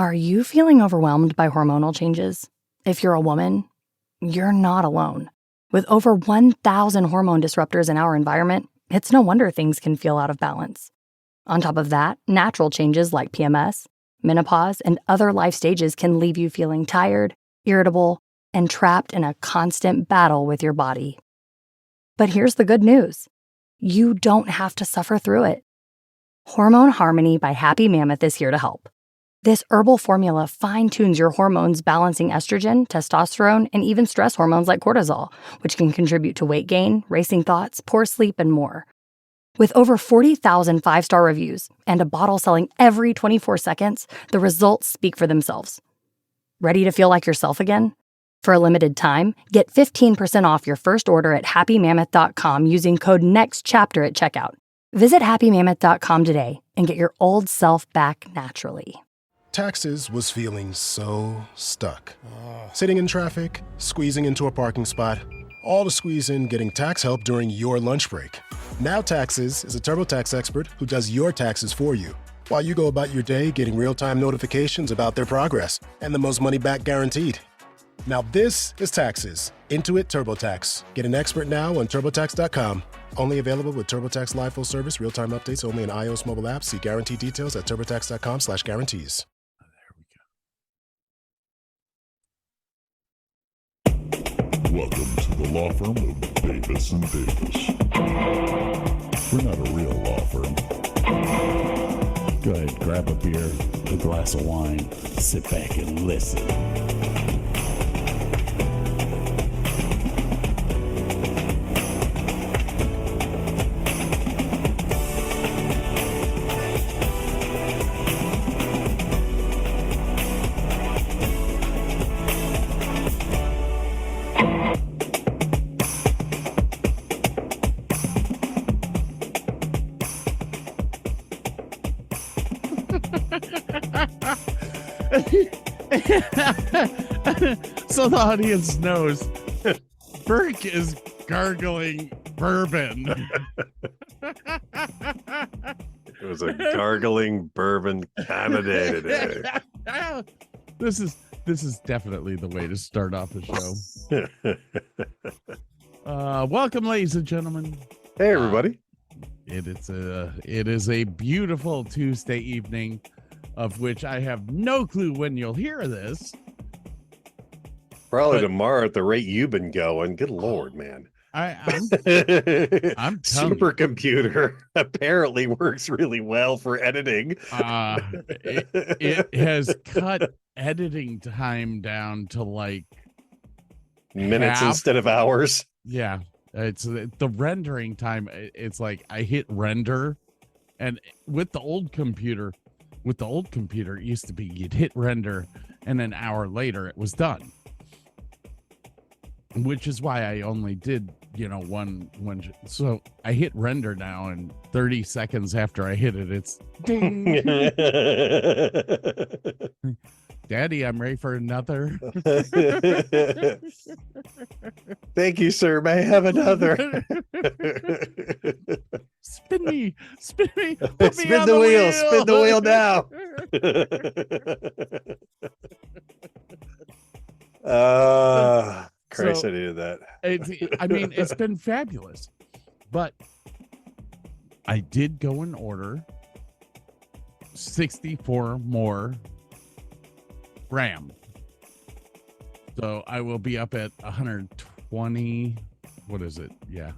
Are you feeling overwhelmed by hormonal changes? If you're a woman, you're not alone. With over 1,000 hormone disruptors in our environment, it's no wonder things can feel out of balance. On top of that, natural changes like PMS, menopause, and other life stages can leave you feeling tired, irritable, and trapped in a constant battle with your body. But here's the good news. You don't have to suffer through it. Hormone Harmony by Happy Mammoth is here to help. This herbal formula fine-tunes your hormones, balancing estrogen, testosterone, and even stress hormones like cortisol, which can contribute to weight gain, racing thoughts, poor sleep, and more. With over 40,000 five-star reviews and a bottle selling every 24 seconds, the results speak for themselves. Ready to feel like yourself again? For a limited time, get 15% off your first order at happymammoth.com using code NEXTCHAPTER at checkout. Visit happymammoth.com today and get your old self back naturally. Taxes was feeling so stuck. Sitting in traffic, squeezing into a parking spot, all to squeeze in getting tax help during your lunch break. Now Taxes is a TurboTax expert who does your taxes for you, while you go about your day getting real-time notifications about their progress and the most money back guaranteed. Now this is Taxes. Intuit TurboTax. Get an expert now on TurboTax.com. Only available with TurboTax Live Full Service. Real-time updates only in iOS mobile apps. See guarantee details at TurboTax.com/guarantees. Welcome to the law firm of Davis and Davis. We're not a real law firm. Go ahead, grab a beer, a glass of wine, sit back and listen. So the audience knows Burke is gargling bourbon. It was a gargling bourbon kind of day today. This is definitely the way to start off the show. Welcome, ladies and gentlemen. Hey, everybody. It is a beautiful Tuesday evening, of which I have no clue when you'll hear this. Probably tomorrow at the rate you've been going. Good Lord, man. I'm Supercomputer apparently works really well for editing. It has cut editing time down to like minutes half. Instead of hours. Yeah, it's the rendering time. It's like I hit render, and with the old computer, it used to be you'd hit render, and an hour later it was done. Which is why I only did, one. So I hit render now, and 30 seconds after I hit it, it's ding. Daddy, I'm ready for another. Thank you, sir. May I have another? Spin me. Put me Spin on the wheel. Spin the wheel now. Christ, So, I needed that. It's been fabulous, but I did go and order 64 more RAM. So I will be up at 120. What is it? Yeah.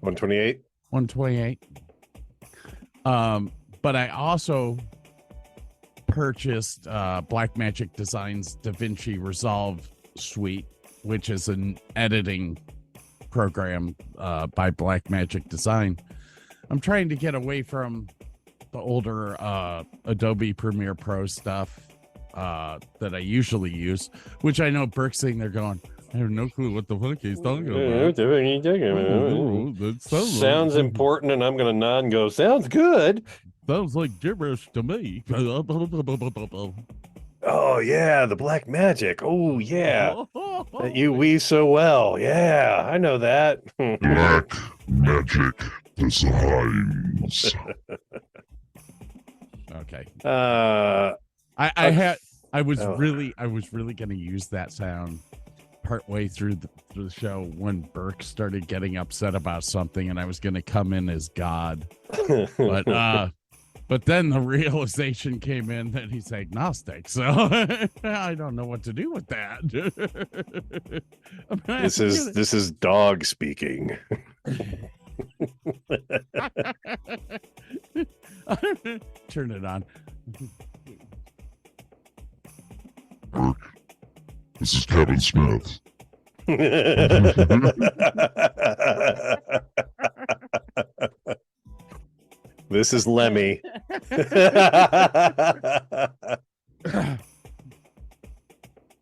128. 128. But I also purchased Blackmagic Design's DaVinci Resolve Suite, which is an editing program by Blackmagic Design. I'm trying to get away from the older Adobe Premiere Pro stuff that I usually use, which I know Burke's sitting there going, I have no clue what the fuck he's talking about. Sounds important, and I'm going to nod and go, sounds good. Sounds like gibberish to me. Oh, yeah, the black magic. Oh, yeah. That you weave so well. Yeah, I know that. Black Magic Designs. Okay. I I was Oh. really going to use that sound partway through the show when Burke started getting upset about something, and I was going to come in as God. But then the realization came in that he's agnostic, so I don't know what to do with that. This is dog speaking. Turn it on. Burke, this is Kevin Smith. This is Lemmy.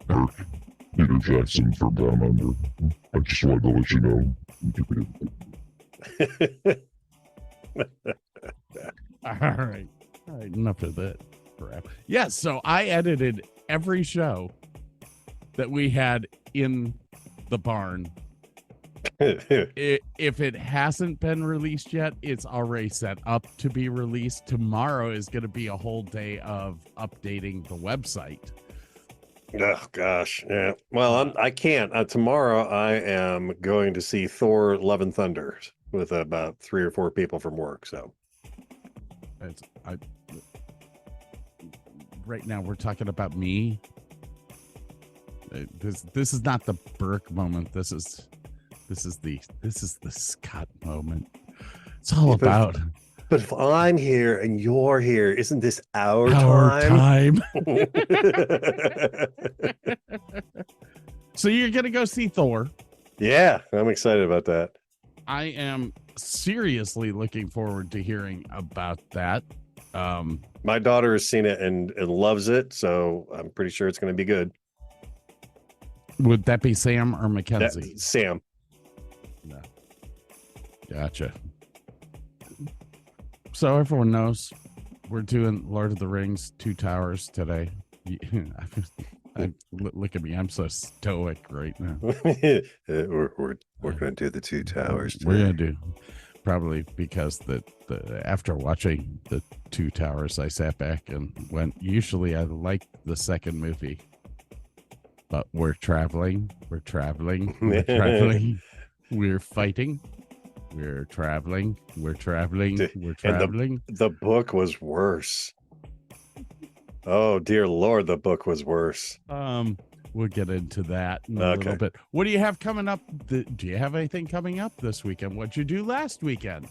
Burke, Peter Jackson from Down Under. I just wanted to let you know. All right, enough of that crap. Yes, so I edited every show that we had in the barn. If it hasn't been released yet, it's already set up to be released. Tomorrow is going to be a whole day of updating the website. Oh gosh, yeah. Well, I can't. Tomorrow I am going to see Thor: Love and Thunder with about 3 or 4 people from work. So right now we're talking about me. This is not the Burke moment. This is the Scott moment. It's all about. But if I'm here and you're here, isn't this our time? So you're gonna go see Thor. Yeah, I'm excited about that. I am seriously looking forward to hearing about that. My daughter has seen it and loves it, so I'm pretty sure it's going to be good. Would that be Sam or Mackenzie? Sam. No. Gotcha. So everyone knows we're doing Lord of the Rings 2 Towers today. Look at me. I'm so stoic right now. We're going to do the 2 Towers today. We're going to do probably because the after watching the 2 Towers, I sat back and went, usually I like the second movie, but we're traveling, we're fighting, we're traveling, we're traveling. And the book was worse. Oh dear Lord, the book was worse. We'll get into that in a little bit. What do you have coming up? Do you have anything coming up this weekend? What'd you do last weekend?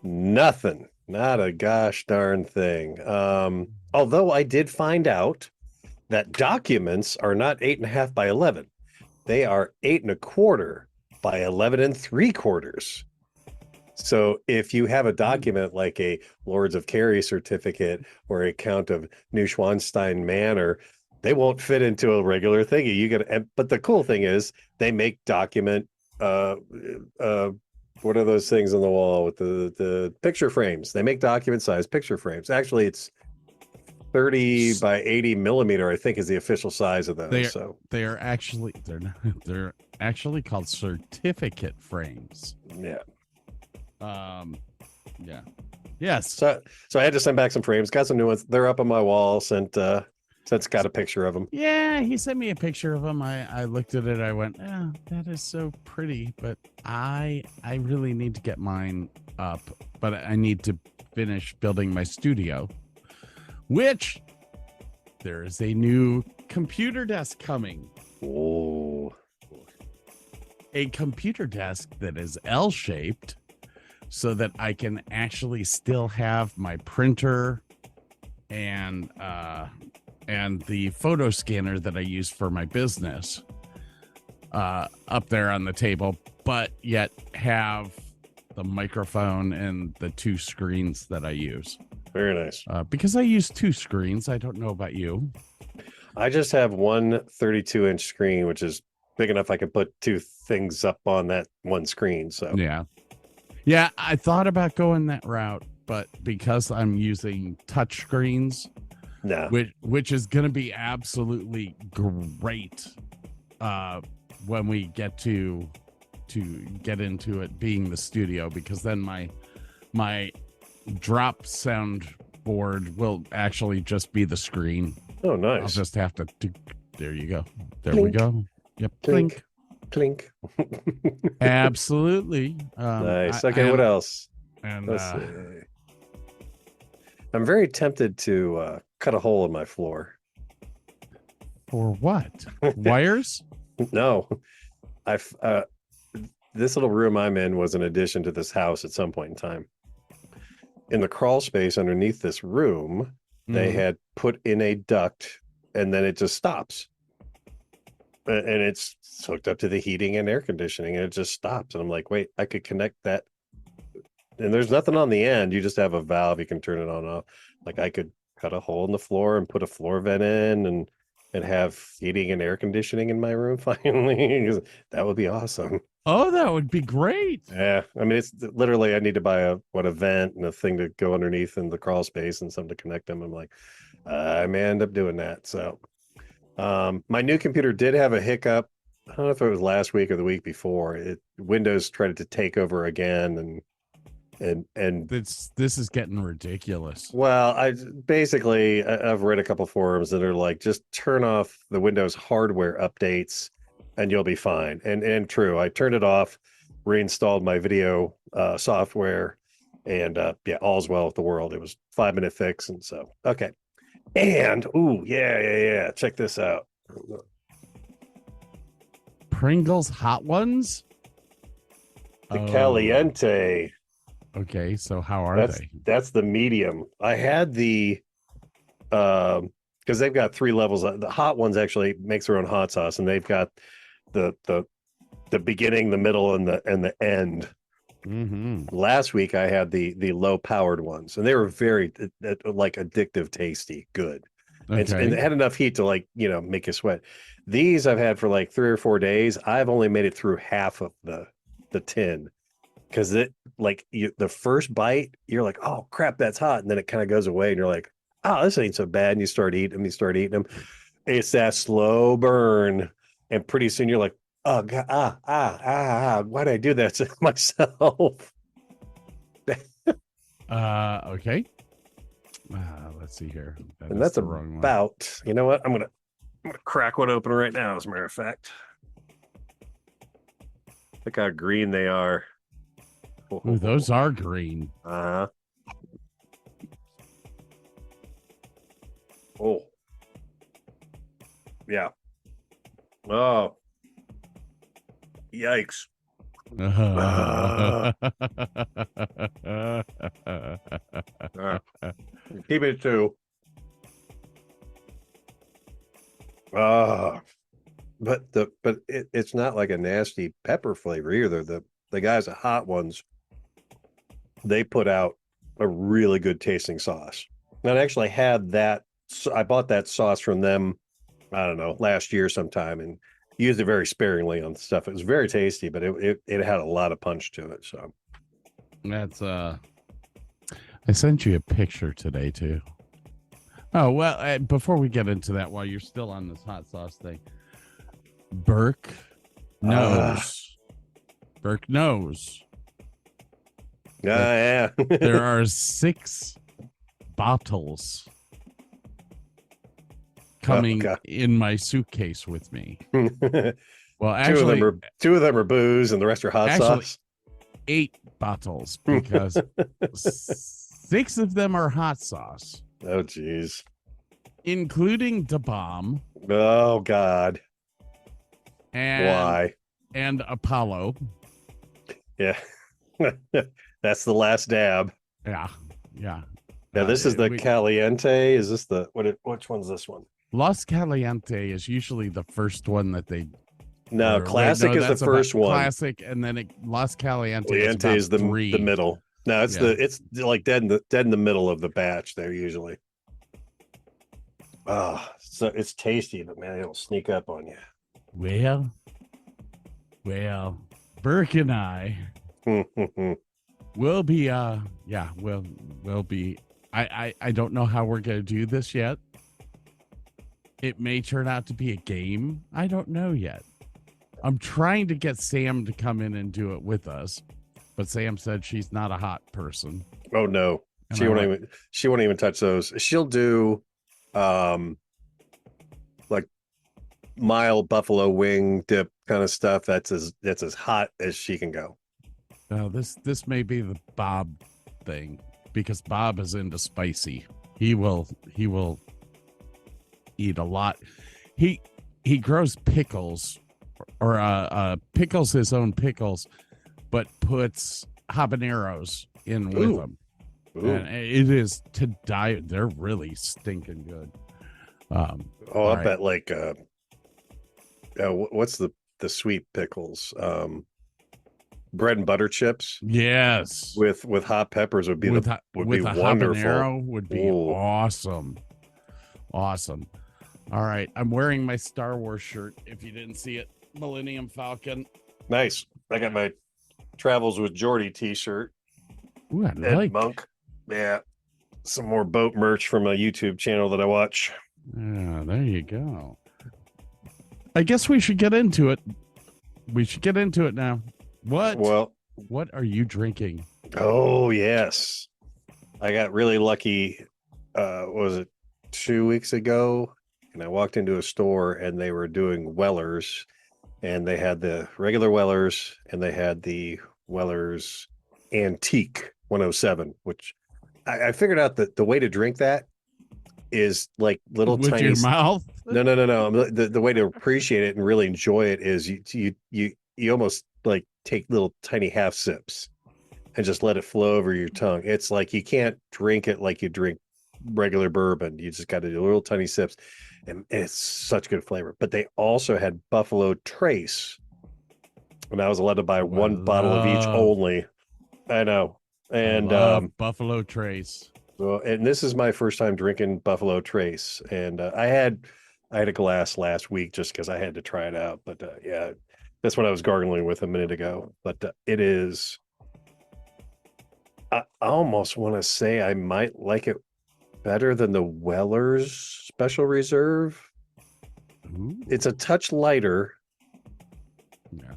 Nothing. Not a gosh darn thing. Although I did find out that documents are not 8.5 by 11. They are 8.25 by 11 3/4. So if you have a document like a Lords of Kerry certificate or a Count of Neuschwanstein Manor, they won't fit into a regular thingy. But the cool thing is they make document. What are those things on the wall with the picture frames? They make document size picture frames. Actually, it's 30 by 80 millimeter, I think, is the official size of those. They're actually called certificate frames. Yeah. Yeah. Yes. So I had to send back some frames. Got some new ones. They're up on my wall. Sent got a picture of them. Yeah, he sent me a picture of them. I looked at it. I went, oh, that is so pretty, but I really need to get mine up. But I need to finish building my studio, which there is a new computer desk coming. Oh. A computer desk that is L-shaped so that I can actually still have my printer and the photo scanner that I use for my business up there on the table, but yet have the microphone and the 2 screens that I use. Very nice. Because I use 2 screens. I don't know about you. I just have one 32-inch screen, which is big enough I can put 2 things up on that one screen. So yeah, I thought about going that route, but because I'm using touch screens, which is going to be absolutely great when we get to get into it being the studio, because then my drop sound board will actually just be the screen. Oh, I'll nice. just have to do, there you go. There we Clink. go. Yep. Clink. Clink. Absolutely. Nice. Okay, what else? And Let's see. I'm very tempted to cut a hole in my floor. for what? Wires? No, I've this little room I'm in was an addition to this house at some point in time. In the crawl space underneath this room, they had put in a duct, and then it just stops. And it's hooked up to the heating and air conditioning, and it just stops. And I'm like, wait, I could connect that. And there's nothing on the end. You just have a valve. You can turn it on and off. Like I could cut a hole in the floor and put a floor vent in and have heating and air conditioning in my room finally. That would be awesome. Oh, that would be great. Yeah. I mean, it's literally, I need to buy a vent and a thing to go underneath in the crawl space and something to connect them. I'm like, I may end up doing that. So my new computer did have a hiccup. I don't know if it was last week or the week before. Windows tried to take over again, and this is getting ridiculous. well, I've read a couple forums that are like, just turn off the Windows hardware updates and you'll be fine. And true, I turned it off, reinstalled my video software, and yeah, all's well with the world. It was 5-minute fix, and so okay. And yeah, check this out. Pringles hot ones? The Caliente. Okay, so how are they? That's the medium. I had the because they've got 3 levels. The hot ones actually makes their own hot sauce, and they've got the beginning, the middle, and the end. Mm-hmm. Last week I had the low powered ones, and they were very like addictive, tasty, good. Okay. And it had enough heat to, like, make you sweat. These I've had for like 3 or 4 days. I've only made it through half of the tin, because it, like, the first bite you're like, oh crap, that's hot, and then it kind of goes away and you're like, oh, this ain't so bad, and you start eating them. It's that slow burn, and pretty soon you're like, oh god, why'd I do that to myself? Okay. Let's see here. And that's the wrong one. about, you know what, I'm gonna crack one open right now, as a matter of fact. Look how green they are. Ooh, those are green. Uh-huh. Oh. Yeah. Oh. Yikes. Keep it to. But it's not like a nasty pepper flavor either. The guys at Hot Ones, they put out a really good tasting sauce. And I actually had that. I bought that sauce from them, I don't know, last year sometime, and used it very sparingly on stuff. It was very tasty, but it had a lot of punch to it. So that's I sent you a picture today too. Oh, well, before we get into that, while you're still on this hot sauce thing, Burke knows. Burke knows. Yeah. There are 6 bottles coming in my suitcase with me. Well, actually, two of them are booze, and the rest are hot sauce. 8 bottles, because 6 of them are hot sauce. Oh, geez. Including the bomb. Oh, God. And why? And Apollo. Yeah. That's the last dab. Yeah. Now, this is the Caliente. Is this which one's this one? Los Caliente is usually the first one that they. No, Classic is the first one. Classic, and then Los Caliente is the middle. No, it's like dead in the middle of the batch there usually. So it's tasty, but man, it'll sneak up on you. Well, Burke and I will be we'll be. I don't know how we're gonna do this yet. It may turn out to be a game. I don't know yet. I'm trying to get Sam to come in and do it with us, but Sam said she's not a hot person. Oh no. And She won't even touch those. She'll do like mild buffalo wing dip kind of stuff. That's as hot as she can go. This may be the Bob thing, because Bob is into spicy. He will eat a lot. He grows pickles, or pickles his own pickles, but puts habaneros in with them. Ooh. And it is to die. They're really stinking good. I right. bet like what's the sweet pickles? Bread and butter chips. Yes, With hot peppers would be with a wonderful. habanero would be Ooh. awesome. All right, I'm wearing my Star Wars shirt. If you didn't see it, Millennium Falcon. Nice. I got my Travels with Jordy t-shirt. Ooh, I Ed like. Monk. Yeah. Some more boat merch from a YouTube channel that I watch. Yeah, there you go. I guess we should get into it. Now. What are you drinking? Oh, yes. I got really lucky. Was it 2 weeks ago? And I walked into a store and they were doing Wellers, and they had the regular Wellers and they had the Wellers Antique 107, which I figured out that the way to drink that is like little with tiny your mouth. No. The way to appreciate it and really enjoy it is you almost like take little tiny half sips and just let it flow over your tongue. It's like you can't drink it like you drink regular bourbon. You just got to do little tiny sips, and it's such good flavor. But they also had Buffalo Trace, and I was allowed to buy one bottle of each only. I know. And Buffalo Trace. Well, and this is my first time drinking Buffalo Trace, and I had a glass last week just because I had to try it out. But yeah, that's what I was gargling with a minute ago. But it is. I almost want to say I might like it better than the Weller's Special Reserve. Ooh. It's a touch lighter. Yeah.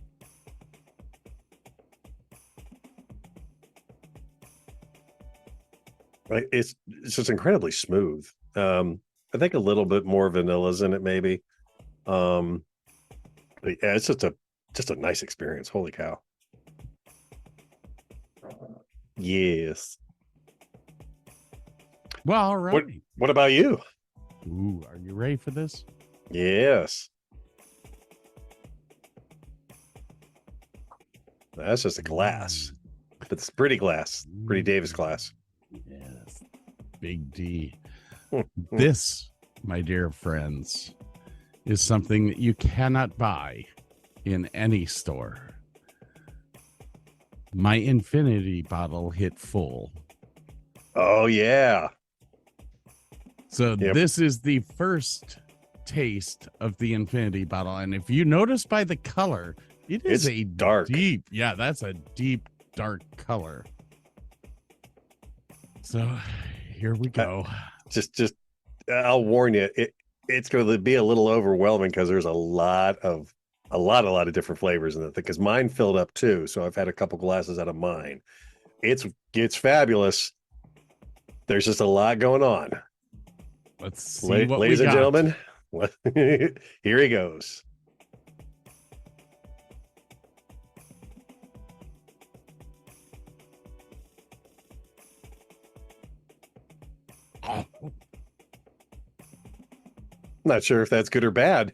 It's just incredibly smooth. I think a little bit more vanilla's in it, maybe. But yeah, it's just a nice experience. Holy cow! Yes. Well, all right. What about you? Ooh, are you ready for this? Yes. That's just a glass. It's pretty glass. Pretty Davis glass. Yes. Big D. This, my dear friends, is something that you cannot buy in any store. My infinity bottle hit full. Oh, yeah. So This is the first taste of the infinity bottle. And if you notice by the color, it's a dark. Deep. Yeah, that's a deep, dark color. So here we go. Just I'll warn you, it's going to be a little overwhelming because there's a lot of different flavors in it, because mine filled up too. So I've had a couple glasses out of mine. It's fabulous. There's just a lot going on. Let's see what ladies we and got. gentlemen, here he goes. Not sure if that's good or bad.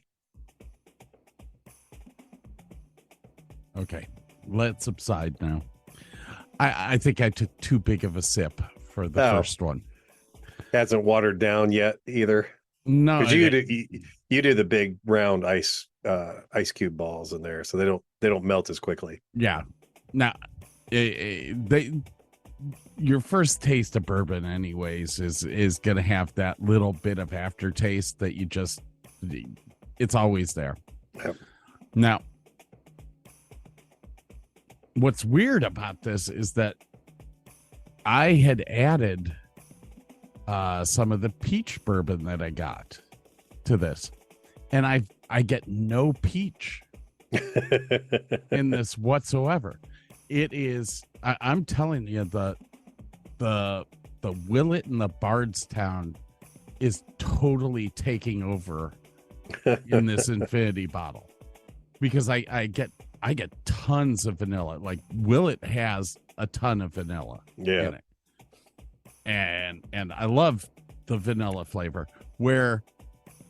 Okay, let's subside now. I think I took too big of a sip for the first one. Hasn't watered down yet either. No, because you do the big round ice cube balls in there, so they don't melt as quickly. Yeah. Now, your first taste of bourbon, anyways, is gonna have that little bit of aftertaste that it's always there. Yep. Now, what's weird about this is that I had added some of the peach bourbon that I got to this, and I get no peach in this whatsoever. It is, I'm telling you, the the Willet and the Bardstown is totally taking over in this infinity bottle, because I get tons of vanilla. Like Willet has a ton of vanilla in it, and I love the vanilla flavor, where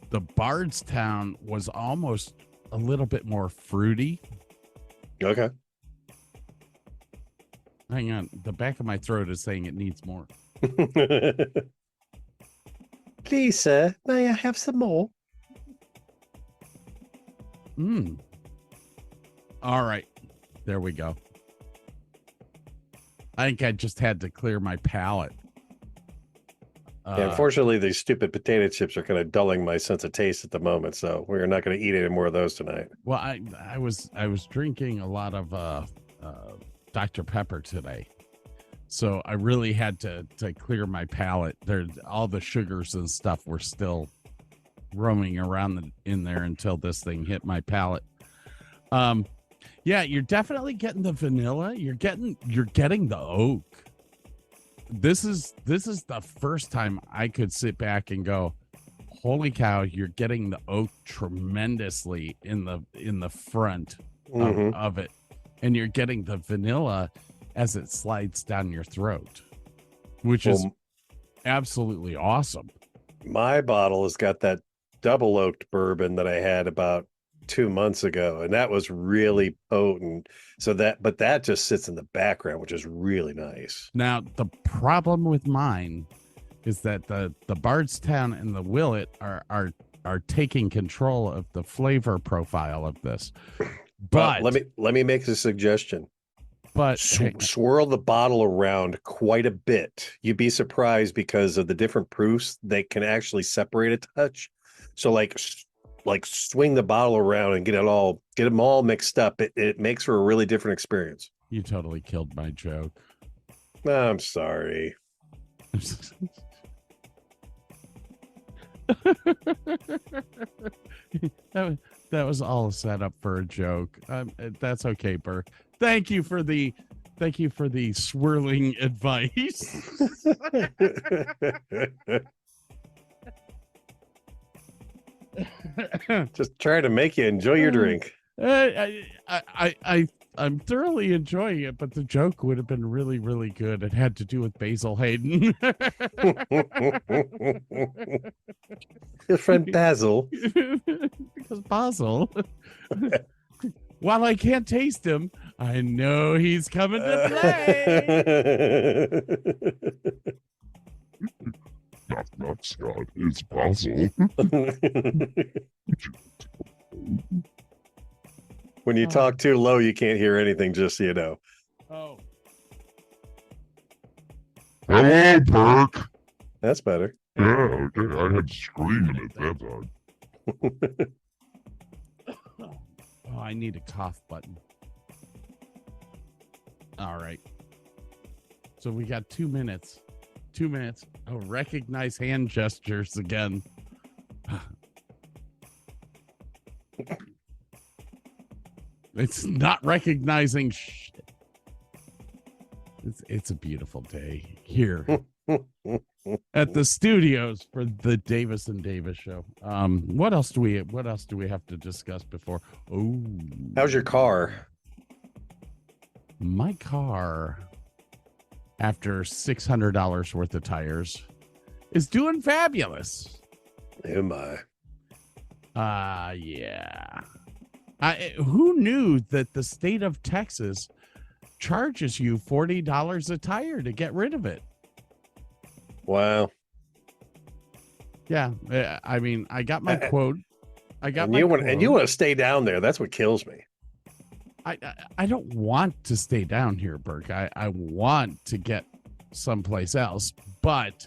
the Bardstown was almost a little bit more fruity. Okay. Hang on, the back of my throat is saying it needs more. Please, sir, may I have some more? All right, there we go. I think I just had to clear my palate. Yeah, unfortunately, these stupid potato chips are kind of dulling my sense of taste at the moment, so we're not going to eat any more of those tonight. Well, I was drinking a lot of Dr. Pepper today, so I really had to clear my palate. All the sugars and stuff were still roaming around in there until this thing hit my palate. Yeah, you're definitely getting the vanilla. You're getting the oak. This is the first time I could sit back and go, holy cow, you're getting the oak tremendously in the front of it. And you're getting the vanilla as it slides down your throat, which is absolutely awesome. My bottle has got that double oaked bourbon that I had about 2 months ago, and that was really potent. But that just sits in the background, which is really nice. Now, the problem with mine is that the Bardstown and the Willet are taking control of the flavor profile of this. But let me make a suggestion. But swirl the bottle around quite a bit. You'd be surprised because of the different proofs. They can actually separate a touch. So like swing the bottle around and get them all mixed up. It makes for a really different experience. You totally killed my joke. I'm sorry. That was all set up for a joke. That's okay, Burke. Thank you for the swirling advice. Just trying to make you enjoy your drink. I'm thoroughly enjoying it, but the joke would have been really, really good. It had to do with Basil Hayden. Your friend Basil. Because Basil, while I can't taste him, I know he's coming to play. Not Scott, it's Basil. When you talk too low, you can't hear anything, just so you know. Oh. Hello, Burke. That's better. Yeah, okay. I had screaming at that time. Oh, I need a cough button. All right. So we got 2 minutes. 2 minutes. Oh, recognize hand gestures again. It's not recognizing shit. It's a beautiful day here at the studios for the Davis and Davis show. What else do we have to discuss before? Oh, how's your car? My car, after $600 worth of tires, is doing fabulous. Am I? Yeah. Who knew that the state of Texas charges you $40 a tire to get rid of it? Wow. Yeah. I mean, I got my quote. And you want to stay down there. That's what kills me. I don't want to stay down here, Burke. I want to get someplace else, but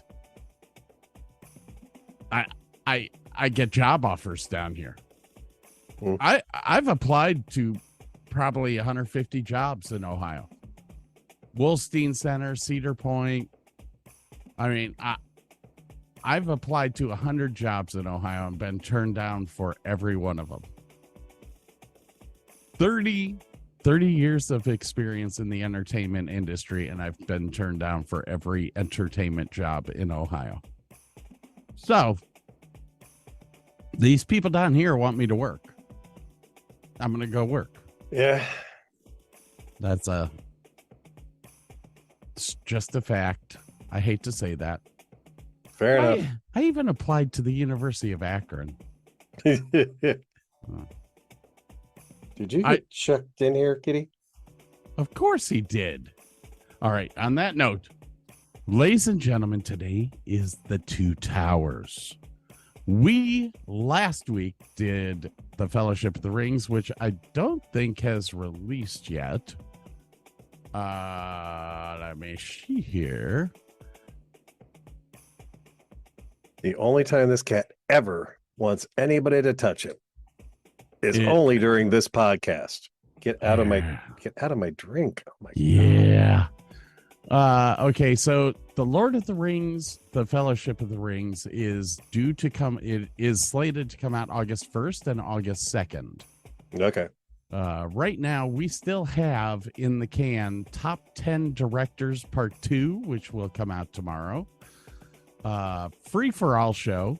I get job offers down here. I've applied to probably 150 jobs in Ohio. Wolstein Center, Cedar Point. I mean, I've applied to 100 jobs in Ohio and been turned down for every one of them. 30 30 years of experience in the entertainment industry, and I've been turned down for every entertainment job in Ohio. So these people down here want me to work. I'm going to go work. Yeah. It's just a fact. I hate to say that. Fair enough. I even applied to the University of Akron. Did you get checked in here, Kitty? Of course he did. All right. On that note, ladies and gentlemen, today is the Two Towers. We last week did the Fellowship of the Rings, which I don't think has released yet. Let me see here. The only time this cat ever wants anybody to touch it is only during this podcast. Get out of my drink. Oh my God. Yeah. Okay, so the Lord of the Rings, the Fellowship of the Rings is due to come. It is slated to come out August 1st and August 2nd. Okay. Right now, we still have in the can Top 10 Directors Part 2, which will come out tomorrow. Free for All show,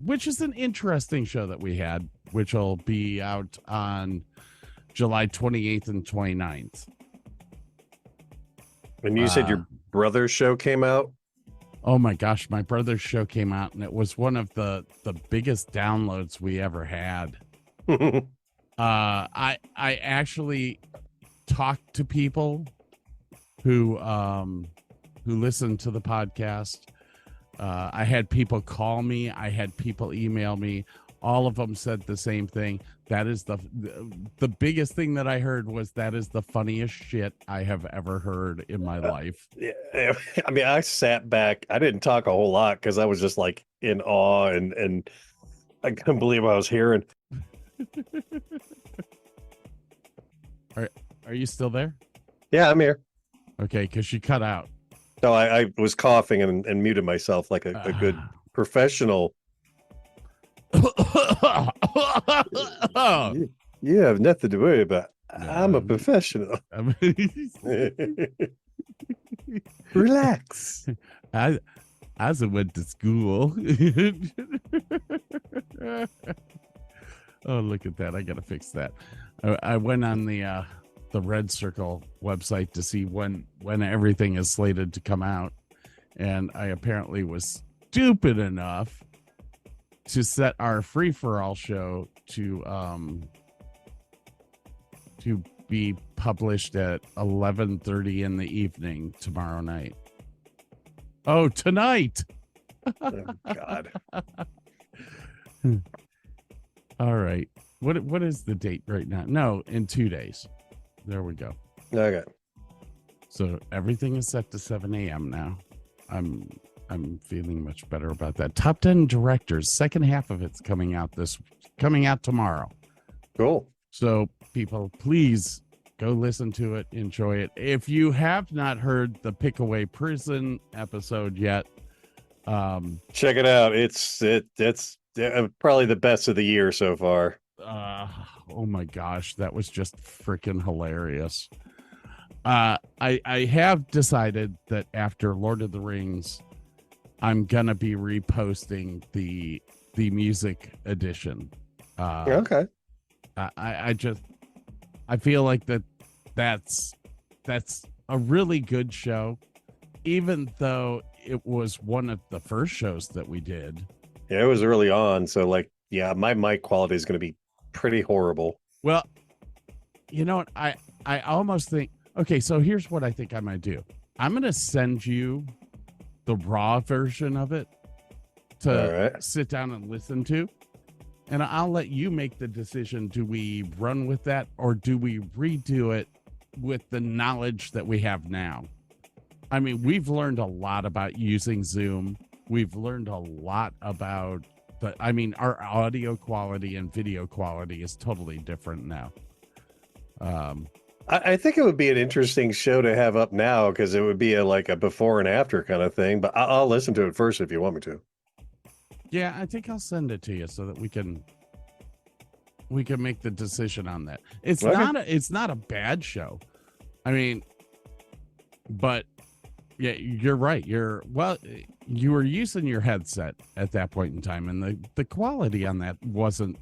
which is an interesting show that we had, which will be out on July 28th and 29th. And you said your brother's show came out? Oh my gosh, my brother's show came out, and it was one of the biggest downloads we ever had. I actually talked to people who listened to the podcast. I had people call me. I had people email me. All of them said the same thing. That is the biggest thing that I heard was that is the funniest shit I have ever heard in my life. Yeah, I mean, I sat back. I didn't talk a whole lot because I was just like in awe and I couldn't believe what I was hearing. Are you still there? Yeah, I'm here. Okay, because you cut out. No, I was coughing and muted myself like a good professional. You have nothing to worry about. I'm a professional. Relax. I went to school. Oh, look at that. I got to fix that. I went on the Red Circle website to see when everything is slated to come out. And I apparently was stupid enough to set our free for all show to be published at 11:30 in the evening tomorrow night. Oh, tonight. Oh, God. All right. What is the date right now? No, in 2 days. There we go. Okay. So everything is set to 7 a.m. now. I'm feeling much better about that. Top 10 Directors, second half of it's coming out tomorrow. Cool. So people, please go listen to it, enjoy it. If you have not heard the Pickaway Prison episode yet, check it out. It's probably the best of the year so far. Oh my gosh, that was just freaking hilarious. I have decided that after Lord of the Rings, I'm gonna be reposting the music edition. Okay. I feel like that's a really good show, even though it was one of the first shows that we did. Yeah, it was early on, so like, yeah, my mic quality is going to be pretty horrible. Well, you know what? I almost think, okay, so here's what I think I might do. I'm going to send you the raw version of it to sit down and listen to. And I'll let you make the decision. Do we run with that or do we redo it with the knowledge that we have now? I mean, we've learned a lot about using Zoom. We've learned a lot about our audio quality and video quality is totally different now. I think it would be an interesting show to have up now because it would be a before and after kind of thing. But I'll listen to it first if you want me to. Yeah, I think I'll send it to you so that we can we can make the decision on that. It's Okay. it's not a bad show. I mean, but yeah, you're right. You were using your headset at that point in time, and the quality on that wasn't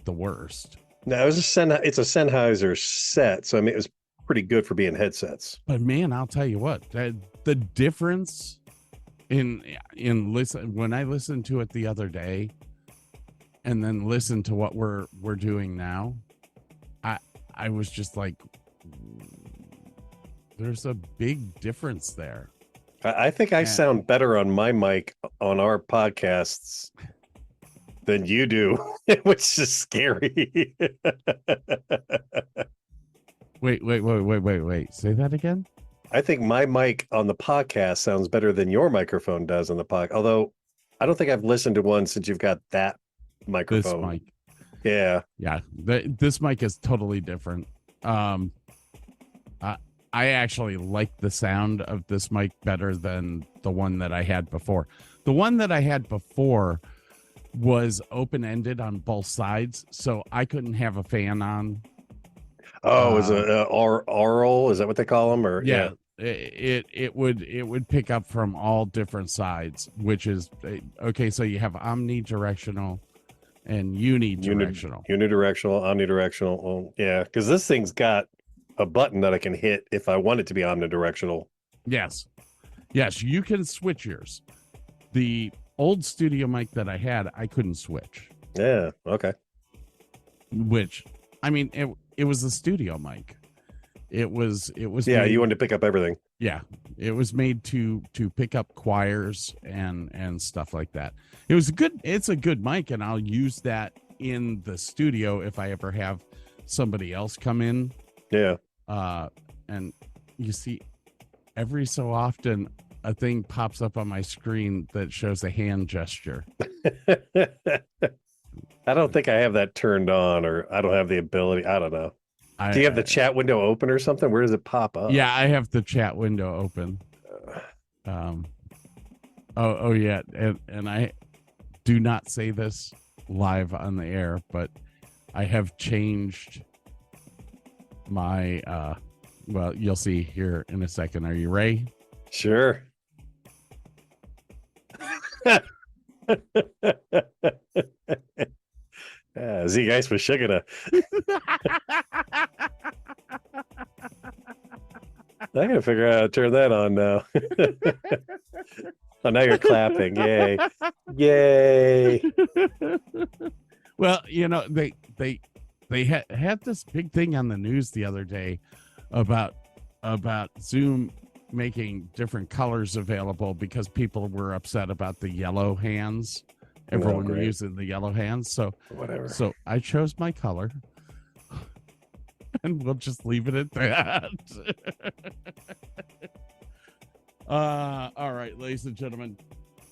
the worst. No, it's a Sennheiser set, so I mean it was pretty good for being headsets. But man, I'll tell you what, the difference in listen when I listened to it the other day, and then listen to what we're doing now, I was just like, there's a big difference there. I think I sound better on my mic on our podcasts than you do, which is scary. Wait. Say that again? I think my mic on the podcast sounds better than your microphone does on the podcast. Although I don't think I've listened to one since you've got that microphone. This mic. Yeah. Yeah. This mic is totally different. I actually like the sound of this mic better than the one that I had before. The one that I had before was open-ended on both sides, so I couldn't have a fan on. Oh, is it aural? Is that what they call them? Or yeah. It would pick up from all different sides, which is okay. So you have omnidirectional and unidirectional. Unidirectional, omnidirectional. Well, yeah, because this thing's got a button that I can hit if I want it to be omnidirectional. Yes, you can switch yours. The old studio mic that I had, I couldn't switch. Yeah. Okay. Which, I mean, it was a studio mic. It was. Yeah, made, you wanted to pick up everything. Yeah, it was made to pick up choirs and stuff like that. It's a good mic, and I'll use that in the studio if I ever have somebody else come in. Yeah. And you see, every so often a thing pops up on my screen that shows a hand gesture. I don't think I have that turned on, or I don't have the ability. I don't know. Do you have the chat window open or something? Where does it pop up? Yeah, I have the chat window open. Oh yeah, and I do not say this live on the air, but I have changed my well, you'll see here in a second. Are you ready? Sure. Z guys for sugar. I gotta figure out how to turn that on now. Oh, now you're clapping. Yay. Well, you know, they had this big thing on the news the other day about Zoom making different colors available because people were upset about the yellow hands. Everyone using the yellow hands. So whatever. So I chose my color. And we'll just leave it at that. All right, ladies and gentlemen.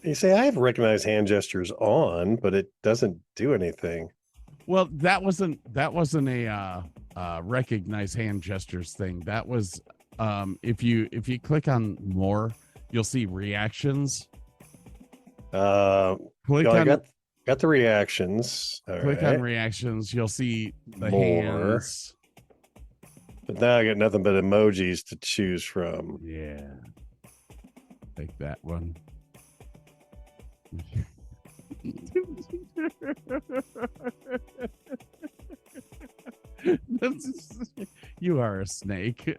You say I have recognized hand gestures on, but it doesn't do anything. Well, that wasn't a recognize hand gestures thing. That was if you click on more, you'll see reactions. Click on, I got the reactions. Click on reactions. You'll see the more hands. But now I got nothing but emojis to choose from. Yeah. Take that one. You are a snake.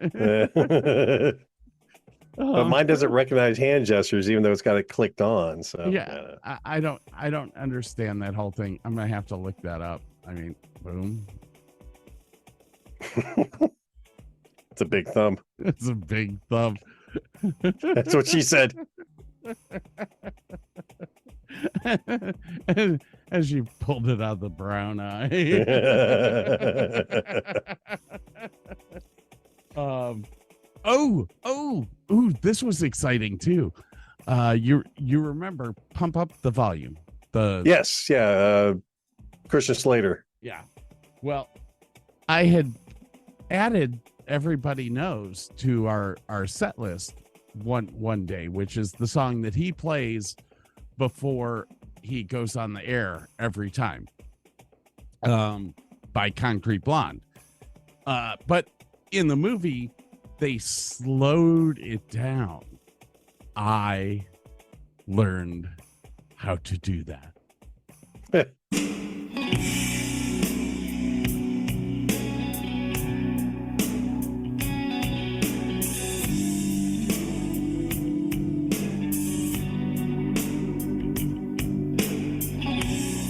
But mine doesn't recognize hand gestures, even though it's got it clicked on. So yeah, I don't understand that whole thing. I'm gonna have to look that up. I mean, boom. It's a big thumb. It's a big thumb. That's what she said. As you pulled it out of the brown eye. This was exciting too. You remember Pump Up the Volume? Yes, yeah. Christian Slater. Yeah. Well, I had added Everybody Knows to our set list one day, which is the song that he plays before he goes on the air every time. by Concrete Blonde. But in the movie, they slowed it down. I learned how to do that.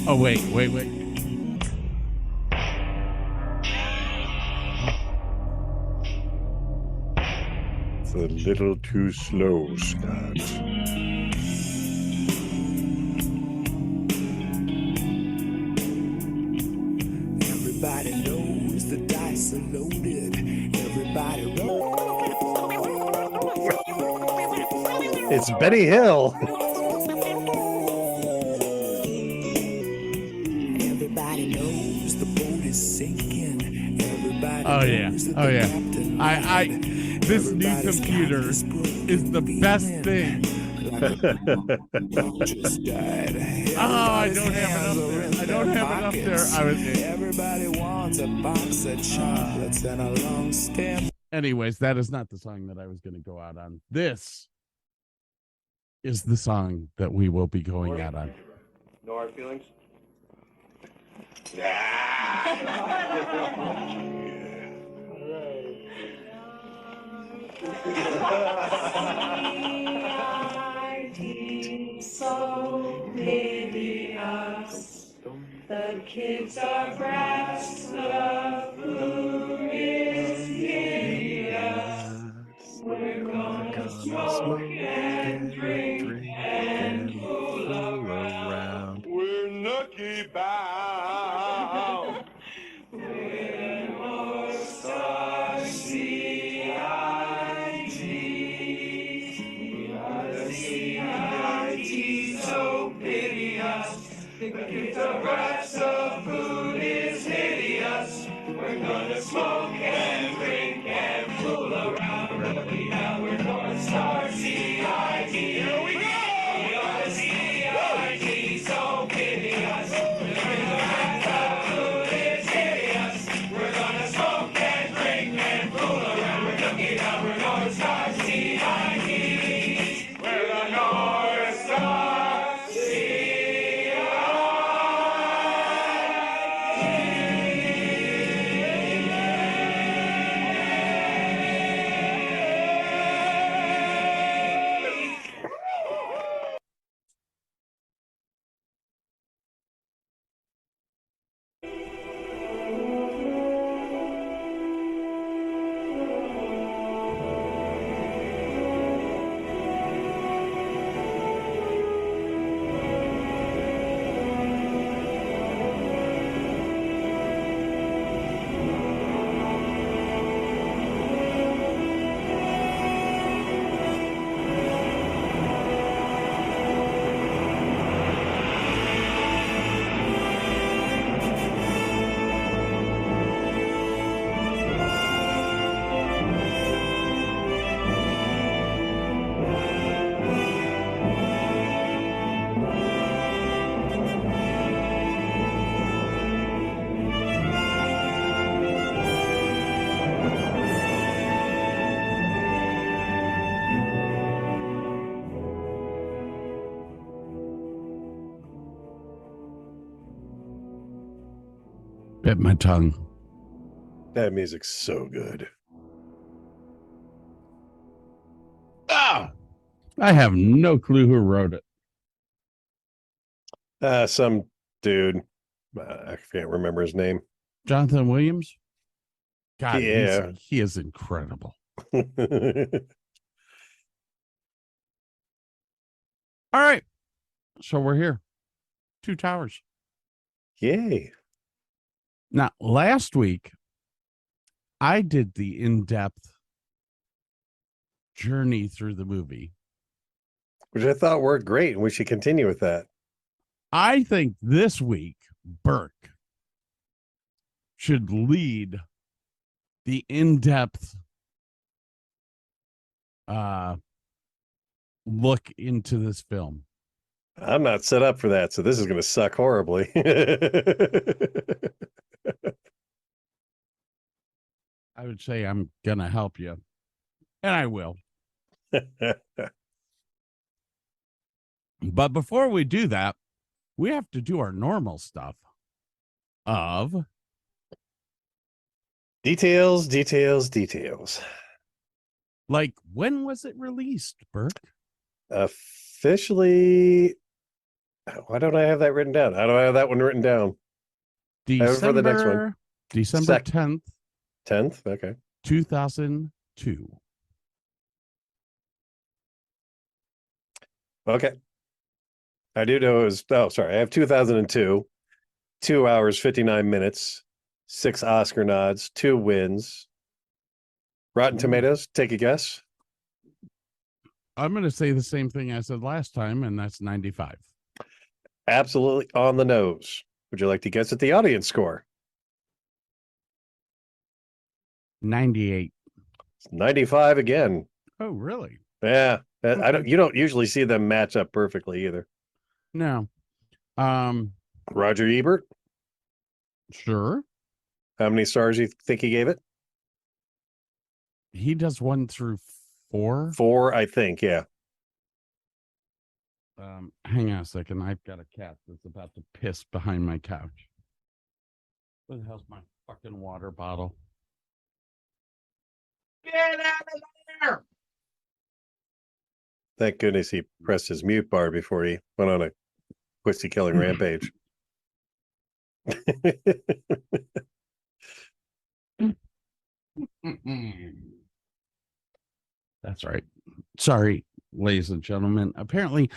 Oh, wait. It's a little too slow, Scott. Everybody knows the dice are loaded. Everybody It's Benny Hill. Everybody knows the boat is sinking. Everybody Oh, yeah. knows that Oh, the yeah. captain This new computer is the best thing. just died. Oh, I don't have it up there. I don't have it up there. Everybody wants a box of chocolates and a long stem. Anyways, that is not the song that I was going to go out on. This is the song that we will be going out on. No hard feelings? So hideous. The kids are brass, the food is hideous. We're gonna smoke and drink and fool around. We're nookie bound. We're North Star CIT. CIT so piteous. The kids are brats, the food is hideous. We're gonna smoke and drink and fool around. Now we're North Star CIT. Here we go! We are the CIT so piteous. The brats, the food is hideous. We're gonna smoke and drink and fool around. We're looking out, we're North Star CIT. We're the North Star CIT. Bit my tongue. That music's so good. Ah, I have no clue who wrote it. Some dude. I can't remember his name. Jonathan Williams. God, Yeah. he is incredible. All right, so we're here. Two Towers. Yay. Now, last week, I did the in-depth journey through the movie. Which I thought worked great, and we should continue with that. I think this week, Burke should lead the in-depth look into this film. I'm not set up for that, so this is going to suck horribly. I would say I'm gonna help you, and I will. But before we do that, we have to do our normal stuff of Details, details, details. like, when was it released, Burke? Officially, why don't I have that written down? How do I have that one written down? I have it for the next one. December 10th, 10th? Okay. 2002. Okay. I do know it was, I have 2002, 2 hours, 59 minutes, 6 Oscar nods, 2 wins. Rotten Tomatoes, take a guess. I'm going to say the same thing I said last time, and that's 95. Absolutely on the nose. Would you like to guess at the audience score? 98. 95 again. Oh, really? Yeah. Okay. You don't usually see them match up perfectly either. No. Roger Ebert, Sure. how many stars do you think he gave it? He does 1 through 4. 4, I think. Yeah. Hang on a second. I've got a cat that's about to piss behind my couch. Where the hell's my fucking water bottle? Get out of there! Thank goodness he pressed his mute bar before he went on a pussy killing rampage. That's right. Sorry, ladies and gentlemen. Apparently,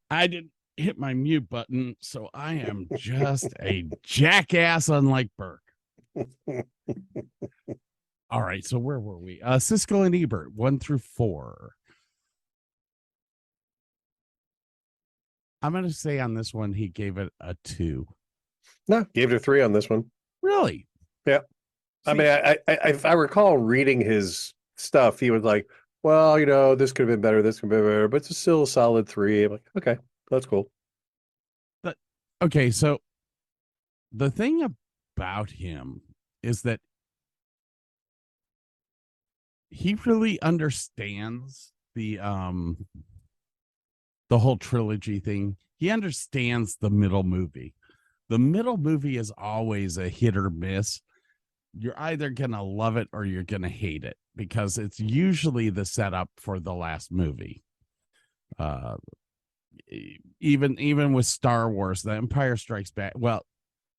I didn't hit my mute button, so I am just a jackass unlike Burke. All right, so where were we? Siskel and Ebert, 1 through 4. I'm going to say on this one, he gave it a 2. No, gave it a 3 on this one. Really? Yeah. I mean, I recall reading his stuff. He was like, well, this could have been better. This could have been better, but it's still a solid 3. I'm like, okay, that's cool. But okay, so the thing about him is that he really understands the whole trilogy thing. He understands the middle movie. The middle movie is always a hit or miss. You're either going to love it or you're going to hate it because it's usually the setup for the last movie. Even with Star Wars, The Empire Strikes Back. Well,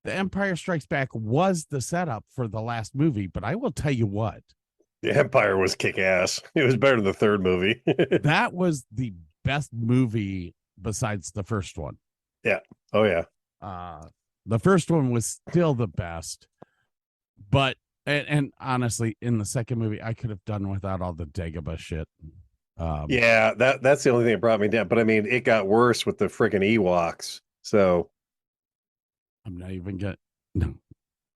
The Empire Strikes Back was the setup for the last movie, but I will tell you what. The Empire was kick-ass. It was better than the third movie. That was the best movie besides the first one. Yeah. Oh, yeah. The first one was still the best. But, and honestly, in the second movie, I could have done without all the Dagobah shit. Yeah, that's the only thing that brought me down. But I mean, it got worse with the freaking Ewoks. So I'm not even gonna. No,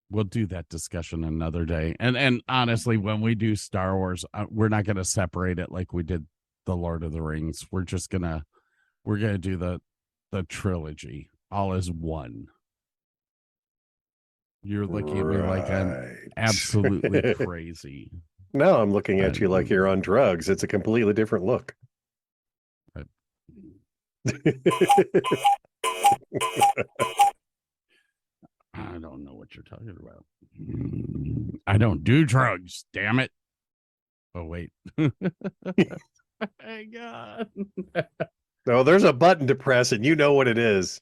we'll do that discussion another day. And honestly, when we do Star Wars, we're not gonna separate it like we did the Lord of the Rings. We're gonna do the trilogy all as one. You're looking at me like I'm absolutely crazy. No, I'm looking at you like you're on drugs. It's a completely different look. I don't know what you're talking about. I don't do drugs, damn it. Oh, wait. My God. No, there's a button to press and you know what it is.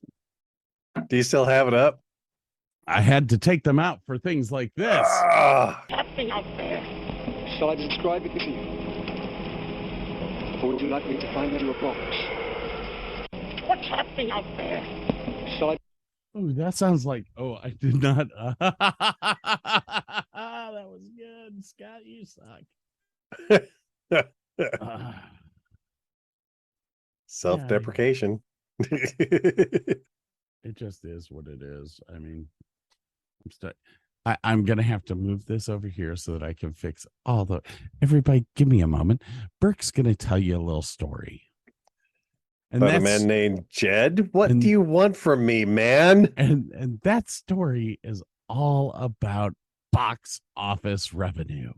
Do you still have it up? I had to take them out for things like this. Happening out there. Shall I describe it to you? Or would you like me to find out your box? What's happening out there? Shall I? Oh, that sounds like. Oh, I did not. That was good, Scott. You suck. Self-deprecation. It just is what it is. I mean, I'm going to have to move this over here so that I can fix all the. Everybody, give me a moment. Burke's going to tell you a little story. And About a man named Jed? What do you want from me, man? And that story is all about box office revenue.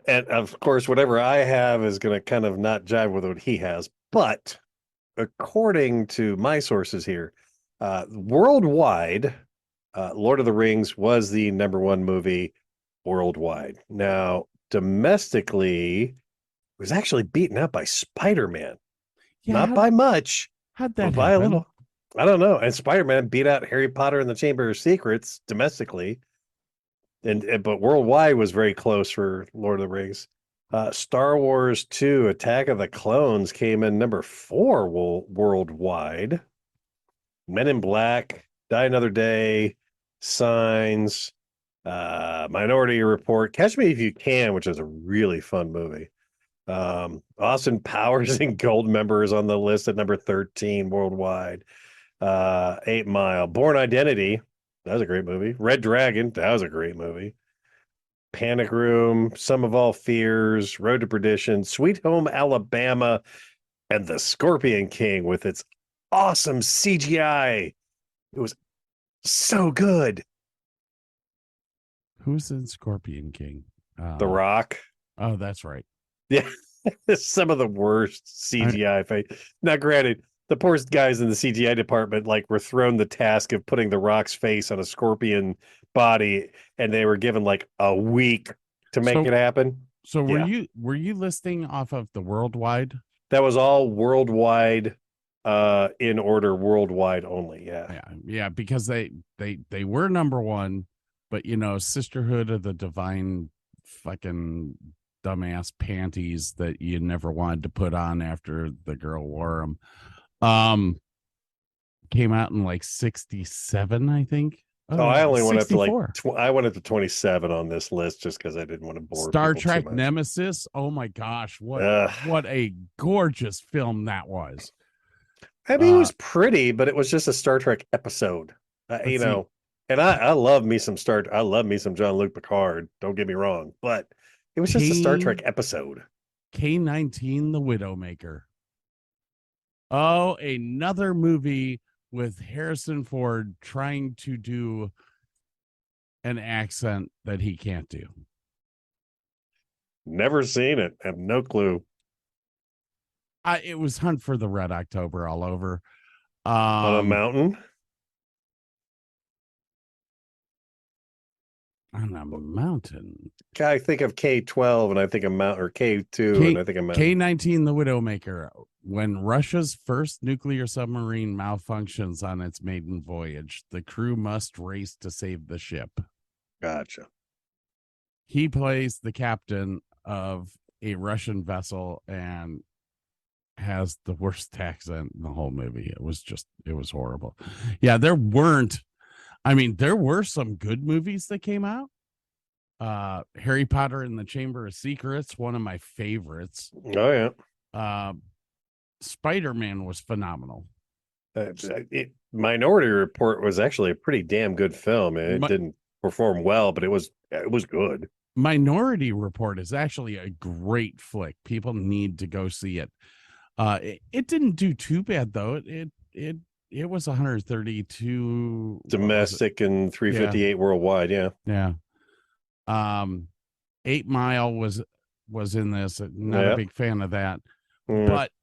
And of course, whatever I have is going to kind of not jive with what he has. But according to my sources here, worldwide, Lord of the Rings was the #1 movie worldwide. Now, domestically, it was actually beaten out by Spider-Man. Yeah, Not by much, how'd but that by a happen? little. I don't know. And Spider-Man beat out Harry Potter and the Chamber of Secrets domestically. But worldwide was very close for Lord of the Rings. Star Wars 2 Attack of the Clones came in #4 worldwide. Men in Black, Die Another Day, Signs, Minority Report, Catch Me If You Can, which is a really fun movie. Austin Powers and Goldmember is on the list at #13 worldwide. 8 Mile, Born Identity, that was a great movie. Red Dragon, that was a great movie. Panic Room, Sum of All Fears, Road to Perdition, Sweet Home Alabama, and The Scorpion King with its awesome CGI. It was so good. Who's in Scorpion King? The Rock. Oh, that's right. Yeah. Some of the worst CGI. Now, granted, the poor guys in the CGI department were thrown the task of putting the Rock's face on a scorpion body, and they were given a week to make it happen. So were you listing off of the worldwide? That was all worldwide, in order, worldwide only. Yeah, because they were #1, but Sisterhood of the Divine fucking dumbass panties that you never wanted to put on after the girl wore them. Came out in 67, I think. I only went up 64. to I went up to 27 on this list just because I didn't want to bore Star people Trek too much. Nemesis. Oh my gosh, what a gorgeous film that was. I mean, it was pretty, but it was just a Star Trek episode, and I love me some Jean-Luc Picard. Don't get me wrong, but it was just a Star Trek episode. K-19, The Widowmaker. Oh, another movie with Harrison Ford trying to do an accent that he can't do. Never seen it. Have no clue. It was Hunt for the Red October all over. On a mountain? On a mountain. I think of K-12 and I think of mountain, or K-2 and I think of mountain. K-19, The Widowmaker. When Russia's first nuclear submarine malfunctions on its maiden voyage, the crew must race to save the ship. Gotcha. He plays the captain of a Russian vessel and has the worst accent in the whole movie. It was horrible. Yeah, there were some good movies that came out. Harry Potter and the Chamber of Secrets, one of my favorites. Oh yeah. Spider-Man was phenomenal. Minority Report was actually a pretty damn good film. It didn't perform well, but it was good. Minority Report is actually a great flick. People need to go see it. It didn't do too bad though. It was 132 domestic and 358 worldwide. Yeah. 8 Mile was in this. Not a big fan of that.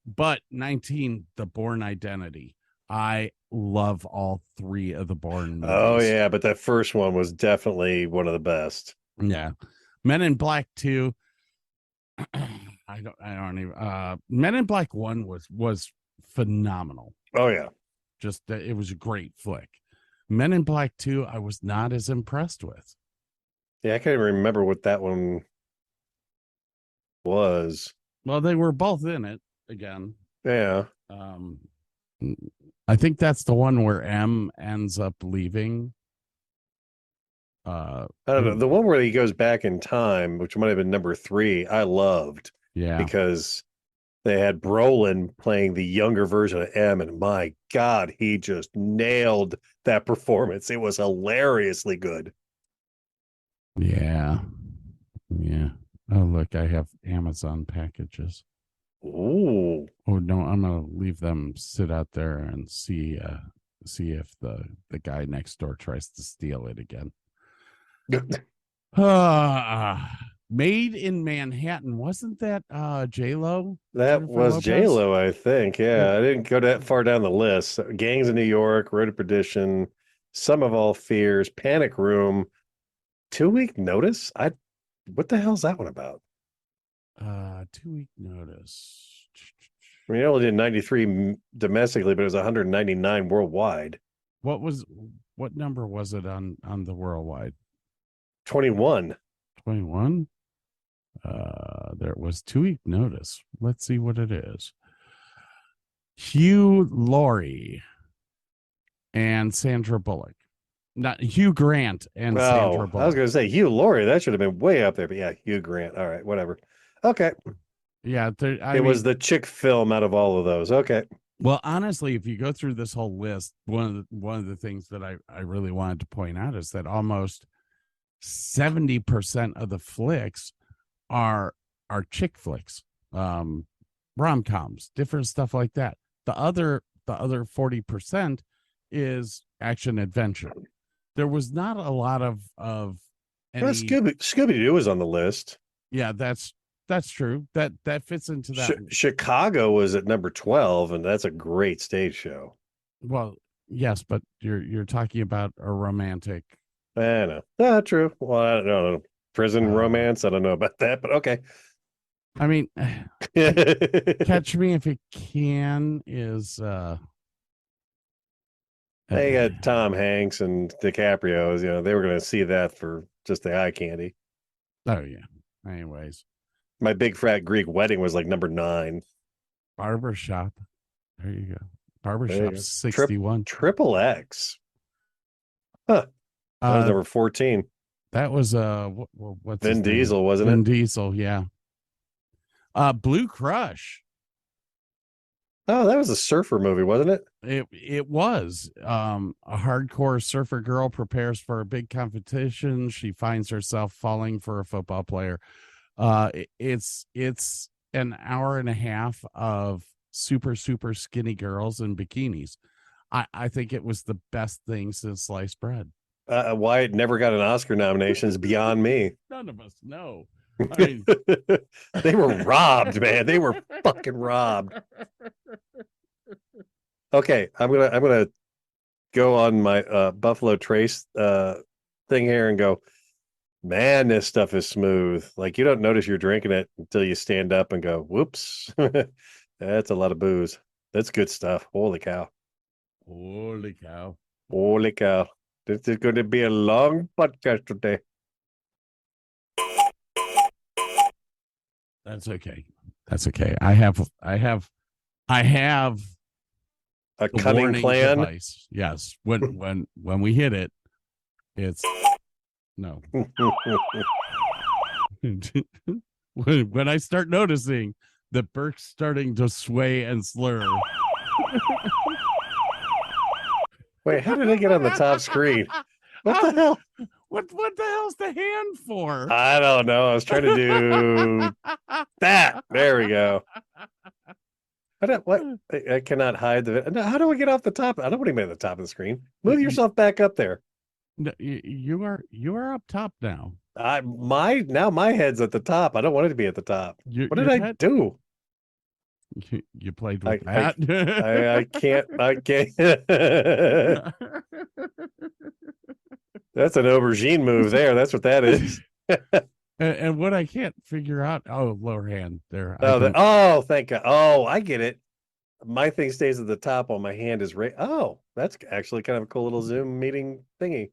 But 19, The Bourne Identity. I love all three of the Bourne movies. Oh yeah, but that first one was definitely one of the best. Yeah. Men in Black 2. I don't even Men in Black 1 was phenomenal. Oh yeah. Just it was a great flick. Men in Black 2 I was not as impressed with. Yeah, I can't even remember what that one was. Well, they were both in it again. Yeah. I think that's the one where M ends up leaving. I don't know. The one where he goes back in time, which might have been #3, I loved. Yeah. Because they had Brolin playing the younger version of M, and my God, he just nailed that performance. It was hilariously good. Yeah. Yeah. Oh, look, I have Amazon packages. Ooh. Oh no, I'm gonna leave them sit out there and see if the guy next door tries to steal it again. Made in Manhattan. Wasn't that J-Lo? That Jennifer was Lopez? J-Lo, I think. Yeah, I didn't go that far down the list. Gangs of New York, Road to Perdition, Sum of All Fears, Panic Room, 2 Week Notice. What the hell's that one about? 2 week notice. I mean, it only did 93 domestically, but it was 199 worldwide. What number was it on the worldwide? 21. 21. There was 2 week notice. Let's see what it is. Hugh Laurie and Sandra Bullock. Not Hugh Grant and Sandra Bullock. I was going to say Hugh Laurie. That should have been way up there, but yeah, Hugh Grant. All right, whatever. Okay. Yeah, it was the chick film out of all of those. Okay. Well, honestly, if you go through this whole list, one of the things that I really wanted to point out is that almost 70% of the flicks are chick flicks, rom-coms, different stuff like that. The other 40% is action adventure. There was not a lot of any... Well, Scooby-Doo was on the list. Yeah, that's true. That fits into that. Chicago was at number 12, and that's a great stage show. Well, yes, but you're talking about a romantic. I know. No, true. Well, I don't know. Prison romance. I don't know about that, but okay. I mean, Catch Me If You Can is. They got Tom Hanks and DiCaprio's. You know, they were going to see that for just the eye candy. Oh yeah. Anyways, My Big Fat Greek Wedding was like number 9. Barbershop. There you go. Barbershop 61. Triple X. Huh. That was number 14. That was what's Vin Diesel, wasn't Vin it? Diesel, yeah. Blue Crush. Oh, that was a surfer movie, wasn't it? It was. A hardcore surfer girl prepares for a big competition. She finds herself falling for a football player. It's an hour and a half of super skinny girls in bikinis. I think it was the best thing since sliced bread. Why it never got an Oscar nomination is beyond me. None of us know. I mean, they were robbed, man. They were fucking robbed. Okay, I'm gonna go on my Buffalo Trace thing here and go, man, this stuff is smooth. Like, you don't notice you're drinking it until you stand up and go, whoops. That's a lot of booze. That's good stuff. Holy cow. Holy cow. Holy cow. This is going to be a long podcast today. That's okay. That's okay. I have a cunning plan. Device. Yes. When we hit it, it's no. when I start noticing that Burke's starting to sway and slur. Wait, how did it get on the top screen? What the hell? What the hell's the hand for? I don't know. I was trying to do that. There we go. I cannot hide the. How do I get off the top? I don't want to be at the top of the screen. Move yourself back up there. No, you are up top now. Now my head's at the top. I don't want it to be at the top. What did I do? You played with that. I can't. That's an aubergine move there. That's what that is. and what I can't figure out. Oh, lower hand there. Thank God. Oh, I get it. My thing stays at the top while my hand is right. Oh, that's actually kind of a cool little Zoom meeting thingy.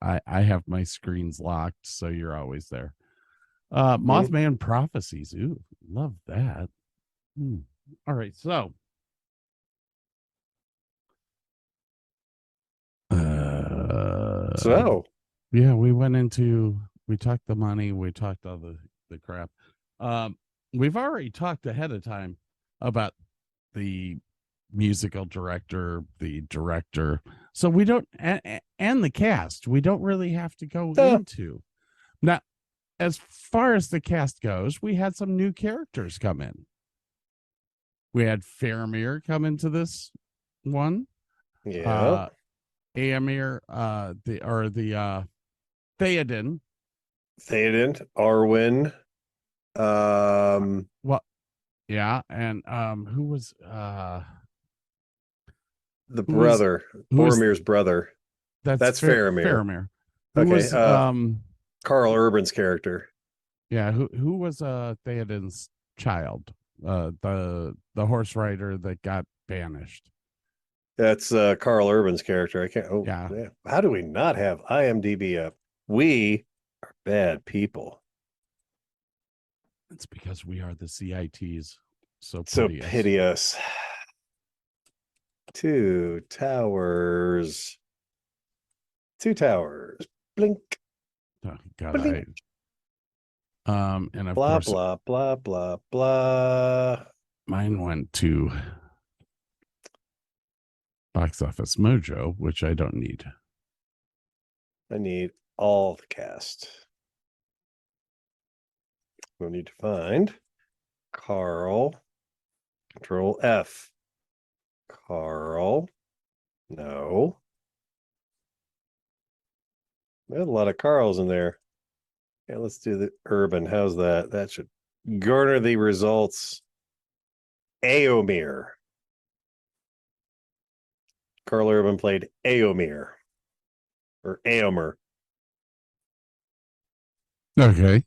I have my screens locked, so you're always there. Mothman Prophecies. Ooh, love that. All right, so yeah, we talked the money, we talked all the crap. We've already talked ahead of time about the musical director, the director, so we don't and the cast, we don't really have to go into now. As far as the cast goes, we had some new characters come in. We had Faramir come into this one. Yeah. Éomer, the Theoden Theoden, Arwen, Well, yeah, and who was the who was brother, who was Boromir's brother. That's Faramir. Faramir. Who Okay, was Carl Urban's character. yeah, who was Theoden's child? The horse rider that got banished. That's Carl Urban's character. I can't. Oh, Yeah. yeah. How do we not have IMDb up? We are bad people. It's because we are the CITs. So So pity us. pity us. Two towers. Two towers. Blink. Oh, God, Blink. and of Blah course blah blah blah blah. mine went to Box Office Mojo, which I don't need. I need all the cast. We'll need to find Carl. Control F. Carl. No. There's a lot of Carls in there. Yeah, let's do the Urban. How's that? That should garner the results. Aomir. Carl Urban played Aomir. Or Aomer. Okay.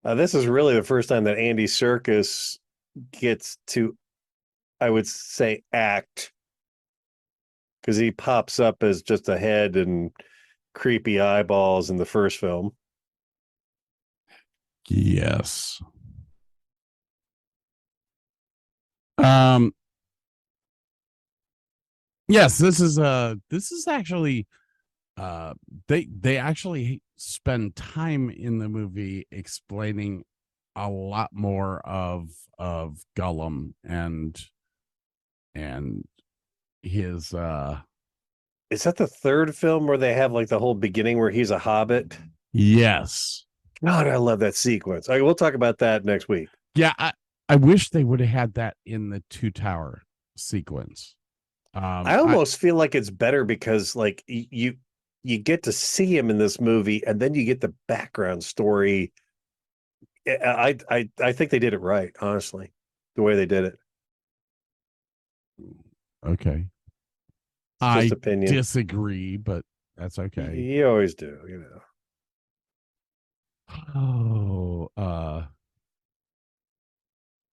This is really the first time that Andy Serkis gets to, I would say, act. Because he pops up as just a head and creepy eyeballs in the first film. Yes. Yes, this is actually they actually spend time in the movie explaining a lot more of Gollum and his Is that the third film where they have like the whole beginning where he's a hobbit? yes. God, I love that sequence. We'll talk about that next week. Yeah, I wish they would have had that in the Two Tower sequence. I almost feel like it's better because like you get to see him in this movie and then you get the background story. I think they did it right, honestly, the way they did it. Okay. Just I opinion. disagree, but that's okay. You always do, you know.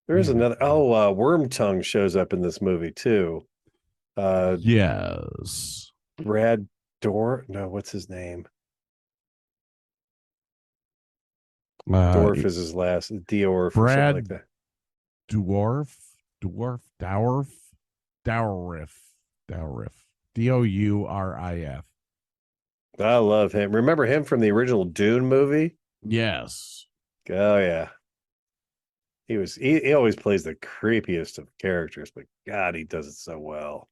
There is another. Worm Tongue shows up in this movie too. Yes. Brad Dorf. No, what's his name? Dorf is his last. Diorf or something like that. Dourif. Dourif. I love him. Remember him from the original Dune movie? Yes. Oh yeah. He always plays the creepiest of characters, but God, he does it so well.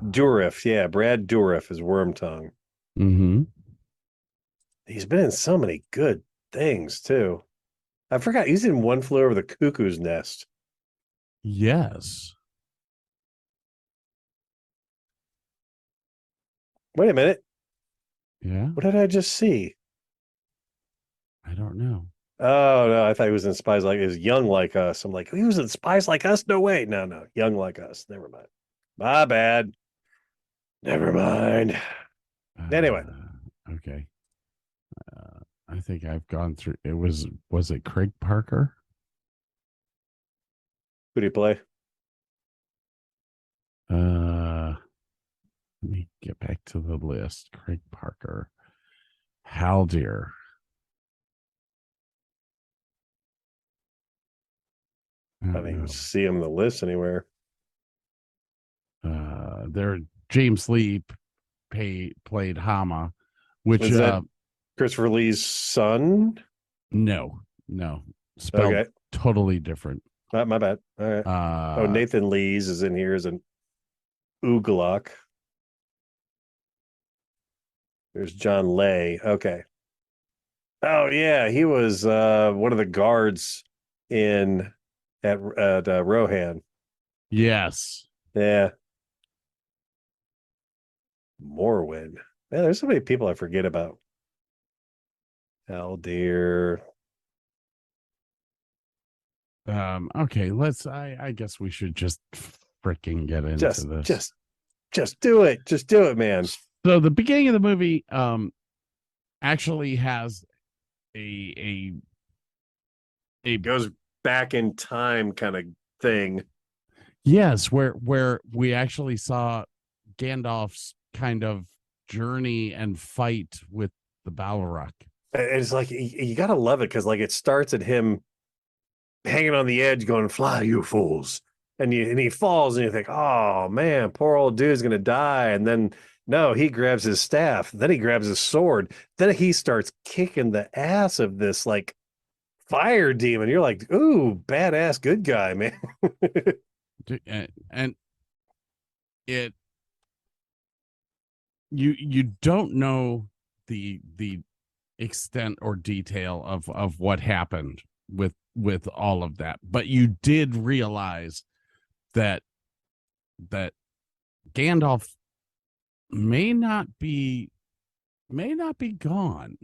Dourif, yeah, Brad Dourif is Wormtongue. Mm-hmm. He's been in so many good things too. I forgot he's in One Flew Over the Cuckoo's Nest. Yes. Wait a minute. Yeah. What did I just see? I don't know. Oh no, I thought he was in Spies Like Us, Young Like Us. I'm like, he was in Spies Like Us? No way. No, Young Like Us. Never mind. My bad. Never mind. Anyway. Okay. I think I've gone through it. Was it Craig Parker? Who do you play? Let me get back to the list. Craig Parker. Haldir. I don't even see him in the list anywhere. There, James Lee played Hama, which is that Christopher Lee's son? No, spelled totally different. My bad. All right. Nathan Lees is in here as an Uglock. There's John Lay. Okay. Oh yeah, he was one of the guards at Rohan. Yes. Yeah. Morrowind. Man, there's so many people I forget about. Haldir. Okay, I guess we should just freaking get into this. Just do it. Just do it, man. So the beginning of the movie actually has a It goes back in time kind of thing. Yes, where we actually saw Gandalf's kind of journey and fight with the Balrog. It's like you gotta love it because like it starts at him hanging on the edge, going, "Fly, you fools!" And he falls, and you think, "Oh man, poor old dude's gonna die." And then no, he grabs his staff, then he grabs his sword, then he starts kicking the ass of this like fire demon. You're like, "Ooh, badass, good guy, man." And it you don't know the extent or detail of what happened with all of that, but you did realize that Gandalf may not be gone.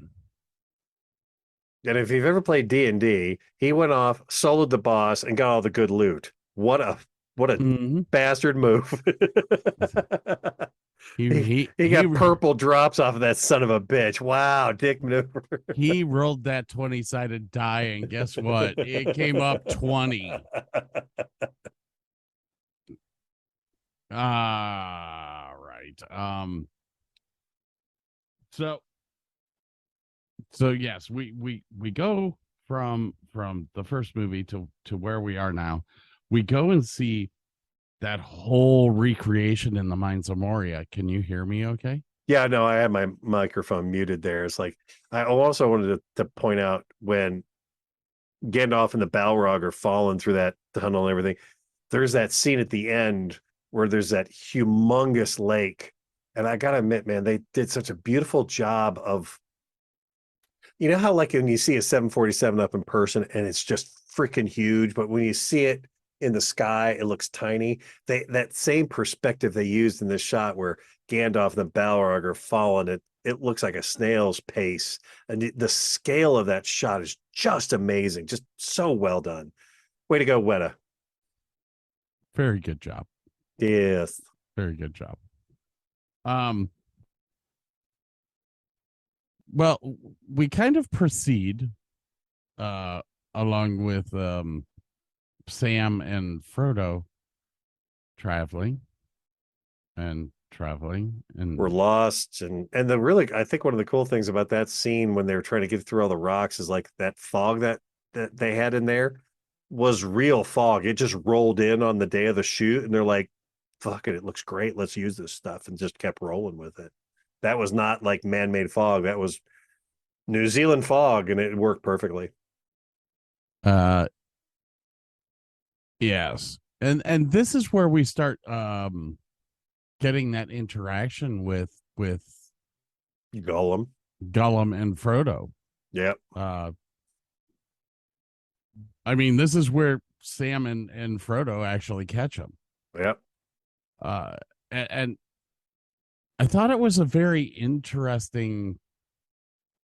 And if you've ever played D&D, he went off, soloed the boss, and got all the good loot. What a bastard move. He got purple drops off of that son of a bitch. Wow, dick maneuver. He rolled that 20-sided die, and guess what? It came up 20. Right. So yes, we go from the first movie to where we are now. We go and see that whole recreation in the Mines of Moria. Can you hear me okay? Yeah, no, I had my microphone muted there. It's like I also wanted to point out when Gandalf and the Balrog are falling through that tunnel and everything, there's that scene at the end where there's that humongous lake. And I gotta admit, man, they did such a beautiful job of, you know how like when you see a 747 up in person and it's just freaking huge, but when you see it in the sky, it looks tiny. That same perspective they used in this shot where Gandalf and the Balrog are falling, it looks like a snail's pace. And the scale of that shot is just amazing. Just so well done. Way to go, Weta. Very good job. Yes. Very good job. Well, we kind of proceed along with Sam and Frodo traveling and we're lost. And the really, I think one of the cool things about that scene when they were trying to get through all the rocks is like that fog that they had in there was real fog. It just rolled in on the day of the shoot and they're like, fuck it looks great, let's use this stuff, and just kept rolling with it. That was not like man-made fog. That was New Zealand fog, and it worked perfectly. Yes. And this is where we start getting that interaction with Gollum and Frodo. Yep. I mean, this is where Sam and Frodo actually catch him. Yep. And I thought it was a very interesting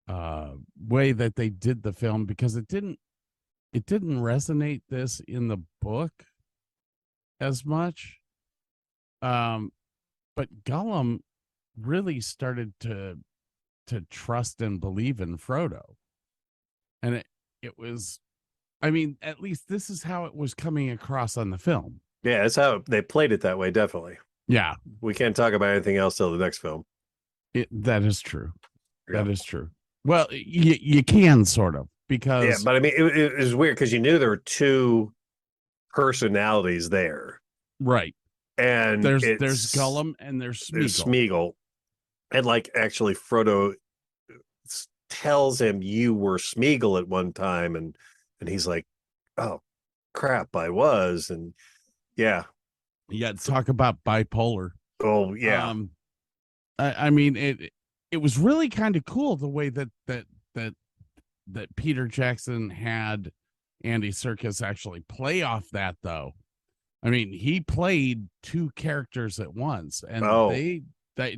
way that they did the film, because it didn't resonate this in the book as much. But Gollum really started to trust and believe in Frodo. And it was, I mean, at least this is how it was coming across on the film. Yeah, that's how they played it that way, definitely. Yeah. We can't talk about anything else till the next film. That is true. Yeah. That is true. Well, you can sort of, because... Yeah, but I mean, it was weird because you knew there were two personalities there. Right. And there's Gollum and there's Smeagol. And like actually Frodo tells him you were Smeagol at one time, and he's like, oh crap, I was. And yeah. Yeah, talk about bipolar. Oh yeah. I mean, it was really kind of cool the way that Peter Jackson had Andy Serkis actually play off that, though. I mean, he played two characters at once, and they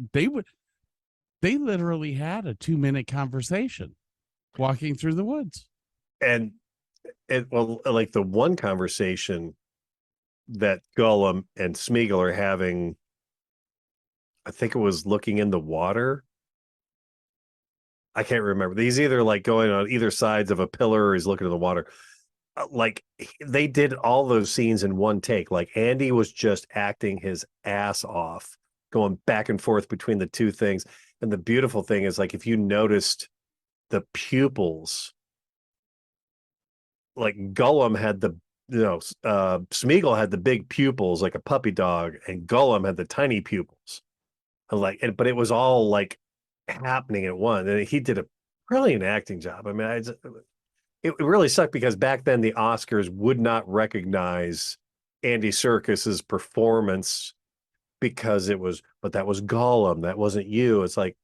literally had a 2-minute conversation. walking through the woods. And well, like the one conversation that Gollum and Smeagol are having, I think it was looking in the water. I can't remember. He's either like going on either sides of a pillar or he's looking in the water. Like they did all those scenes in one take. Like Andy was just acting his ass off, going back and forth between the two things. And the beautiful thing is, like, if you noticed the pupils, like Gollum had the, Smeagol had the big pupils like a puppy dog, and Gollum had the tiny pupils. But it was all like happening at once, and he did a brilliant acting job. I mean, it really sucked because back then the Oscars would not recognize Andy Serkis's performance because but that was Gollum, that wasn't you. It's like,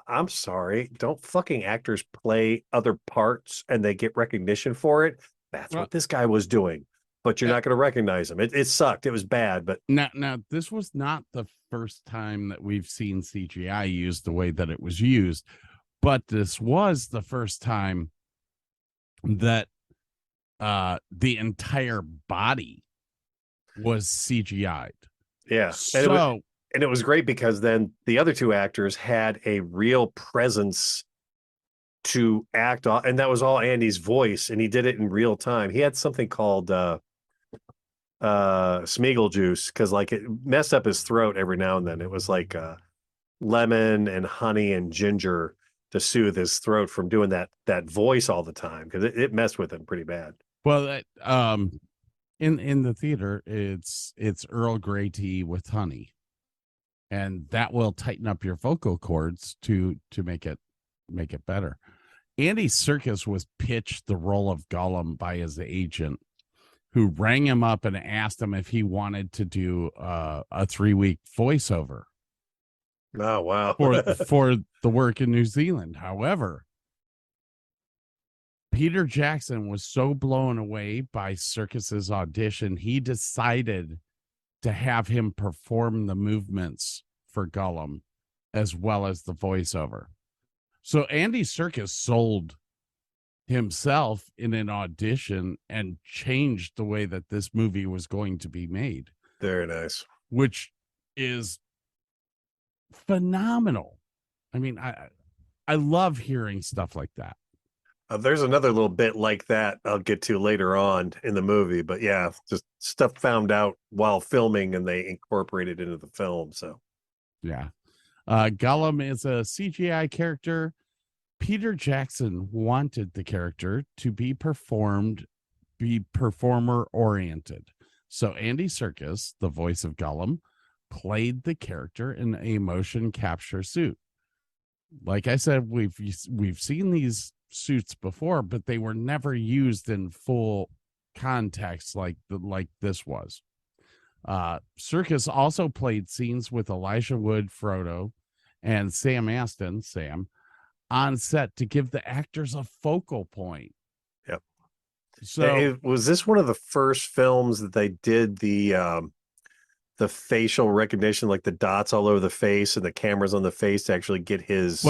I'm sorry, don't fucking actors play other parts and they get recognition for it? That's what this guy was doing, but you're not going to recognize him. It sucked. It was bad, but now this was not the first time that we've seen CGI used the way that it was used, but this was the first time that the entire body was CGI'd. Yeah. And it was great because then the other two actors had a real presence to act on, and that was all Andy's voice, and he did it in real time. He had something called Smeagol juice, because like it messed up his throat every now and then. It was like lemon and honey and ginger to soothe his throat from doing that voice all the time, because it messed with him pretty bad. Well, in the theater, it's Earl Grey tea with honey, and that will tighten up your vocal cords to make it better. Andy Serkis was pitched the role of Gollum by his agent, who rang him up and asked him if he wanted to do a 3-week voiceover. Oh, wow. for the work in New Zealand. However, Peter Jackson was so blown away by Serkis's audition, he decided to have him perform the movements for Gollum as well as the voiceover. So Andy Serkis sold himself in an audition and changed the way that this movie was going to be made. Very nice. Which is phenomenal. I mean, I love hearing stuff like that. There's another little bit like that I'll get to later on in the movie, but yeah, just stuff found out while filming and they incorporated into the film. So yeah. Gollum is a CGI character. Peter Jackson wanted the character to be performer oriented. So Andy Serkis, the voice of Gollum, played the character in a motion capture suit. Like I said, we've seen these suits before, but they were never used in full context like this was. Serkis also played scenes with Elijah Wood, Frodo, and Sam Astin, on set to give the actors a focal point. Yep. So was this one of the first films that they did the facial recognition, like the dots all over the face and the cameras on the face to actually get his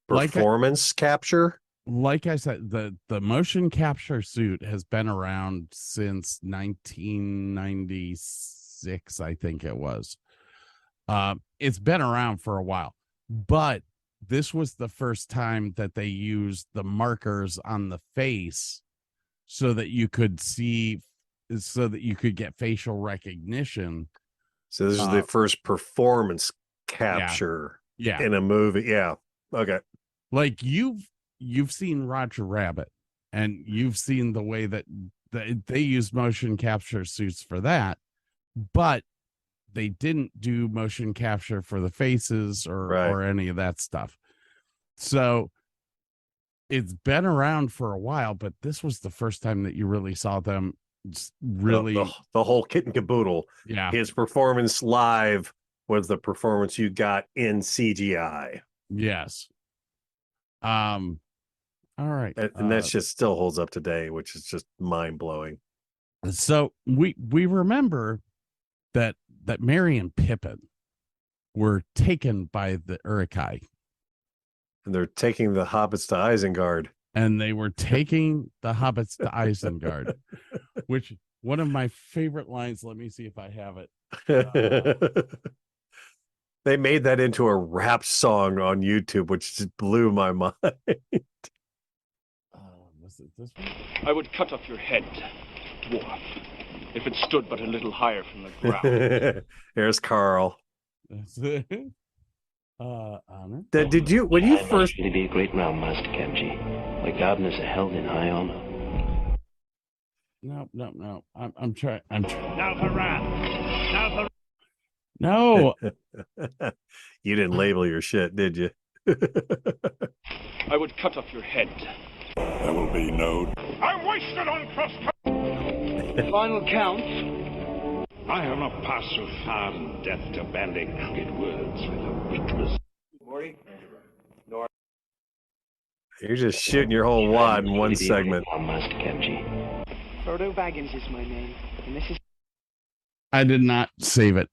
performance capture? Like I said, the motion capture suit has been around since 1996, I think it was. It's been around for a while, but this was the first time that they used the markers on the face so that you could get facial recognition. So this is the first performance capture in a movie. Yeah. Okay. Like you've seen Roger Rabbit, and you've seen the way that they use motion capture suits for that, but they didn't do motion capture for the faces or any of that stuff. So it's been around for a while, but this was the first time that you really saw them really the whole kit and caboodle. Yeah. His performance live was the performance you got in CGI. Yes. All right. And that just still holds up today, which is just mind blowing. So we remember that Merry and Pippin were taken by the Uruk-hai. And they're taking the hobbits to Isengard. and they were taking the hobbits to Isengard, which one of my favorite lines. Let me see if I have it. They made that into a rap song on YouTube, which just blew my mind. Was it this one? I would cut off your head, dwarf, if it stood but a little higher from the ground. There's Carl. That's it. Honor. Did you when you I first? must really be a great realm, Master Kenji. My gardeners are held in high honor. No. I'm trying. Now for wrath. Now for No. You didn't label your shit, did you? I would cut off your head. There will be no. I'm wasted on cross. Final count. I have not passed so far in death to bandy crooked words with a weakness. You're just shooting your whole wad in one Really be a great segment. realm, Master Kenji. Frodo Baggins is my name, and this is I did not save it.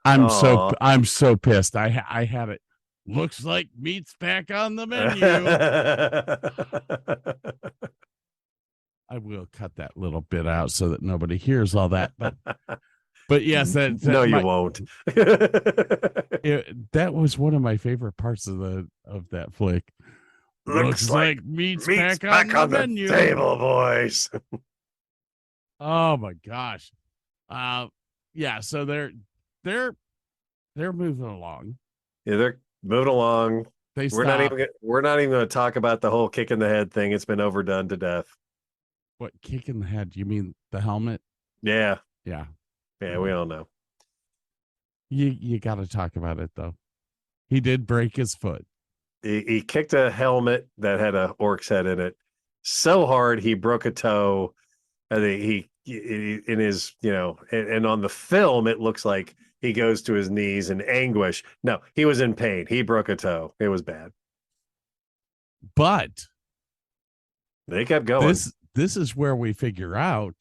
I'm so pissed. I had it. Looks like meat's back on the menu. I will cut that little bit out so that nobody hears all that. But yes, no, you won't. That was one of my favorite parts of that flick. Looks like meat's back on the menu. Table, boys. Oh my gosh. Yeah, so they're moving along. Yeah, they're moving along. We're not even going to talk about the whole kick in the head thing. It's been overdone to death. What, kick in the head? You mean the helmet? Yeah. Yeah. Yeah, we all know. You got to talk about it though. He did break his foot. He kicked a helmet that had a orc's head in it so hard he broke a toe. And he in his, and on the film it looks like he goes to his knees in anguish. No, he was in pain. He broke a toe. It was bad. But they kept going. This is where we figure out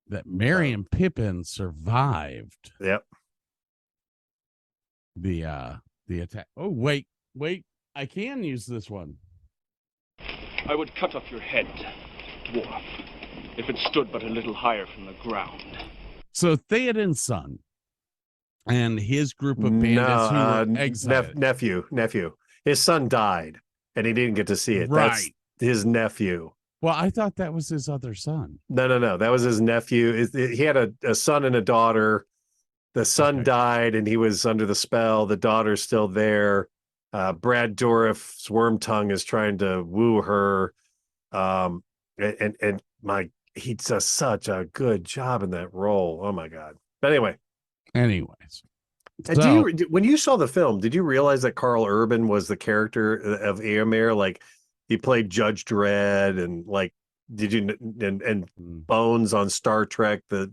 that Merry and Pippin survived. Yep. The attack. Oh, wait. I can use this one. I would cut off your head, dwarf, if it stood but a little higher from the ground. So Theoden's son and his group of bandits who were exiled. Nephew. His son died, and he didn't get to see it. Right. That's his nephew. Well, I thought that was his other son. No. That was his nephew. He had a son and a daughter. The son died, and he was under the spell. The daughter's still there. Brad Dourif's Wormtongue is trying to woo her. And he does such a good job in that role. Oh my God. But anyways. And when you saw the film, did you realize that Carl Urban was the character of Éomer? Like he played Judge Dredd and like, did you, and Bones on Star Trek, the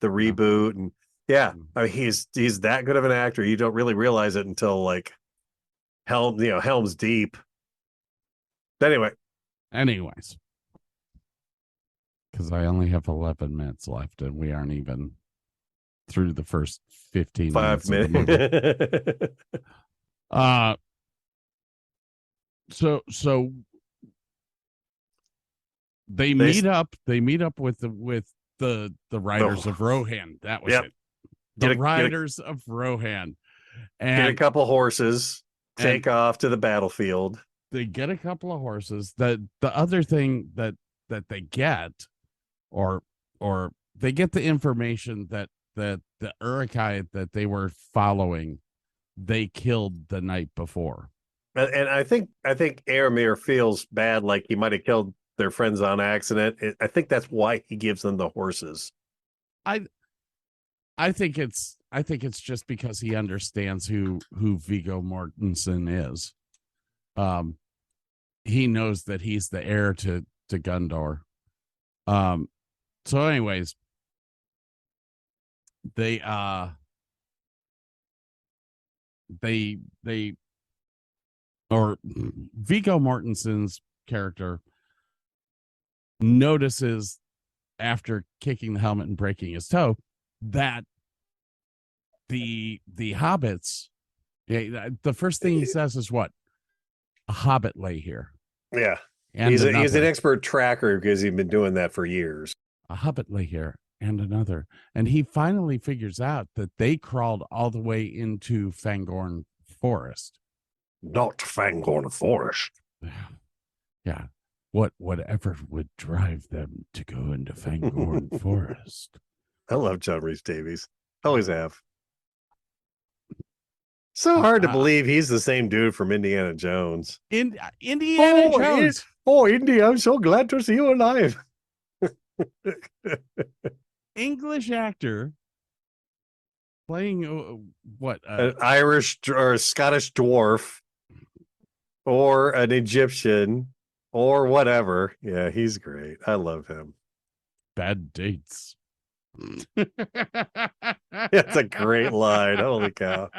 reboot. And yeah, I mean, he's that good of an actor. You don't really realize it until like Helm's Deep. But anyways, because I only have 11 minutes left and we aren't even through the first 15 5 minutes. So they meet up with the Riders of Rohan. That was it. The Riders of Rohan. And get a couple horses, take off to the battlefield. They get a couple of horses. The other thing that they get, or they get the information that the Uruk-hai that they were following, they killed the night before. And I think Éomer feels bad, like he might have killed their friends on accident. I think that's why he gives them the horses. I think it's just because he understands who Viggo Mortensen is. He knows that he's the heir to Gondor. So anyways, they Viggo Mortensen's character notices after kicking the helmet and breaking his toe that the hobbits, the first thing he says is what? A hobbit lay here. Yeah. and He's another. an expert tracker because he's been doing that for years. A hobbit lay here, and another. And he finally figures out that they crawled all the way into Fangorn Forest. Not Fangorn Forest. Yeah. Whatever would drive them to go into Fangorn Forest. I love John Rhys Davies. Always have. So hard to believe he's the same dude from Indiana Jones. Indiana Jones. Indy, I'm so glad to see you alive. English actor playing what? An Irish or a Scottish dwarf or an Egyptian or whatever. Yeah, he's great. I love him. Bad dates. That's a great line. Holy cow.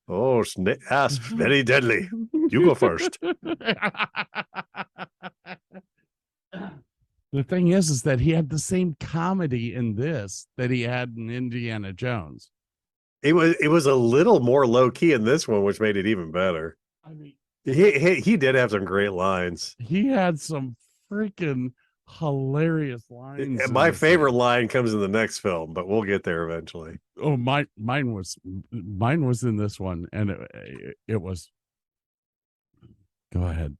Oh, that's very deadly. You go first. The thing is that he had the same comedy in this that he had in Indiana Jones. It was a little more low key in this one, which made it even better. I mean, he did have some great lines. He had some freaking hilarious lines. And my favorite line comes in the next film, but we'll get there eventually. Oh, mine was in this one, and it was. Go ahead,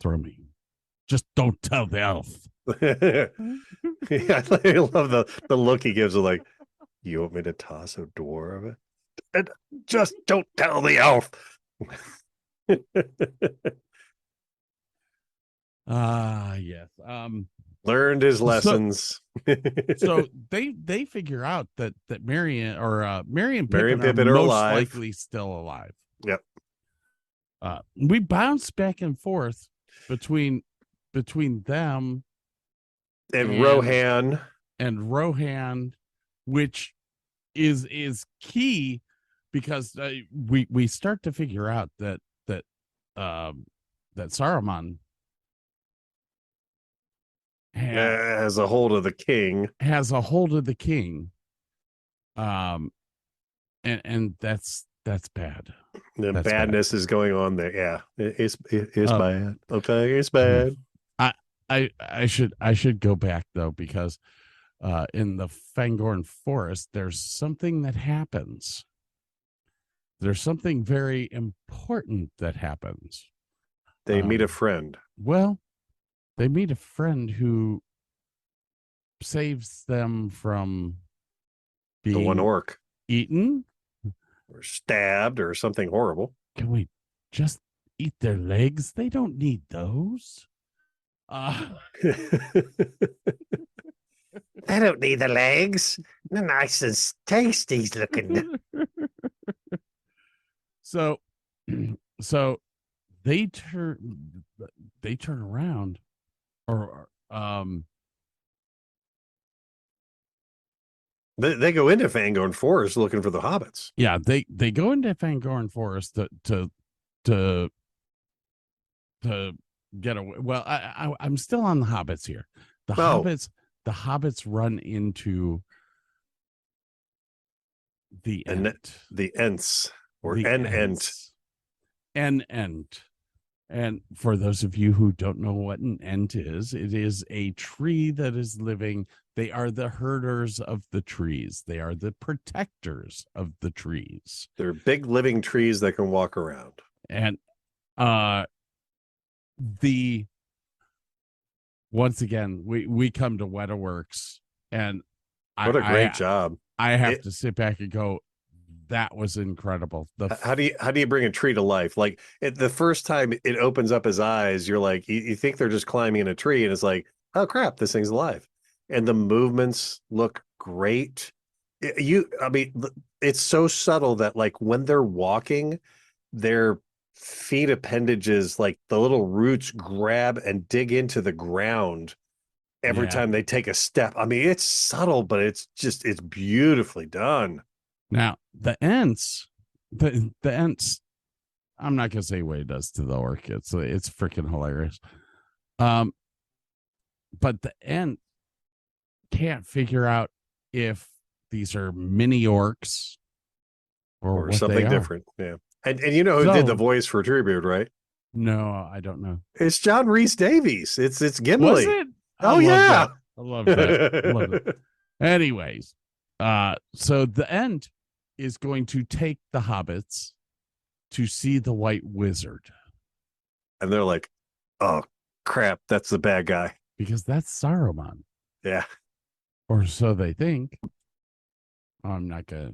throw me. Just don't tell the elf. Yeah, I love the look he gives her, like, you want me to toss a dwarf? And just don't tell the elf. Yes. Learned his lessons. So they figure out that Marion or Marion Mary and Pippin Pippin are are most alive. likely still alive. Yep. We bounce back and forth between them and Rohan, which is key because we start to figure out that Saruman has a hold of the king. And that's bad. The That's badness bad. is going on there. Yeah, it's bad. Okay, it's bad. I should go back though, because in the Fangorn Forest there's something that happens. There's something very important that happens. They meet a friend. Well, they meet a friend who saves them from being The one orc eaten or stabbed or something horrible. Can we just eat their legs? They don't need those. They don't need the legs. They're nice and tasty looking. So they turn around, or They go into Fangorn Forest looking for the hobbits. yeah, they go into Fangorn Forest to get away. Well, I'm still on the hobbits here. The hobbits run into the Ent. The Ents or The Ent. Ent. And for those of you who don't know what an Ent is, it is a tree that is living. They are the herders of the trees. They are the protectors of the trees. They're big living trees that can walk around. And once again, we come to Wetaworks, and What a great job. I have to sit back and go, that was incredible. How do you bring a tree to life? Like the first time it opens up his eyes, you're like, you think they're just climbing in a tree, and it's like, oh crap, this thing's alive. And the movements look great. I mean, it's so subtle that like when they're walking, their feet appendages, like the little roots, grab and dig into the ground every time they take a step. I mean, it's subtle, but it's beautifully done. Now the Ents, the Ents, I'm not gonna say what it does to the orc. It's freaking hilarious. But the Ent can't figure out if these are mini orcs or what something different. Yeah. And you know who did the voice for Treebeard, right? No, I don't know. It's John Rhys Davies. It's Gimli. Was it? Oh yeah. I love that. I love it. Anyways, so the end is going to take the hobbits to see the White Wizard. And they're like, oh crap, that's the bad guy. Because that's Saruman. Yeah. Or so they think. I'm not gonna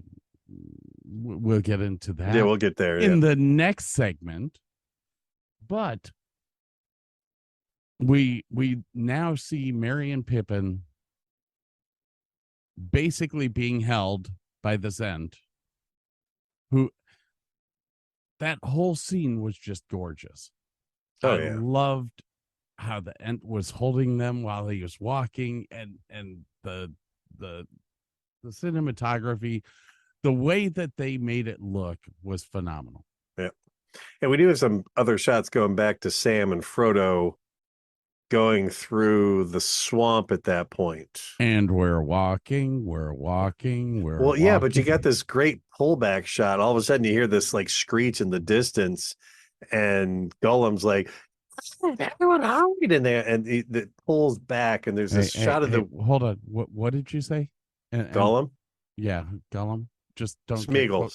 we'll get into that. Yeah, we'll get there. In the next segment. But we now see Merry and Pippin basically being held by the Zend, who that whole scene was just gorgeous. Oh, I yeah. loved how the Ent was holding them while he was walking, and the cinematography, the way that they made it look was phenomenal. Yeah. And we do have some other shots going back to Sam and Frodo going through the swamp at that point. And we're walking. Yeah, but you got this great pullback shot. All of a sudden you hear this like screech in the distance, and Gollum's like, everyone hide in there, and it pulls back, and there's this shot of the hold on. What did you say? Gollum? Yeah, Gollum. Just don't Smeagol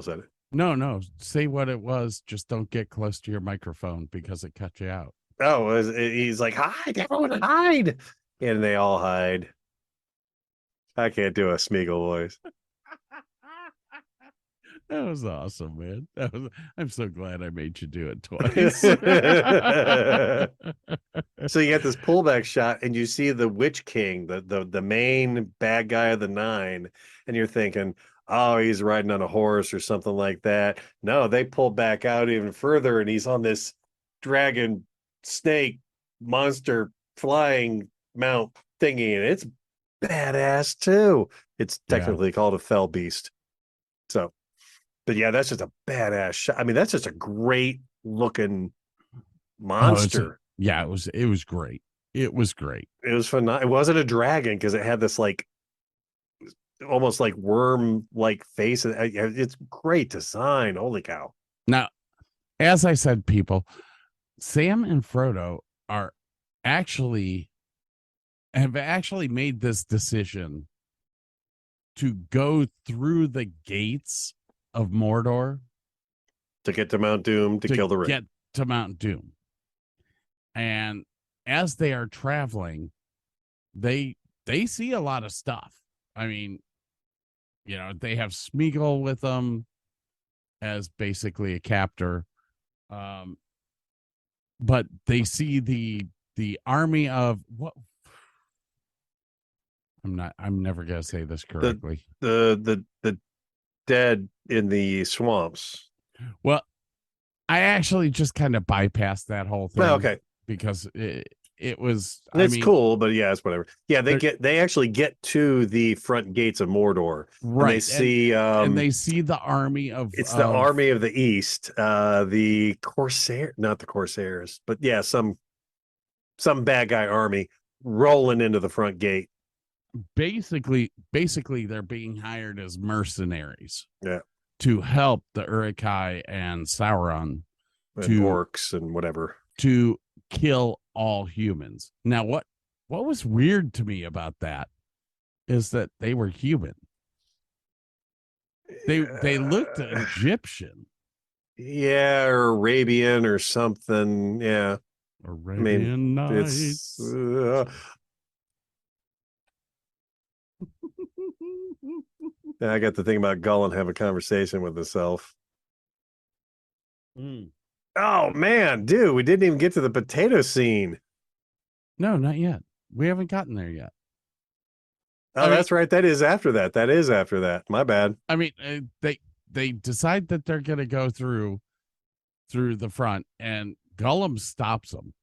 said it. No. Say what it was. Just don't get close to your microphone because it cut you out. Oh, he's like, hide, everyone hide. And they all hide. I can't do a Smeagol voice. That was awesome, man. I'm so glad I made you do it twice. So you get this pullback shot, and you see the Witch King, the main bad guy of the 9, and you're thinking, oh, he's riding on a horse or something like that. No, they pull back out even further, and he's on this dragon snake monster flying mount thingy, and it's badass too. It's technically called a fell beast. So, but yeah, that's just a badass shot. I mean, that's just a great looking monster. It was great. It was great. It was fun. It wasn't a dragon because it had this like almost like worm like face. It's great design. Holy cow. Now, as I said, people, Sam and Frodo have actually made this decision to go through the gates of Mordor to get to Mount Doom to kill the ring. Get to Mount Doom. And as they are traveling, they see a lot of stuff. I mean, they have Smeagol with them as basically a captor. But they see the army of what? I'm never gonna say this correctly. The dead in the swamps. Well, I actually just kind of bypassed that whole thing. Okay. Because it was cool, but yeah, it's whatever. Yeah, they actually get to the front gates of Mordor. Right. And they see the army of the army of the East, the Corsair, not the Corsairs, but yeah, some bad guy army rolling into the front gate. Basically they're being hired as mercenaries. Yeah. To help the Uruk-hai and Sauron and orcs and whatever. To kill all humans. Now, what was weird to me about that is that they were human. They looked Egyptian. Yeah, or Arabian or something. Yeah. Arabian Nights. I got to think about Gollum have a conversation with himself. Oh man, dude, we didn't even get to the potato scene. No, not yet. We haven't gotten there yet. Oh, that's right. That is after that. My bad. I mean, they decide that they're going to go through the front, and Gollum stops them.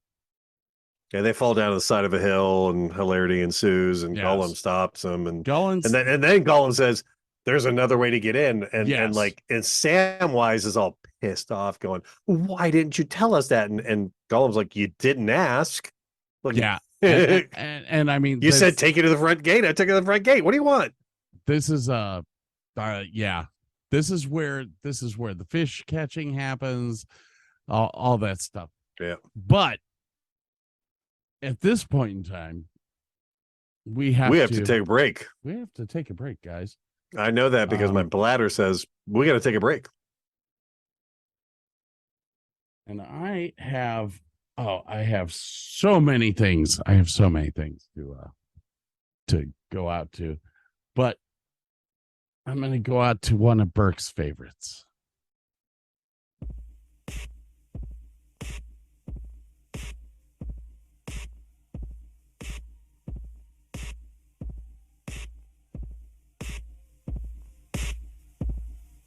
Yeah, they fall down to the side of a hill, and hilarity ensues, and Gollum stops them, and then Gollum says, "There's another way to get in," and Samwise is all pissed off, going, "Why didn't you tell us that?" And Gollum's like, "You didn't ask." Look, yeah, and I mean, you said take it to the front gate. I took it to the front gate. What do you want? This is This is where the fish catching happens. all that stuff. Yeah. But at this point in time, we have to take a break. We have to take a break, guys. I know that because my bladder says we got to take a break. And I have so many things. I have so many things to go out to, but I'm going to go out to one of Burke's favorites.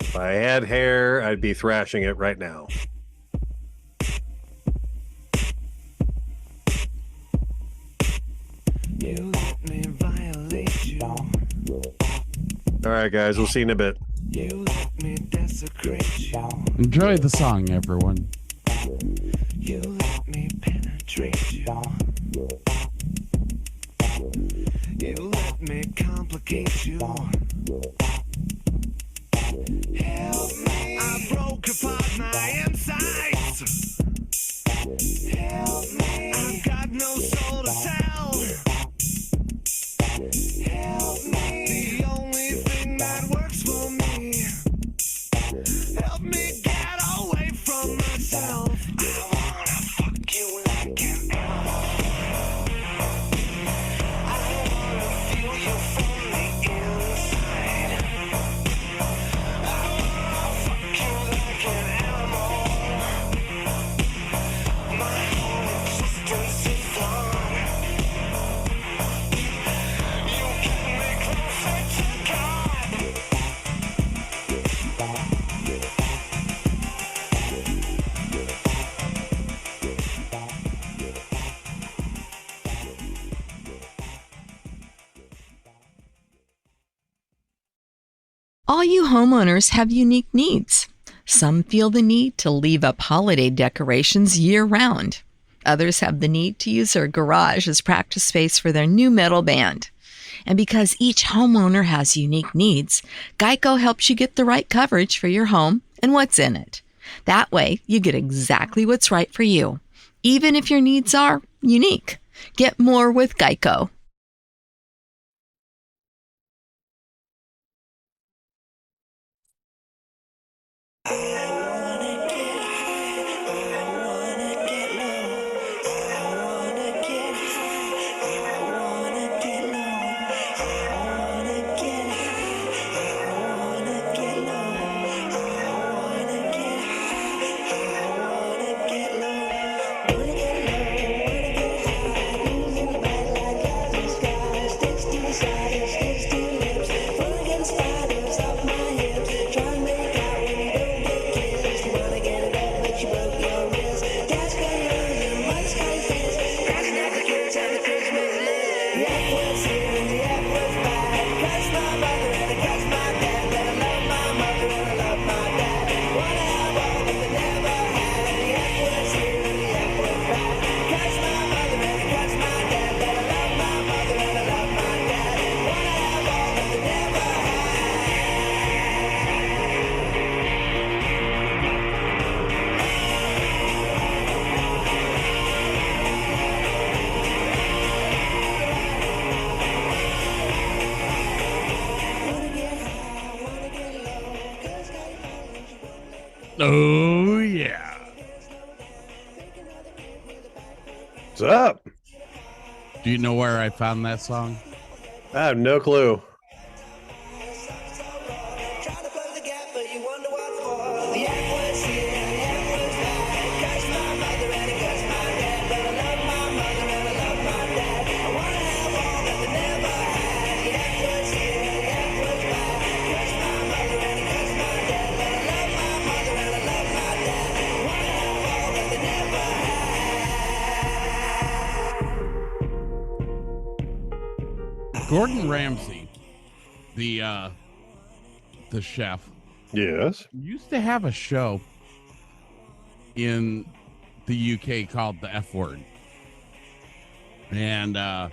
If I had hair, I'd be thrashing it right now. You let me violate you. All right, guys, we'll see you in a bit. You let me desecrate you. Enjoy the song, everyone. You let me penetrate you. You let me complicate you. Help me. I broke apart my insides. Help me. I've got no soul to tell. Help me. The only thing that works for me. Help me get away from myself. I wanna fuck you like an animal. I wanna feel you from the inside. I wanna fuck you like an animal. My whole existence is gone. You get me closer to God. All you homeowners have unique needs. Some feel the need to leave up holiday decorations year-round. Others have the need to use their garage as practice space for their new metal band. And because each homeowner has unique needs, Geico helps you get the right coverage for your home and what's in it. That way, you get exactly what's right for you, even if your needs are unique. Get more with Geico. Oh, yeah. What's up? Do you know where I found that song? I have no clue. Gordon Ramsay, the chef, Yes. used to have a show in the UK called The F Word. And that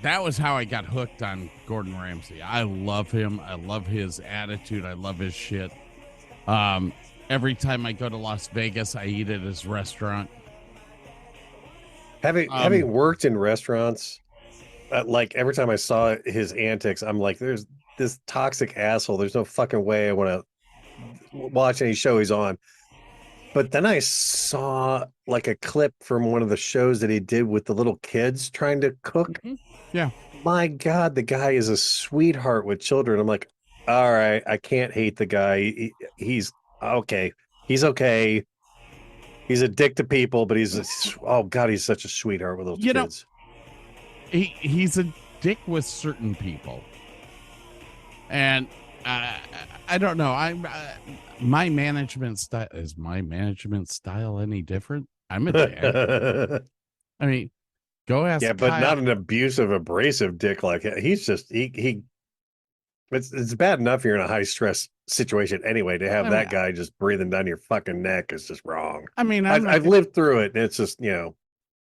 was how I got hooked on Gordon Ramsay. I love him. I love his attitude. I love his shit. every time I go to Las Vegas, I eat at his restaurant. Having worked in restaurants, like every time I saw his antics, I'm like, there's this toxic asshole. There's no fucking way I want to watch any show he's on. But then I saw like a clip from one of the shows that he did with the little kids trying to cook. Yeah. My God, the guy is a sweetheart with children. I'm like, all right, I can't hate the guy. He's okay. He's okay. He's a dick to people, but oh God, he's such a sweetheart with those kids. He's a dick with certain people. And I don't know. My management style, is my management style any different? I'm a dick. I mean, go ask. Yeah, but Kyle. not an abusive, abrasive dick like he's just he. It's bad enough you're in a high stress situation anyway. To have that guy just breathing down your fucking neck is just wrong. I mean, I've lived through it. And it's just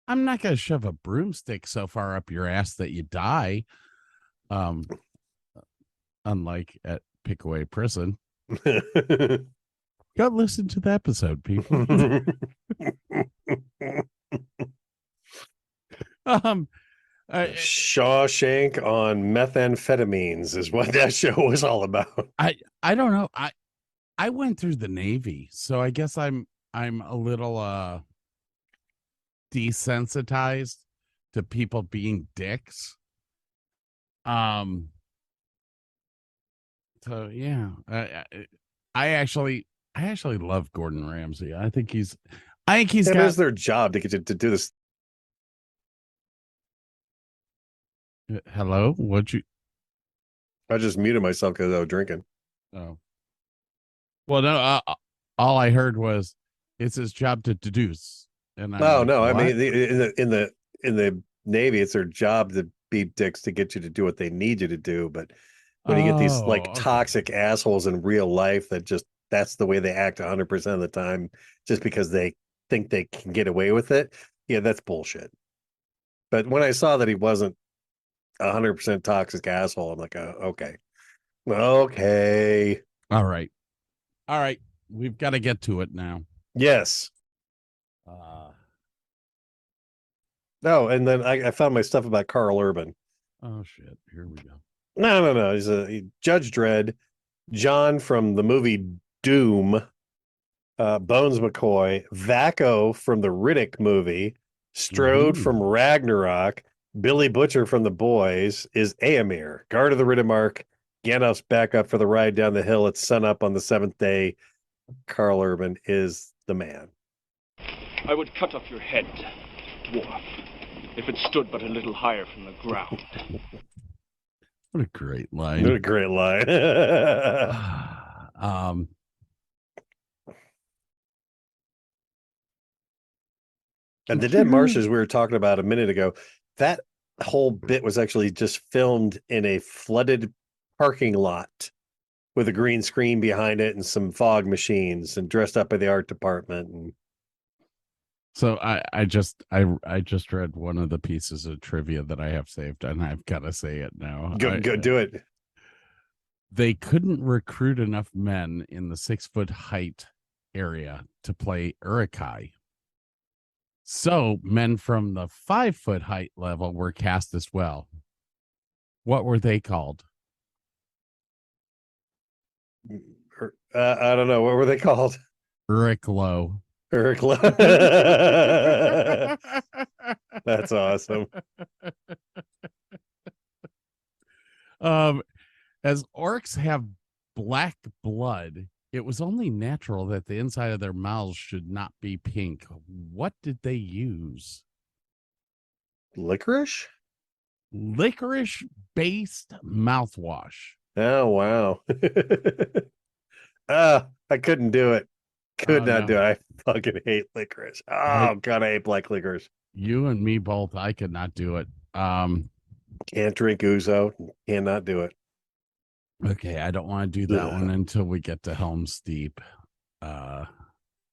I'm not going to shove a broomstick so far up your ass that you die. Unlike at Pickaway Prison. Go listen to the episode, people. Shawshank on methamphetamines is what that show was all about. I don't know. I went through the Navy, so I guess I'm a little desensitized to people being dicks. So yeah, I actually love Gordon Ramsay. I think he's It is their job to get you to do this. Hello, what'd you? I just muted myself because I was drinking. Oh, well, no. All I heard was it's his job to deduce. And I mean, in the Navy, it's their job to be dicks to get you to do what they need you to do. But when you get these toxic assholes in real life that's the way they act 100% of the time, just because they think they can get away with it. Yeah, that's bullshit. But when I saw that he wasn't 100% toxic asshole, I'm like, okay. All right. We've got to get to it now. Yes. No, and then I found my stuff about Carl Urban. Oh shit! Here we go. No. He's Judge Dredd, John from the movie Doom, Bones McCoy, Vaco from the Riddick movie, Strode from Ragnarok, Billy Butcher from The Boys, is Aemir, guard of the Riddermark, Gandalf's backup for the ride down the hill at sunup on the seventh day. Carl Urban is the man. I would cut off your head, dwarf, if it stood but a little higher from the ground. What a great line. What a great line. And the Dead Marshes we were talking about a minute ago, that whole bit was actually just filmed in a flooded parking lot with a green screen behind it and some fog machines and dressed up by the art department. And so I just read one of the pieces of trivia that I have saved, and I've got to say it now. Go do it. They couldn't recruit enough men in the 6-foot height area to play Uruk-hai. So men from the 5-foot height level were cast as well. What were they called? I don't know. What were they called? Uruk-lo. Uruk-lo. That's awesome. As orcs have black blood, it was only natural that the inside of their mouths should not be pink. What did they use? Licorice? Licorice-based mouthwash. Oh, wow. I couldn't do it. Could not do it. I fucking hate licorice. Oh, God, I hate black licorice. You and me both. I could not do it. Can't drink ouzo. Cannot do it. Okay, I don't want to do that one until we get to Helm's Deep. And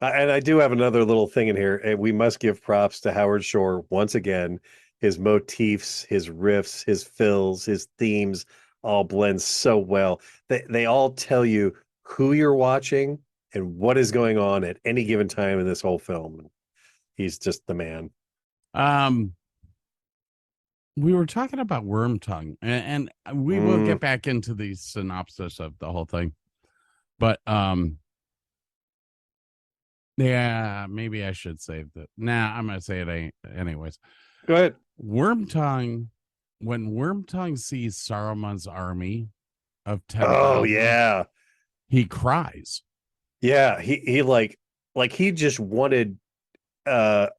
I do have another little thing in here, and we must give props to Howard Shore once again. His motifs, his riffs, his fills, his themes all blend so well. They all tell you who you're watching and what is going on at any given time in this whole film. He's just the man. We were talking about Worm Tongue, and we will get back into the synopsis of the whole thing. But yeah, maybe I should save that. Nah, I'm gonna say it anyways. Go ahead. Worm Tongue, when Worm Tongue sees Saruman's army of 10,000, oh yeah, he cries. Yeah, he like he just wanted Eowyn,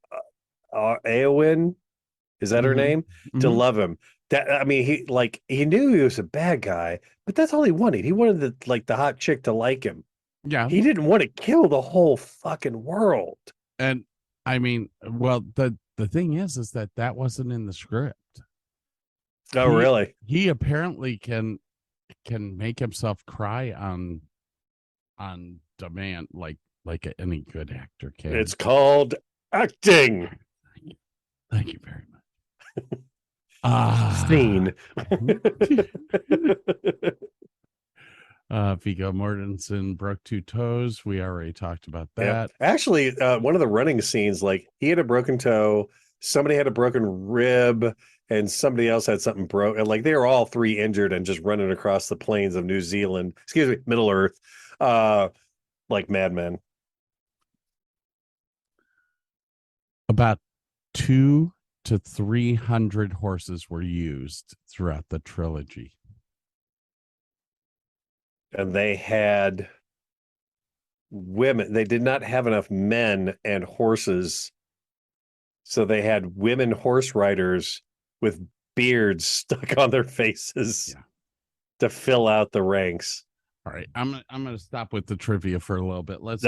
is that her name, to love him. That, I mean, he knew he was a bad guy, but that's all he wanted. He wanted the hot chick to like him. Yeah, he didn't want to kill the whole fucking world. And I mean, well, the thing is that wasn't in the script. Oh, really? He apparently can make himself cry on demand, like any good actor can. It's called acting. Thank you very much. Scene. Viggo Mortensen broke 2 toes. We already talked about that. Yeah. Actually, one of the running scenes, like he had a broken toe, somebody had a broken rib, and somebody else had something broke. And like they were all 3 injured and just running across the plains of New Zealand, Middle Earth, like madmen. About 200 to 300 horses were used throughout the trilogy. And they had women. They did not have enough men and horses. So they had women horse riders with beards stuck on their faces to fill out the ranks. All right, I'm gonna stop with the trivia for a little bit. Let's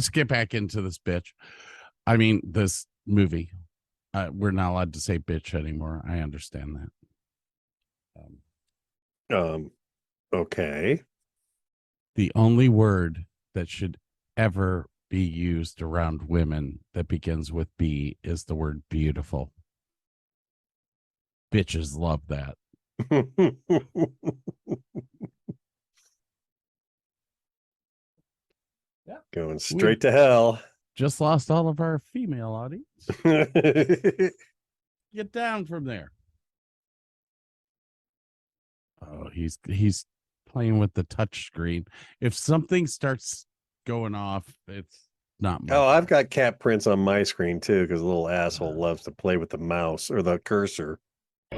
get back into this bitch. I mean, this movie. We're not allowed to say bitch anymore. I understand that. Okay. The only word that should ever be used around women that begins with B is the word beautiful. Bitches love that. Going straight to hell. Just lost all of our female audience. Get down from there. Oh, he's playing with the touch screen. If something starts going off, it's not much. Oh, I've got cat prints on my screen too, because a little asshole loves to play with the mouse or the cursor. I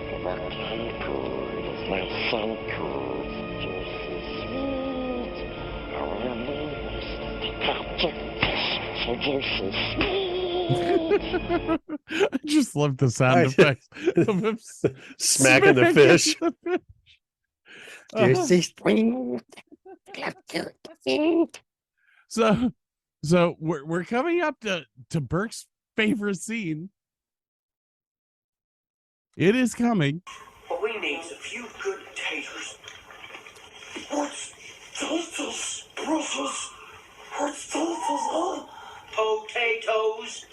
just love the sound effects of him smacking the fish. So we're coming up to Burke's favorite scene. It is coming. What we need is a few good taters. Potatoes, Brussels, potatoes.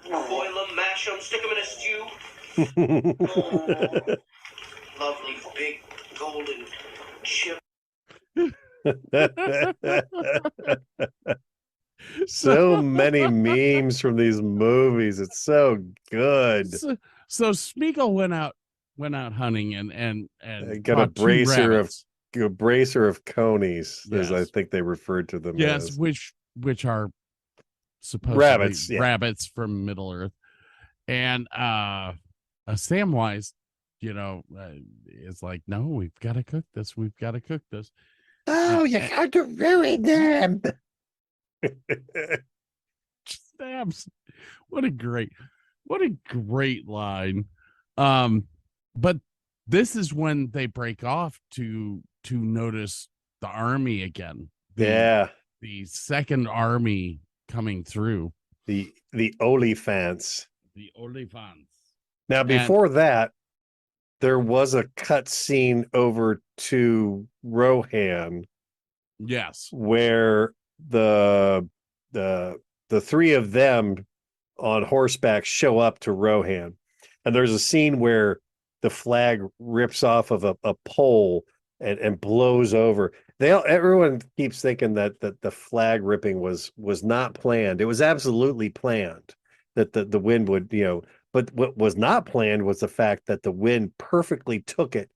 Boil them, mash them, stick them in a stew. Lovely big golden chip. So many memes from these movies. It's so good. So Smeagol went out hunting and got a bracer of conies, as I think they referred to them as. which are supposedly rabbits from Middle Earth. And Samwise, is like, no, we've got to cook this. Oh, you got to ruin them. Stabs. What a great line. But this is when they break off to notice the army again. The second army coming through. The Olifants. The Olifants. Now, before that, there was a cut scene over to Rohan. Yes. Where the 3 of them on horseback show up to Rohan. And there's a scene where the flag rips off of a pole and blows over. Everyone keeps thinking that the flag ripping was not planned. It was absolutely planned that the wind would, but what was not planned was the fact that the wind perfectly took it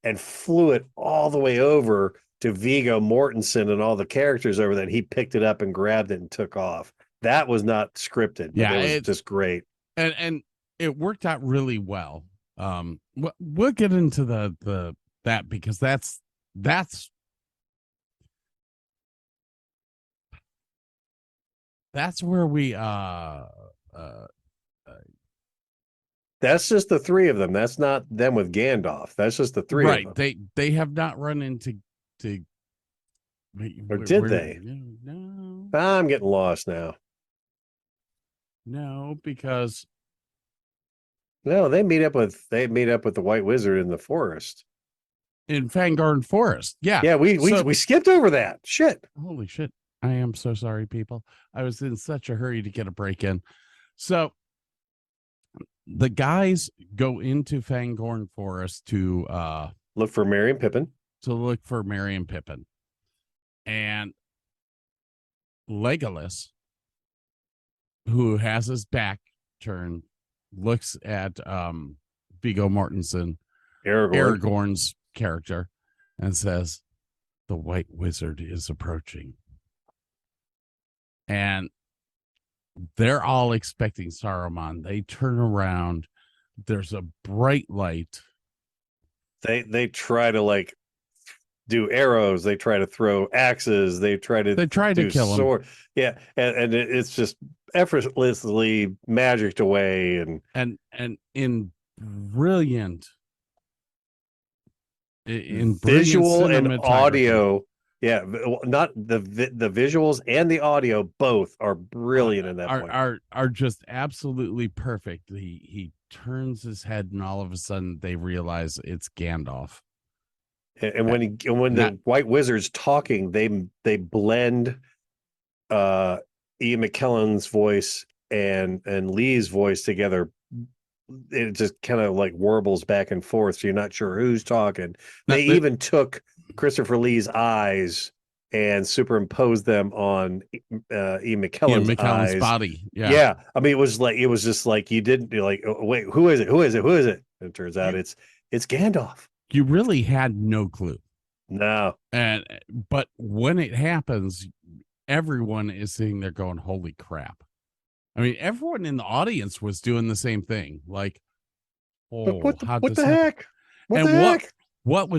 and flew it all the way over to Viggo Mortensen and all the characters over that. He picked it up and grabbed it and took off. That was not scripted, but it was just great. And it worked out really well. We'll get into that because that's where we that's just the three of them. That's not them with Gandalf. That's just the three of them. They have not run into or did they? No. I'm getting lost now. No, because no, they meet up with the White Wizard in the forest. In Fangorn Forest. Yeah. Yeah, we skipped over that. Shit. Holy shit. I am so sorry, people. I was in such a hurry to get a break in. So the guys go into Fangorn Forest to look for Merry and Pippin. And Legolas, who has his back turned, looks at Viggo Mortensen, Aragorn's character, and says, "The White Wizard is approaching." And they're all expecting Saruman. They turn around. There's a bright light. They try to do arrows. They try to throw axes. They try to kill him. Yeah, and it's just effortlessly magicked away and in brilliant visual and audio. Yeah, not the visuals and the audio both are brilliant in that point. Are just absolutely perfect. He turns his head and all of a sudden they realize it's Gandalf. And when the White Wizard's talking, they blend Ian McKellen's voice and Lee's voice together. It just kind of warbles back and forth, so you're not sure who's talking. They even took Christopher Lee's eyes and superimposed them on Ian McKellen's eyes. body. Yeah. I mean, it was just you didn't oh, wait, who is it? And it turns out it's Gandalf. You really had no clue. No. But when it happens, everyone is sitting there going, "Holy crap." I mean, everyone in the audience was doing the same thing. Like, oh, what the heck? What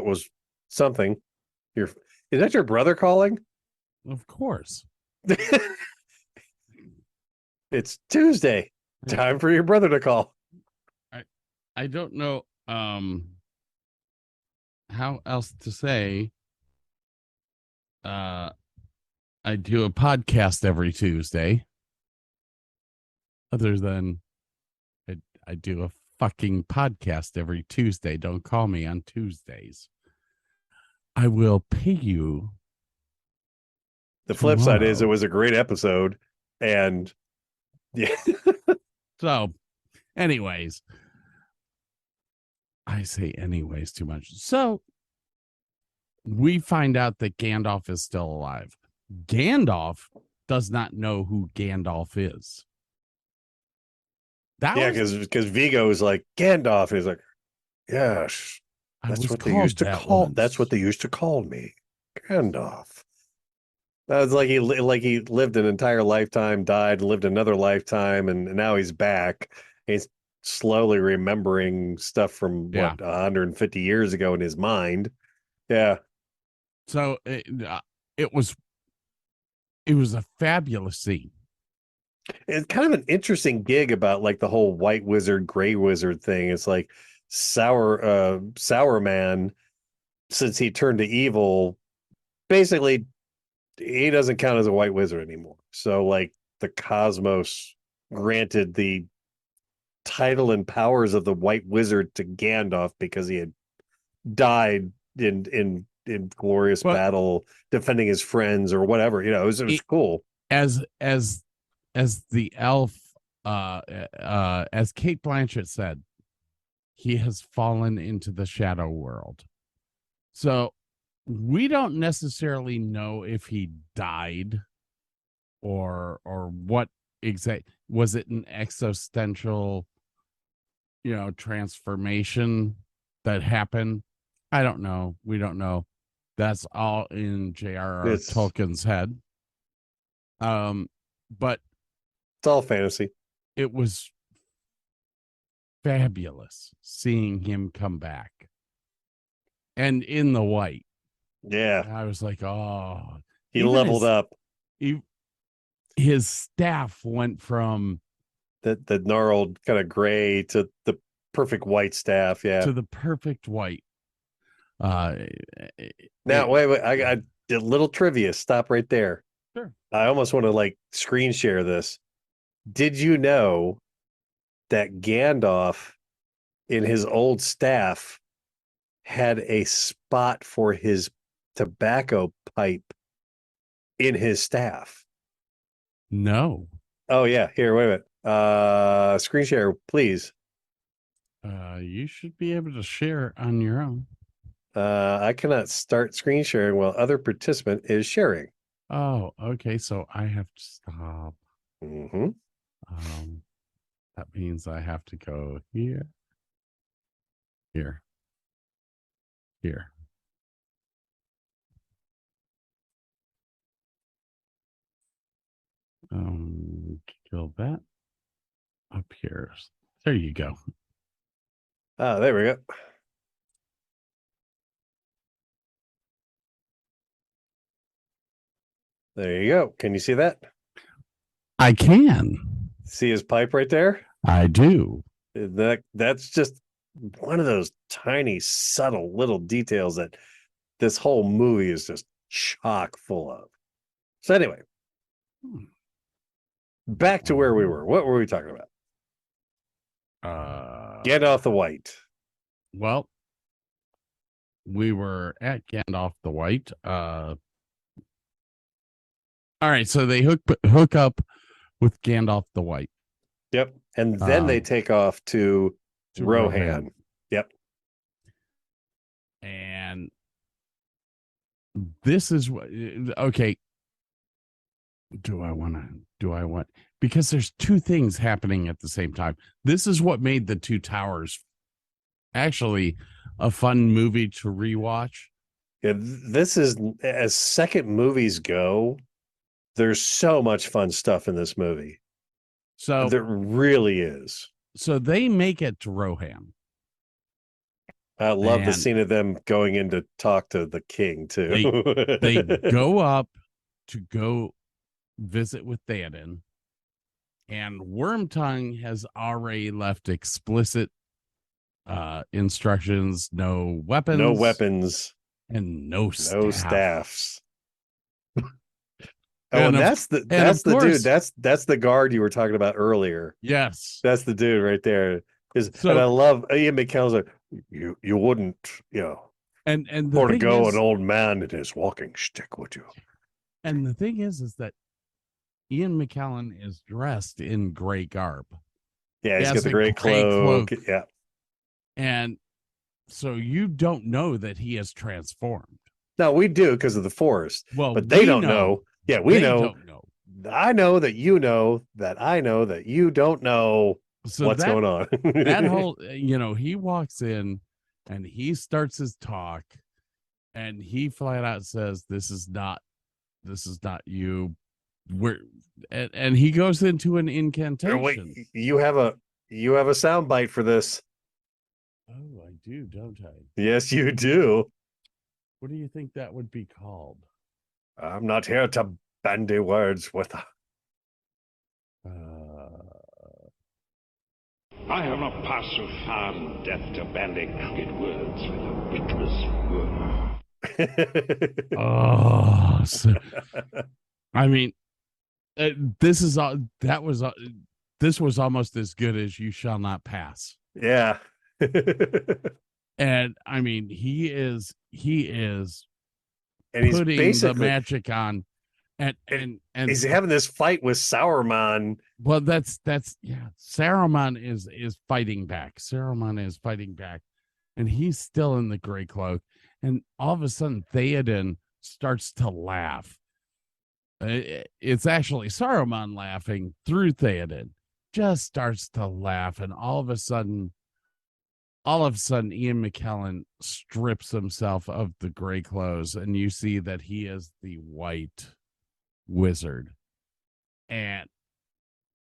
was something? Is that your brother calling? Of course. It's Tuesday. Time for your brother to call. I don't know how else to say. I do a podcast every Tuesday. Other than I do a fucking podcast every Tuesday. Don't call me on Tuesdays. I will pay you. The flip side is it was a great episode. And yeah. So, anyways, I say anyways too much. So we find out that Gandalf is still alive. Gandalf does not know who Gandalf is. Because Viggo is like Gandalf. He's like, yes, that's what they used to call. That's what they used to call me, Gandalf. That was like he lived an entire lifetime, died, lived another lifetime, and now he's back. He's slowly remembering stuff from 150 years ago in his mind. Yeah. So it was a fabulous scene. It's kind of an interesting gig about the whole White Wizard, Gray Wizard thing. It's like Sour Man, since he turned to evil, basically he doesn't count as a White Wizard anymore. So the cosmos granted the title and powers of the White Wizard to Gandalf because he had died in glorious battle defending his friends or whatever. It was cool. As the elf, as Kate Blanchett said, he has fallen into the shadow world. So we don't necessarily know if he died or what exact was it an existential, transformation that happened. I don't know. We don't know. That's all in J.R.R. Tolkien's head. But it's all fantasy. It was fabulous seeing him come back. And in the white. Yeah. I was like, oh. He leveled up. His staff went from the gnarled kind of gray to the perfect white staff. Yeah. To the perfect white. Now, wait. I did a little trivia. Stop right there. Sure. I almost want to screen share this. Did you know that Gandalf in his old staff had a spot for his tobacco pipe in his staff? No. Oh yeah. Here, wait a minute. Screen share, please. You should be able to share on your own. I cannot start screen sharing while other participant is sharing. Oh, okay. So I have to stop. Mm-hmm. That means I have to go here. Kill that up here. There you go. Oh, there we go. There you go. Can you see that? I can. See his pipe right there? I do. That's just one of those tiny, subtle little details that this whole movie is just chock full of. So anyway, back to where we were. What were we talking about? Gandalf the White. Well, we were at Gandalf the White. All right, so they hook up with Gandalf the White. Yep. And then they take off to Rohan. Yep. And this is what, okay. Because there's two things happening at the same time. This is what made The Two Towers actually a fun movie to rewatch. Yeah, this is, as second movies go, there's so much fun stuff in this movie. So there really is. So they make it to Rohan. I love the scene of them going in to talk to the king too. They go up to go visit with Theoden, and Wormtongue has already left explicit instructions: no weapons, and no staffs. And that's the dude. That's the guard you were talking about earlier. Yes, that's the dude right there. And I love Ian McKellen's like, you wouldn't, and forego an old man in his walking stick, would you? And the thing is that Ian McKellen is dressed in gray garb. Yeah, he's got the gray cloak. Yeah, and so you don't know that he is transformed. No, we do because of the forest. Well, but they don't know. Yeah, we know. Don't know. I know that you know that I know that you don't know what's going on. That whole, he walks in and he starts his talk, and he flat out says, "This is not you." And he goes into an incantation. Wait, you have a soundbite for this. Oh, I do, don't I? Yes, you do. What do you think that would be called? I'm not here to bandy words with her. I have not passed so far in death to bandy crooked words with a witless worm. I mean, this was almost as good as You Shall Not Pass. Yeah. And I mean, he is and he's putting the magic on And he's having this fight with Sauron. well, that's Saruman is fighting back. Saruman is fighting back, and he's still in the gray cloak. And all of a sudden, Theoden starts to laugh. It's actually Saruman laughing through Theoden. Just starts to laugh, and all of a sudden, Ian McKellen strips himself of the gray clothes, and you see that he is the white wizard, and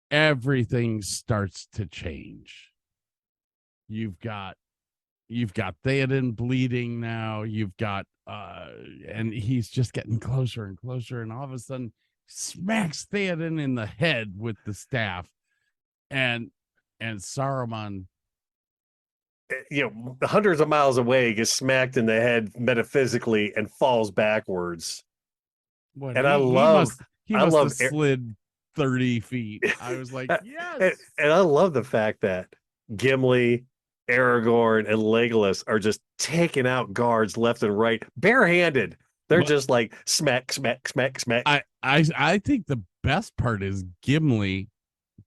everything starts to change. You've got Theoden bleeding now. You've got and he's just getting closer and closer, and all of a sudden smacks Theoden in the head with the staff, and Saruman, hundreds of miles away, gets smacked in the head metaphysically and falls backwards. And I love he must have slid 30 feet. I was like, yes. And I love the fact that Gimli, Aragorn, and Legolas are just taking out guards left and right, barehanded. They're just like smack, smack, smack, smack. I think the best part is Gimli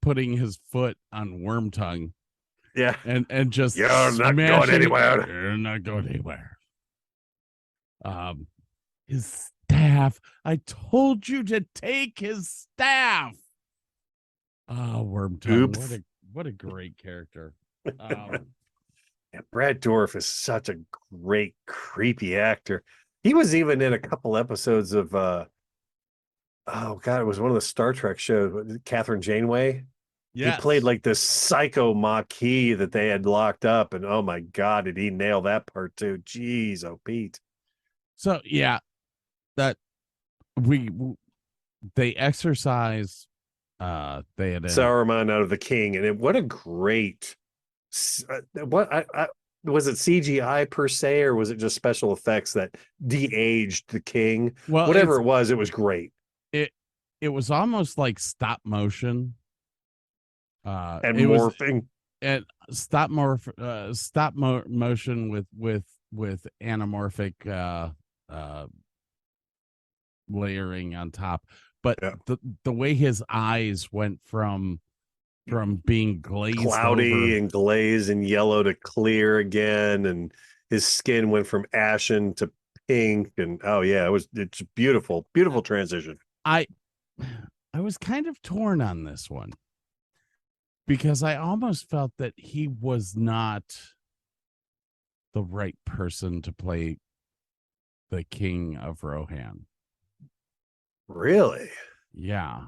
putting his foot on Wormtongue. Yeah. And just you're not going anywhere. You're not going anywhere. His staff. I told you to take his staff. Oh, Wormtongue. Oops. What a great character. Brad Dourif is such a great, creepy actor. He was even in a couple episodes of it was one of the Star Trek shows, Catherine Janeway. Yes. He played like this psycho Maquis that they had locked up, and oh my God, did he nail that part too? Jeez, oh Pete. So yeah, that they exercise Saruman out of the king, and what a great was it CGI per se, or was it just special effects that de-aged the king? Well, whatever it was great. It was almost like stop motion. And morphing and stop motion with anamorphic layering on top, but the way his eyes went from being glazed cloudy over, and glazed and yellow to clear again, and his skin went from ashen to pink, and it's beautiful transition. I was kind of torn on this one, because I almost felt that he was not the right person to play the King of Rohan. Really? Yeah.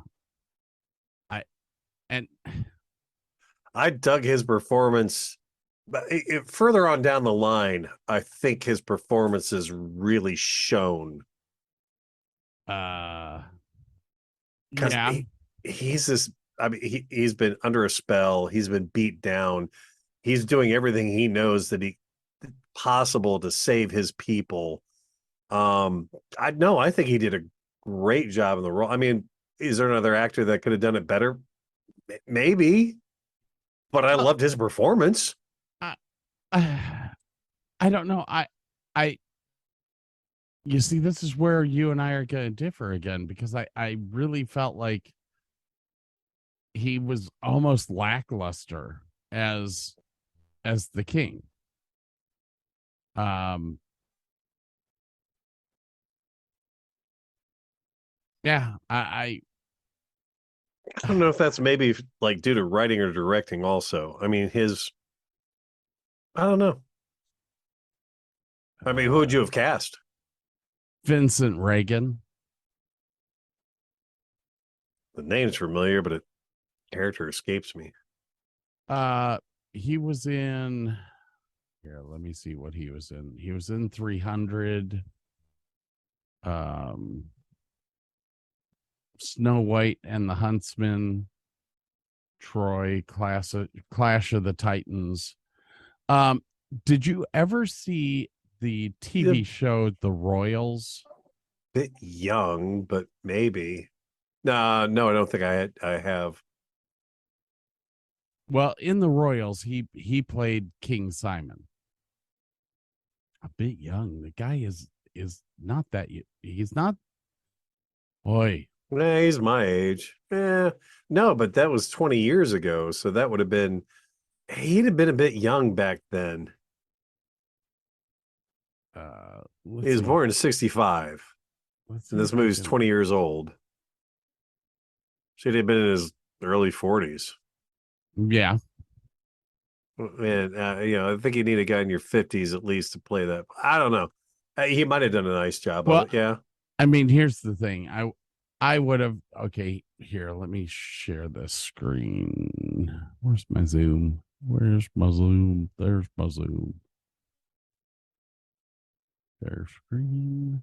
I dug his performance, but further on down the line, I think his performance is really shown. Yeah. He's this. I mean, he's been under a spell. He's been beat down. He's doing everything he knows that he possible to save his people. I think he did a great job in the role. I mean, is there another actor that could have done it better? Maybe, but I loved his performance. I don't know. You see, this is where you and I are going to differ again, because I really felt like he was almost lackluster as the king. Yeah, I don't know if that's maybe like due to writing or directing also. I mean, I don't know. I mean, who would you have cast? Vincent Reagan. The name's familiar, but character escapes me. He was in here. Let me see what he was in. He was in 300. Snow White and the Huntsman, Troy, Clash of the Titans. Did you ever see the TV show The Royals? Bit young, but maybe. No, I don't think I have. Well, in The Royals, he played King Simon. A bit young. The guy is not that. He's not Boy. He's my age. No, but that was 20 years ago. So that would have been, he'd have been a bit young back then. He was born in 65. And this movie's 20 years old. Should have been in his early 40s. Yeah. And, I think you need a guy in your 50s at least to play that. I don't know. He might have done a nice job of it. Yeah. I mean, here's the thing. I would have, okay, here, let me share this screen. Where's my Zoom? There's my Zoom. There's screen.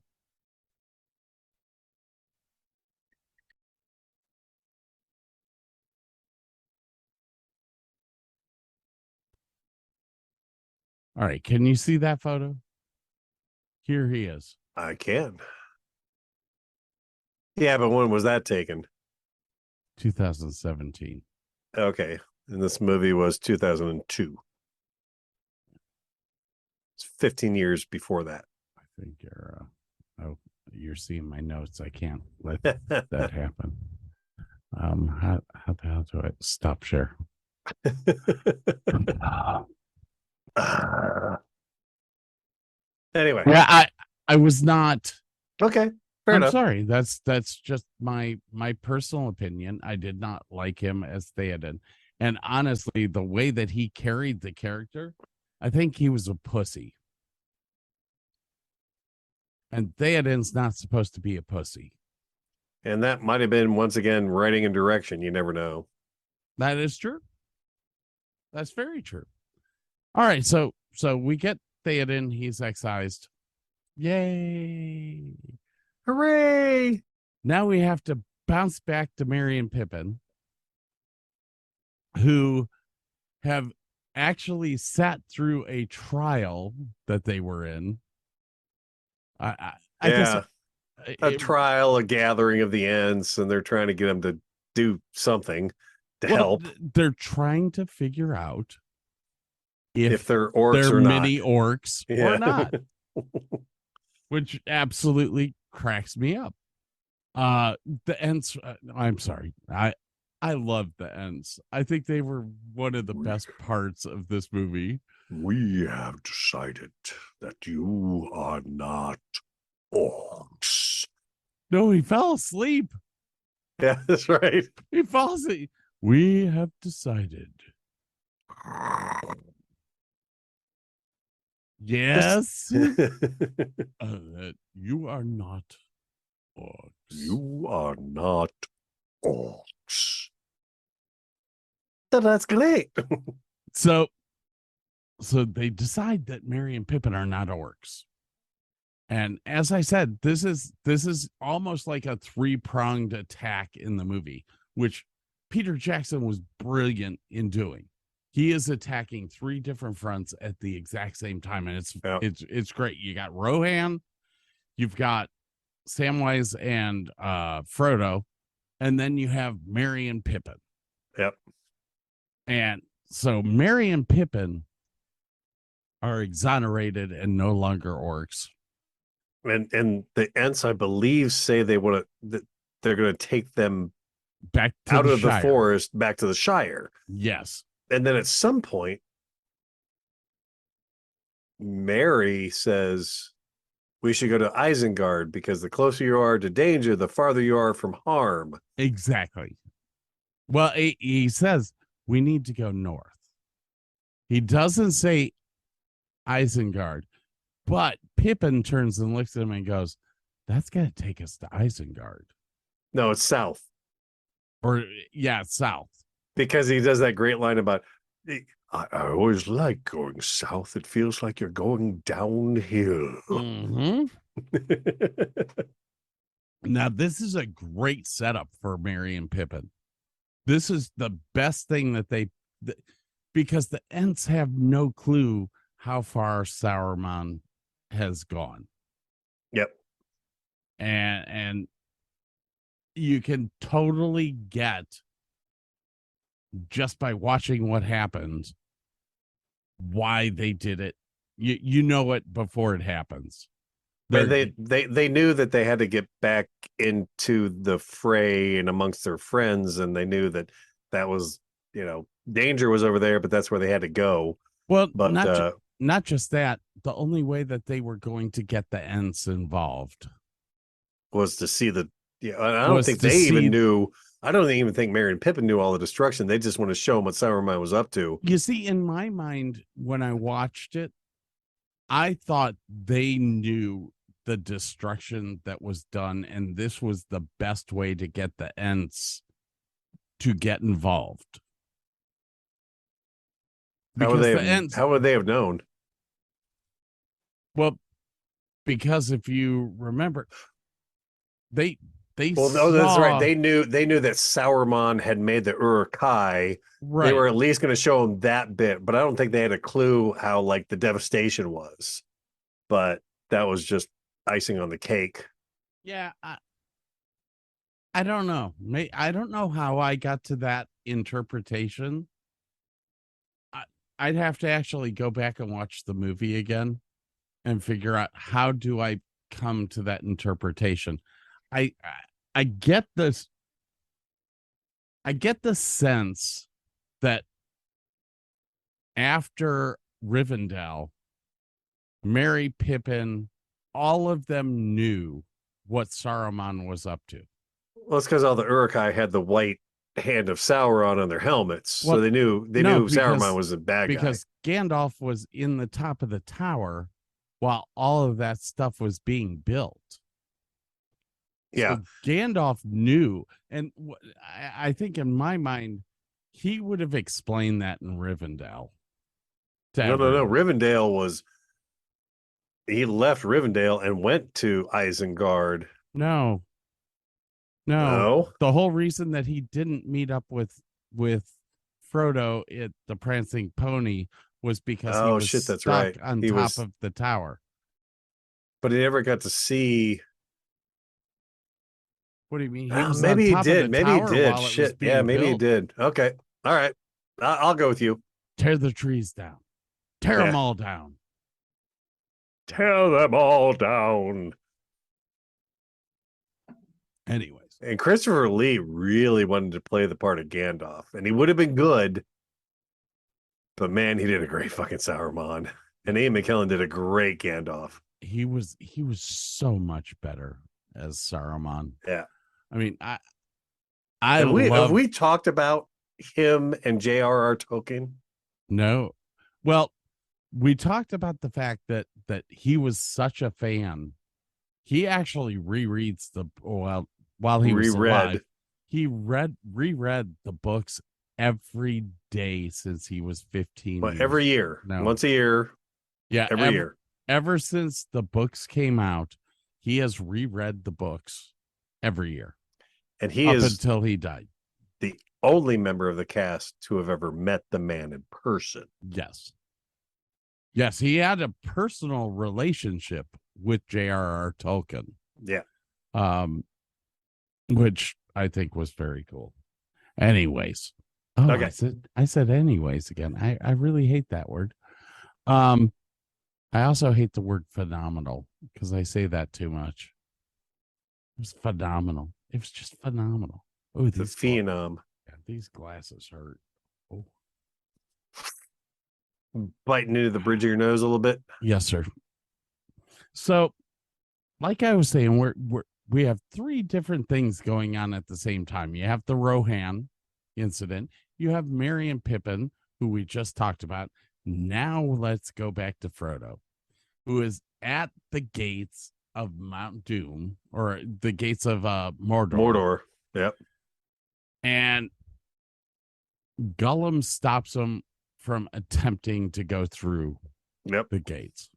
All right. Can you see that photo? Here he is. I can. Yeah, but when was that taken? 2017. Okay. And this movie was 2002. It's 15 years before that. I think you're seeing my notes. I can't let that happen. How the hell do I stop share? Anyway. Yeah, I was not. Okay. Fair enough. Sorry. That's just my personal opinion. I did not like him as Theoden. And honestly, the way that he carried the character, I think he was a pussy. And Theoden's not supposed to be a pussy. And that might have been, once again, writing and direction. You never know. That is true. That's very true. All right. So we get Theoden. He's excised. Yay. Hooray. Now we have to bounce back to Merry and Pippin, who have actually sat through a trial that they were in. I guess a trial, a gathering of the Ents, and they're trying to get them to do something to help. They're trying to figure out if they're orcs they're or not. mini orcs or not, which absolutely cracks me up. The Ents, I'm sorry, I love the Ents. I think they were one of the best parts of this movie. We have decided that you are not orcs. No, he fell asleep. Yeah, that's right. He fell asleep. We have decided. Yes. That you are not orcs. You are not orcs. That's great. So they decide that Merry and Pippin are not orcs. And as I said, this is almost like a three-pronged attack in the movie, which Peter Jackson was brilliant in doing. He is attacking three different fronts at the exact same time, and it's great. You got Rohan, you've got Samwise and Frodo, and then you have Merry and Pippin. Yep. And so Merry and Pippin are exonerated and no longer orcs. And the Ents, I believe, say they want to. They're going to take them back to out of Shire. the forest, back to the Shire. Yes. And then at some point, Merry says we should go to Isengard because the closer you are to danger, the farther you are from harm. Exactly. Well, he says we need to go north. He doesn't say Isengard, but Pippin turns and looks at him and goes, that's going to take us to Isengard. No, it's south. Or, yeah, it's south. Because he does that great line about, I always like going south. It feels like you're going downhill. Mm-hmm. Now, this is a great setup for Merry and Pippin. This is the best thing that because the Ents have no clue how far Sauron has gone. Yep. And you can totally get, just by watching what happens, why they did it. You know it before it happens. They knew that they had to get back into the fray and amongst their friends, and they knew that was, danger was over there, but that's where they had to go. Well, But not just that. The only way that they were going to get the Ents involved was to see the. Yeah, I don't think they even knew. I don't even think Merry and Pippin knew all the destruction. They just want to show them what Saruman was up to. You see, in my mind, when I watched it, I thought they knew the destruction that was done, and this was the best way to get the Ents to get involved. How would they have known? Well, because if you remember, that's right. They knew that Saruman had made the Uruk-hai. Right. They were at least going to show them that bit, but I don't think they had a clue how the devastation was. But that was just icing on the cake. Yeah, I don't know. I don't know how I got to that interpretation. I'd have to actually go back and watch the movie again and figure out how do I come to that interpretation. I get this. I get the sense that after Rivendell, Merry, Pippin, all of them knew what Saruman was up to. Well, it's because all the Uruk-hai had the white hand of Sauron on their helmets, so they knew Saruman was a bad guy. Because Gandalf was in the top of the tower while all of that stuff was being built. Yeah, so Gandalf knew, and I think in my mind, he would have explained that in Rivendell. No. Rivendell was. He left Rivendell and went to Isengard. No. The whole reason that he didn't meet up with Frodo at the Prancing Pony was because he was that's stuck right. on top of the tower. But he never got to see. What do you mean? Maybe he did. Maybe he did. Shit. Yeah, maybe he did. Okay. All right. I'll go with you. Tear the trees down. Tear them all down. Tear them all down. Anyways. And Christopher Lee really wanted to play the part of Gandalf, and he would have been good. But man, he did a great fucking Saruman. And Ian McKellen did a great Gandalf. He was so much better as Saruman. Yeah. I mean, have we talked about him and J.R.R. Tolkien? No. Well, we talked about the fact that he was such a fan. He actually rereads while he was alive. He reread the books every day since he was 15. Every year. No. Once a year. Yeah. Every year. Ever since the books came out, he has reread the books every year. And he is until he died. The only member of the cast to have ever met the man in person. Yes. Yes, he had a personal relationship with J.R.R. Tolkien. Yeah. Which I think was very cool. Anyways. Oh, okay. I said anyways again. I really hate that word. I also hate the word phenomenal because I say that too much. It was phenomenal. It was just phenomenal. Oh, the phenom. These glasses hurt. Oh. Biting into the bridge of your nose a little bit. Yes, sir. So, like I was saying, we have three different things going on at the same time. You have the Rohan incident. You have Merry and Pippin, who we just talked about. Now let's go back to Frodo, who is at the gates of Mount Doom, or the gates of Mordor. Mordor, yep. And Gollum stops him from attempting to go through the gates.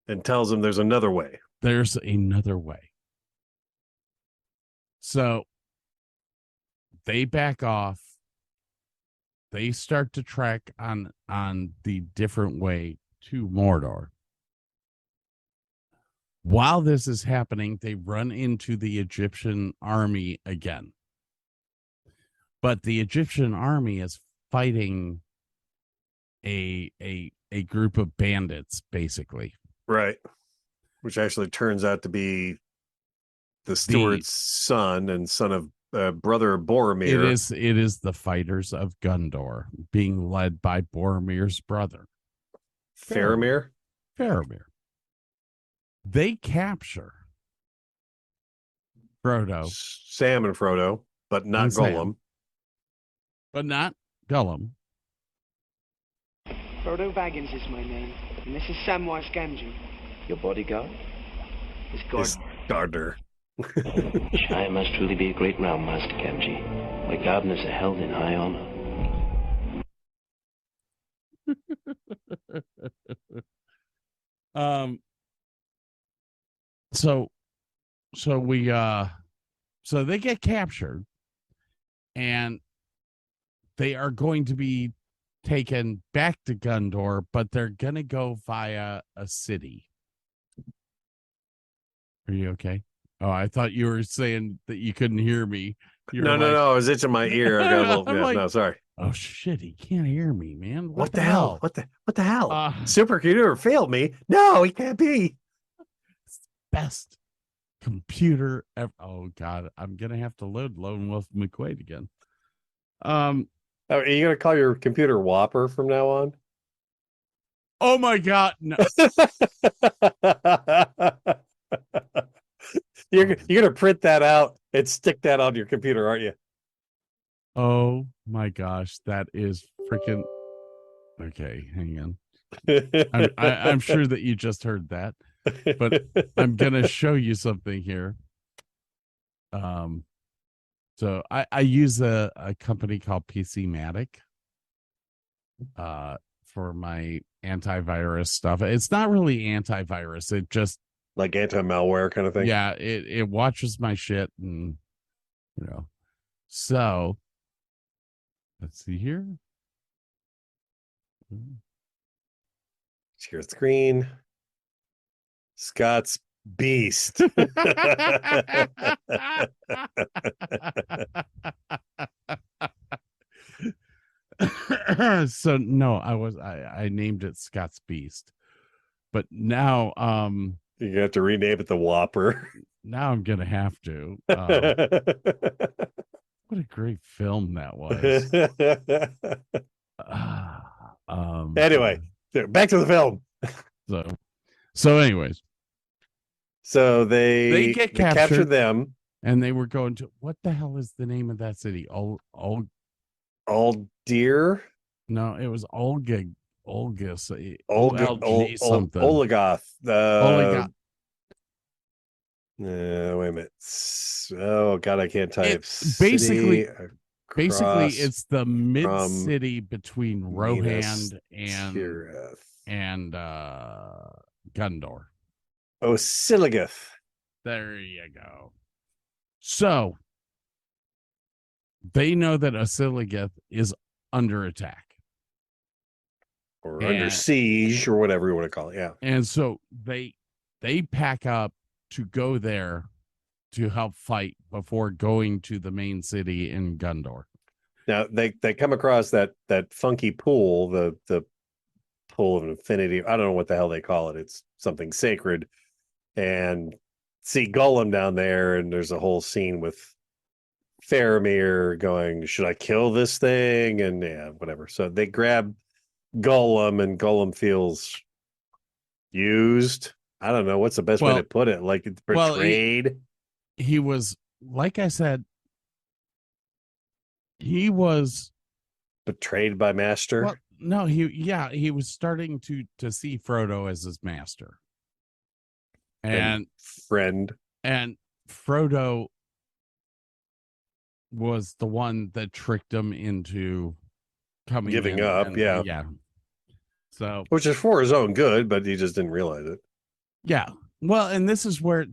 And tells him there's another way. There's another way. So they back off. They start to trek on the different way to Mordor. While this is happening, they run into the Egyptian army again. But the Egyptian army is fighting a group of bandits, basically. Right. which actually turns out to be the steward's son and son of brother of Boromir. It is the fighters of Gondor being led by Boromir's brother. Faramir? Faramir. They capture Frodo. Sam and Frodo, but not And Sam. Gollum. But not Gollum. Frodo Baggins is my name, and this is Samwise Gamgee. Your bodyguard? His His gardener. gardener. I must truly be a great realm, Master Gamgee. My gardeners are held in high honor. So they get captured and they are going to be taken back to Gondor, but they're gonna go via a city. Are you okay? Oh, I thought you were saying that you couldn't hear me. No, I was itching my ear. I got a little. I'm Yeah, like, no, sorry. Oh shit, he can't hear me, man. What the hell? What the hell? Uh, Supercomputer failed me. No, he can't be. Best computer ever. Oh god, I'm gonna have to load Lone Wolf McQuaid again. Are you gonna call your computer Whopper from now on? Oh my god, no. You're gonna print that out and stick that on your computer, aren't you? Oh my gosh, that is freaking okay. Hang on. I'm sure that you just heard that, but I'm gonna show you something here. So I use a company called PCmatic for my antivirus stuff. It's not really antivirus, it just like anti-malware kind of thing. Yeah, it watches my shit, and so let's see here. Share screen. Scott's Beast. So no, I named it Scott's Beast, but now you have to rename it the Whopper. Now I'm gonna have to. What a great film that was. Anyway, back to the film. So anyways, so they get captured them, and they were going to, what the hell is the name of that city? Old Deer? No, it was Olga something. Oligoth. Wait a minute. Oh God, I can't type. Basically, it's the mid city between Rohan and Gondor. Osiligath. There you go. So they know that Osiligath is under attack. Or under siege, or whatever you want to call it. Yeah. And so they pack up to go there to help fight before going to the main city in Gondor. Now they come across that funky pool, the pool of infinity. I don't know what the hell they call it. It's something sacred, and see Gollum down there, and there's a whole scene with Faramir going, "Should I kill this thing?" And yeah, whatever. So they grab Gollum, and Gollum feels used. I don't know what's the best way to put it. Like it's betrayed. Well, he was, like I said, he was betrayed by master. Well, no, he was starting to see Frodo as his master and friend, and Frodo was the one that tricked him into giving up. Yeah. So, which is for his own good, but he just didn't realize it. Yeah. Well, and this is where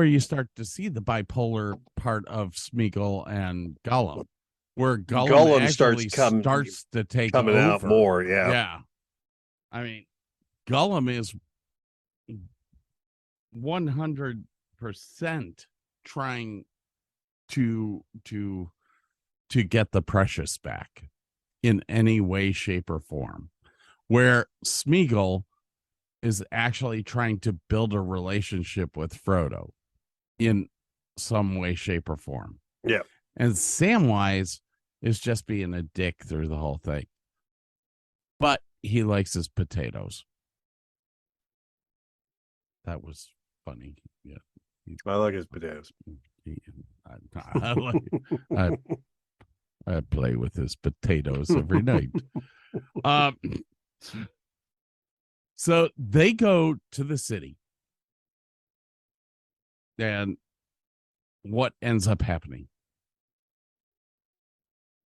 you start to see the bipolar part of Smeagol and Gollum, where Gollum starts to take coming over. Out more. Yeah. Yeah. I mean, Gollum is 100% trying to get the precious back in any way, shape, or form, where Smeagol is actually trying to build a relationship with Frodo in some way, shape, or form. Yeah. And Samwise is just being a dick through the whole thing. But he likes his potatoes. That was funny. Yeah. I like his potatoes. I play with his potatoes every night. So they go to the city. And what ends up happening?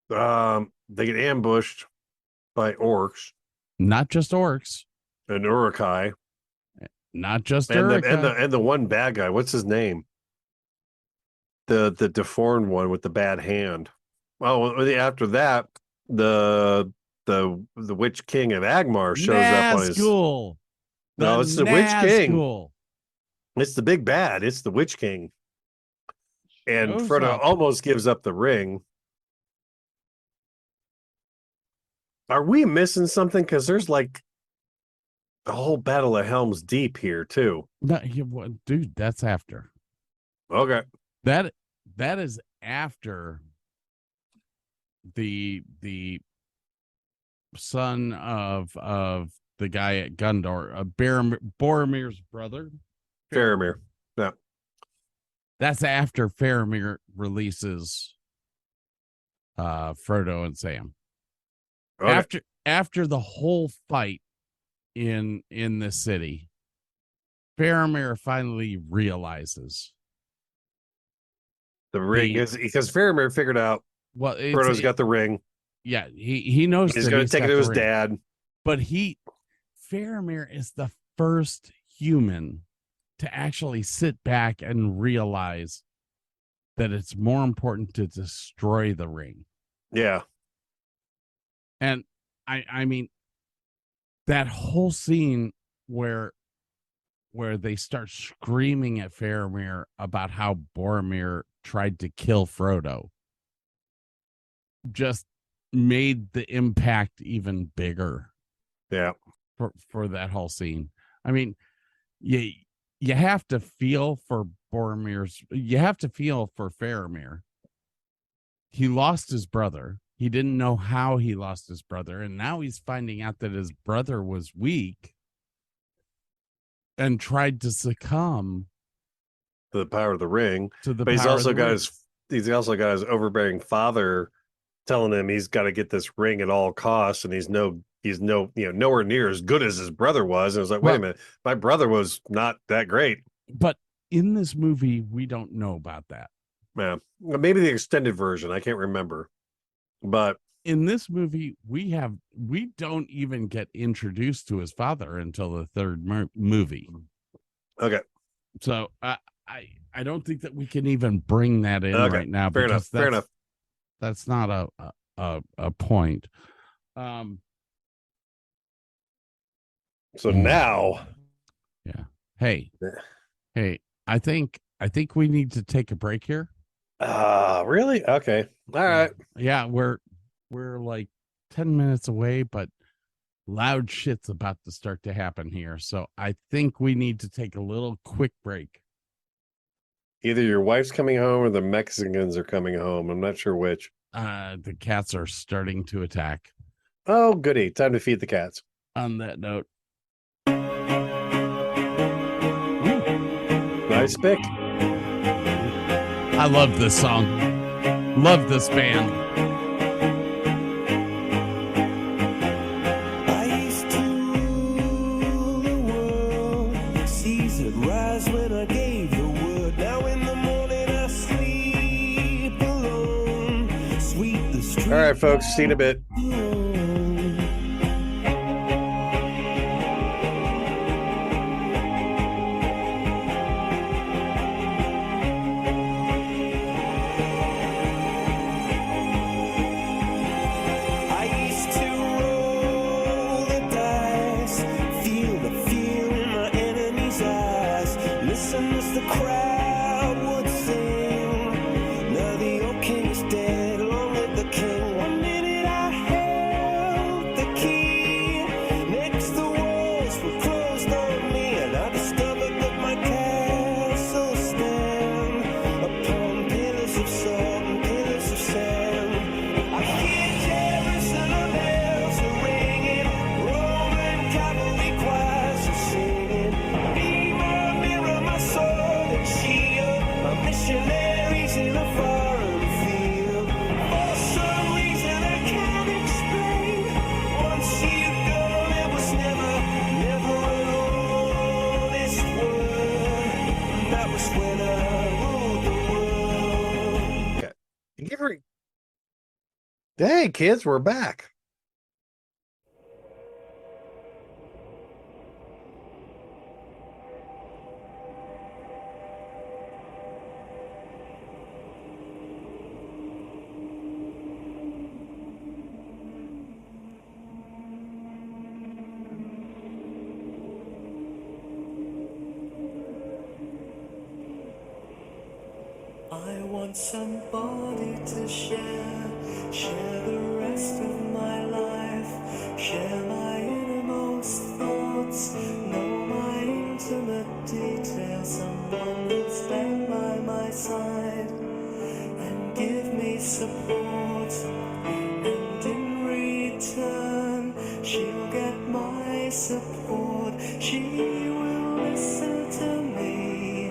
They get ambushed by orcs. Not just orcs. And Uruk-hai. Not just and Uruk-hai. and the one bad guy. What's his name? The deformed one with the bad hand. Well, after that, the Witch King of Agmar shows up on his. Nazgul. No, it's the Witch King. Nazgul. It's the big bad. It's the Witch King. And Shows Frodo up. almost gives up the ring. Are we missing something? Because there's like the whole Battle of Helm's Deep here too. No, dude, that's after. Okay. That is after the son of the guy at Gondor, Boromir's brother. Faramir. Yeah. That's after Faramir releases Frodo and Sam. Okay. After the whole fight in the city, Faramir finally realizes the ring is because Faramir figured out Frodo's got the ring. Yeah, he knows he's going to take it to his dad. But Faramir is the first human to actually sit back and realize that it's more important to destroy the ring. Yeah. And I mean, that whole scene where they start screaming at Faramir about how Boromir tried to kill Frodo just made the impact even bigger. Yeah. For that whole scene. I mean, you have to feel for you have to feel for Faramir. He lost his brother. He didn't know how he lost his brother, and now he's finding out that his brother was weak and tried to succumb to the power of the ring. But he's also got his overbearing father telling him he's got to get this ring at all costs, and he's nowhere near as good as his brother was. And I was like, wait a minute, my brother was not that great. But in this movie, we don't know about that. Yeah, maybe the extended version. I can't remember. But in this movie, we don't even get introduced to his father until the third movie. Okay. So I don't think that we can even bring that in right now. Fair enough. That's not a point. So now, yeah. Hey, I think we need to take a break here. Really? Okay. All right. Yeah, we're like 10 minutes away, but loud shit's about to start to happen here. So I think we need to take a little quick break. Either your wife's coming home or the Mexicans are coming home. I'm not sure which. The cats are starting to attack. Oh, goody. Time to feed the cats. On that note. Nice pick. I love this song. Love this band. I used to rule the world. Seas would rise when I gave the word. Now in the morning I sleep alone. Sweep the street. All right, folks. See you in a bit. Next the walls were closed on. Okay. Hey, kids, we're back. I want somebody to share the rest of my life, share my innermost thoughts, know my intimate details, someone who'll stand by my side and give me support, and in return she'll get my support, she will listen to me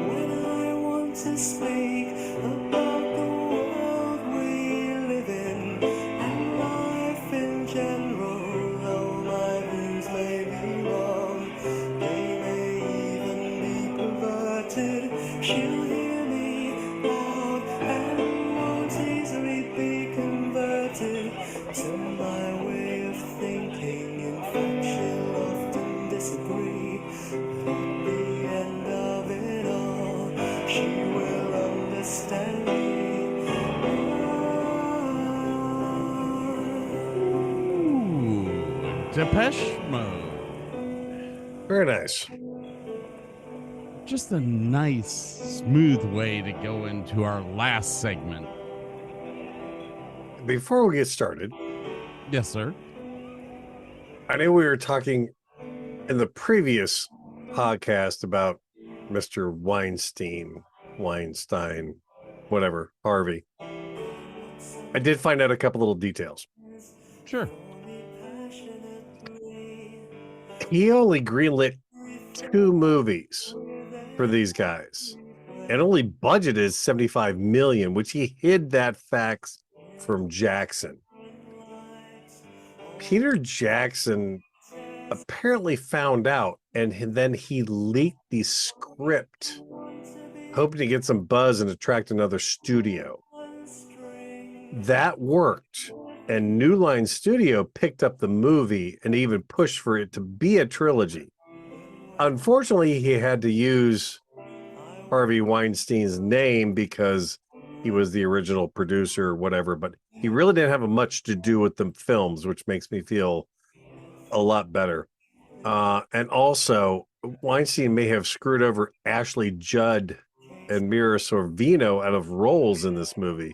when I want to speak about the world we live in and life in general. Though my views may be wrong, they may even be perverted, she'll hear me loud and won't easily be converted to my way of thinking. In fact, she'll often disagree. But at the end of it all, she will understand me. Ooh, Depeche Mode. Very nice. Just a nice, smooth way to go into our last segment. Before we get started, Yes, sir. I know we were talking in the previous podcast about Mr. Weinstein, whatever, Harvey. I did find out a couple little details. Sure. He only greenlit 2 movies for these guys and only budgeted 75 million, which he hid that fact from Jackson. Peter Jackson apparently found out, and then he leaked the script, hoping to get some buzz and attract another studio. That worked, and New Line Studio picked up the movie and even pushed for it to be a trilogy. Unfortunately, he had to use Harvey Weinstein's name because he was the original producer or whatever, but he really didn't have much to do with the films, which makes me feel a lot better. And also, Weinstein may have screwed over Ashley Judd and Mira Sorvino out of roles in this movie.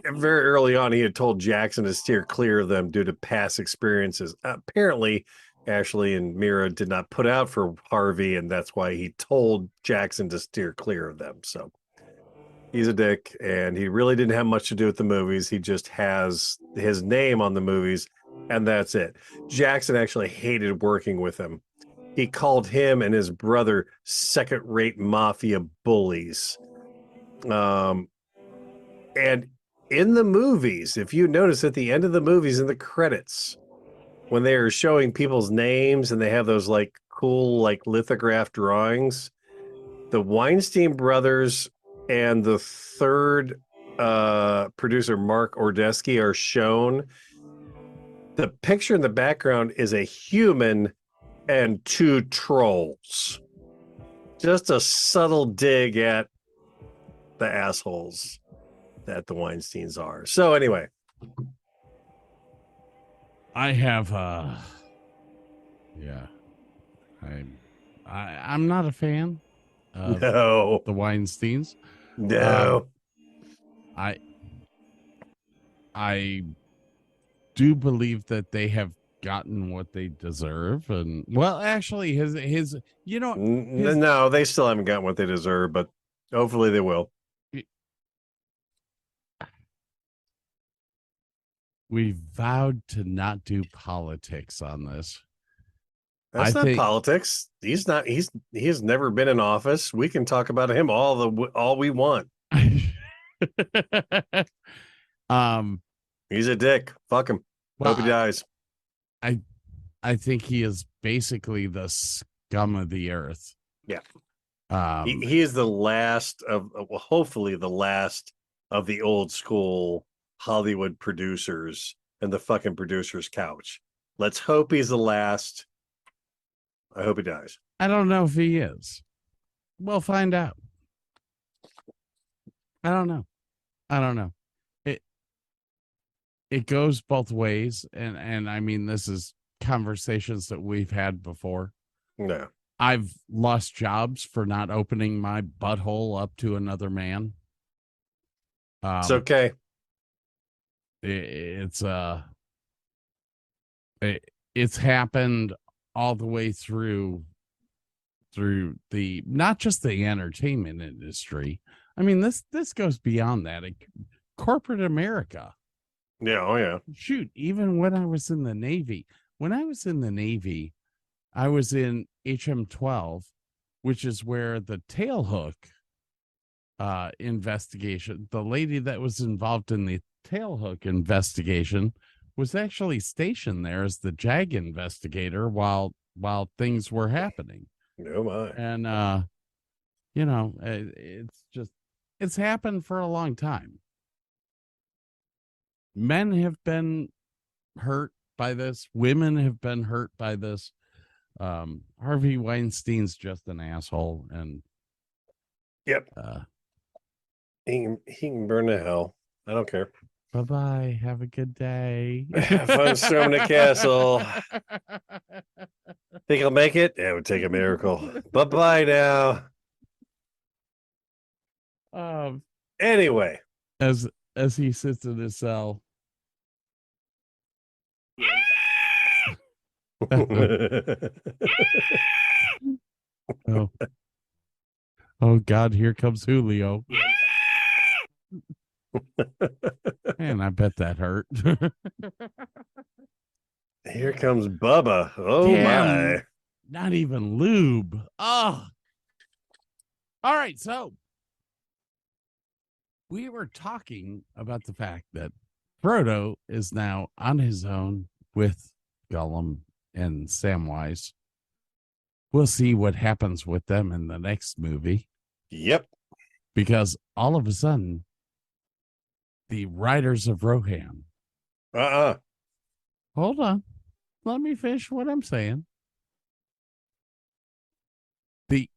Very early on, he had told Jackson to steer clear of them due to past experiences. Apparently, Ashley and Mira did not put out for Harvey, and that's why he told Jackson to steer clear of them. So he's a dick, and he really didn't have much to do with the movies. He just has his name on the movies, and that's it. Jackson actually hated working with him. He called him and his brother second-rate mafia bullies. And in the movies, if you notice at the end of the movies in the credits, when they are showing people's names and they have those like cool like lithograph drawings, the Weinstein brothers and the third producer, Mark Ordesky, are shown. The picture in the background is a human and 2 trolls. Just a subtle dig at the assholes that the Weinsteins are. So anyway, I have I'm not a fan of no, the Weinsteins. No. I do believe that they have gotten what they deserve, and well, actually his you know no, they still haven't gotten what they deserve, but hopefully they will. We vowed to not do politics on this. That's not politics. He has never been in office. We can talk about him all we want. He's a dick. Fuck him. Well, Hope he dies. I think he is basically the scum of the earth. Yeah. He is the last of, well, hopefully the last of the old school Hollywood producers and the fucking producer's couch. Let's hope he's the last. I hope he dies. I don't know if he is. We'll find out. I don't know. It goes both ways, and I mean, this is conversations that we've had before. No. I've lost jobs for not opening my butthole up to another man. It's okay. It's happened all the way through the, not just the entertainment industry. I mean, this goes beyond that. Corporate America. Yeah, oh yeah. Shoot, even when I was in the Navy, I was in HM-12, which is where the tailhook investigation, the lady that was involved in the tailhook investigation was actually stationed there as the JAG investigator while things were happening. Oh my. And it's happened for a long time. Men have been hurt by this. Women have been hurt by this. Harvey Weinstein's just an asshole, and yep. He can burn to hell. I don't care. Bye-bye. Have a good day. Have fun storming the castle. Think I'll make it? Yeah, it would take a miracle. Bye-bye now. Anyway. As he sits in his cell. Oh God, here comes Julio. Man, I bet that hurt. Here comes Bubba. Oh damn, my. Not even lube. Oh. All right, so we were talking about the fact that Frodo is now on his own with Gollum and Samwise. We'll see what happens with them in the next movie. Yep. Because all of a sudden, the Riders of Rohan. Hold on. Let me finish what I'm saying. It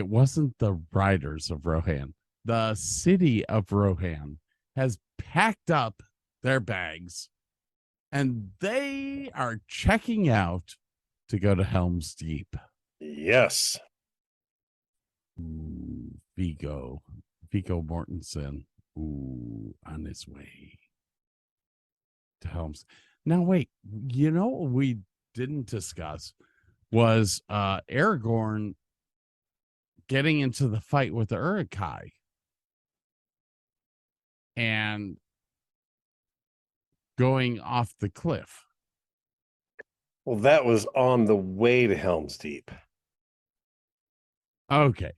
wasn't the Riders of Rohan. The city of Rohan has packed up their bags and they are checking out to go to Helm's Deep. Yes. Ooh, Viggo Mortensen. Ooh, on his way to Helm's. Now, wait, what we didn't discuss was Aragorn getting into the fight with the Uruk-hai and going off the cliff. Well, that was on the way to Helm's Deep. Okay.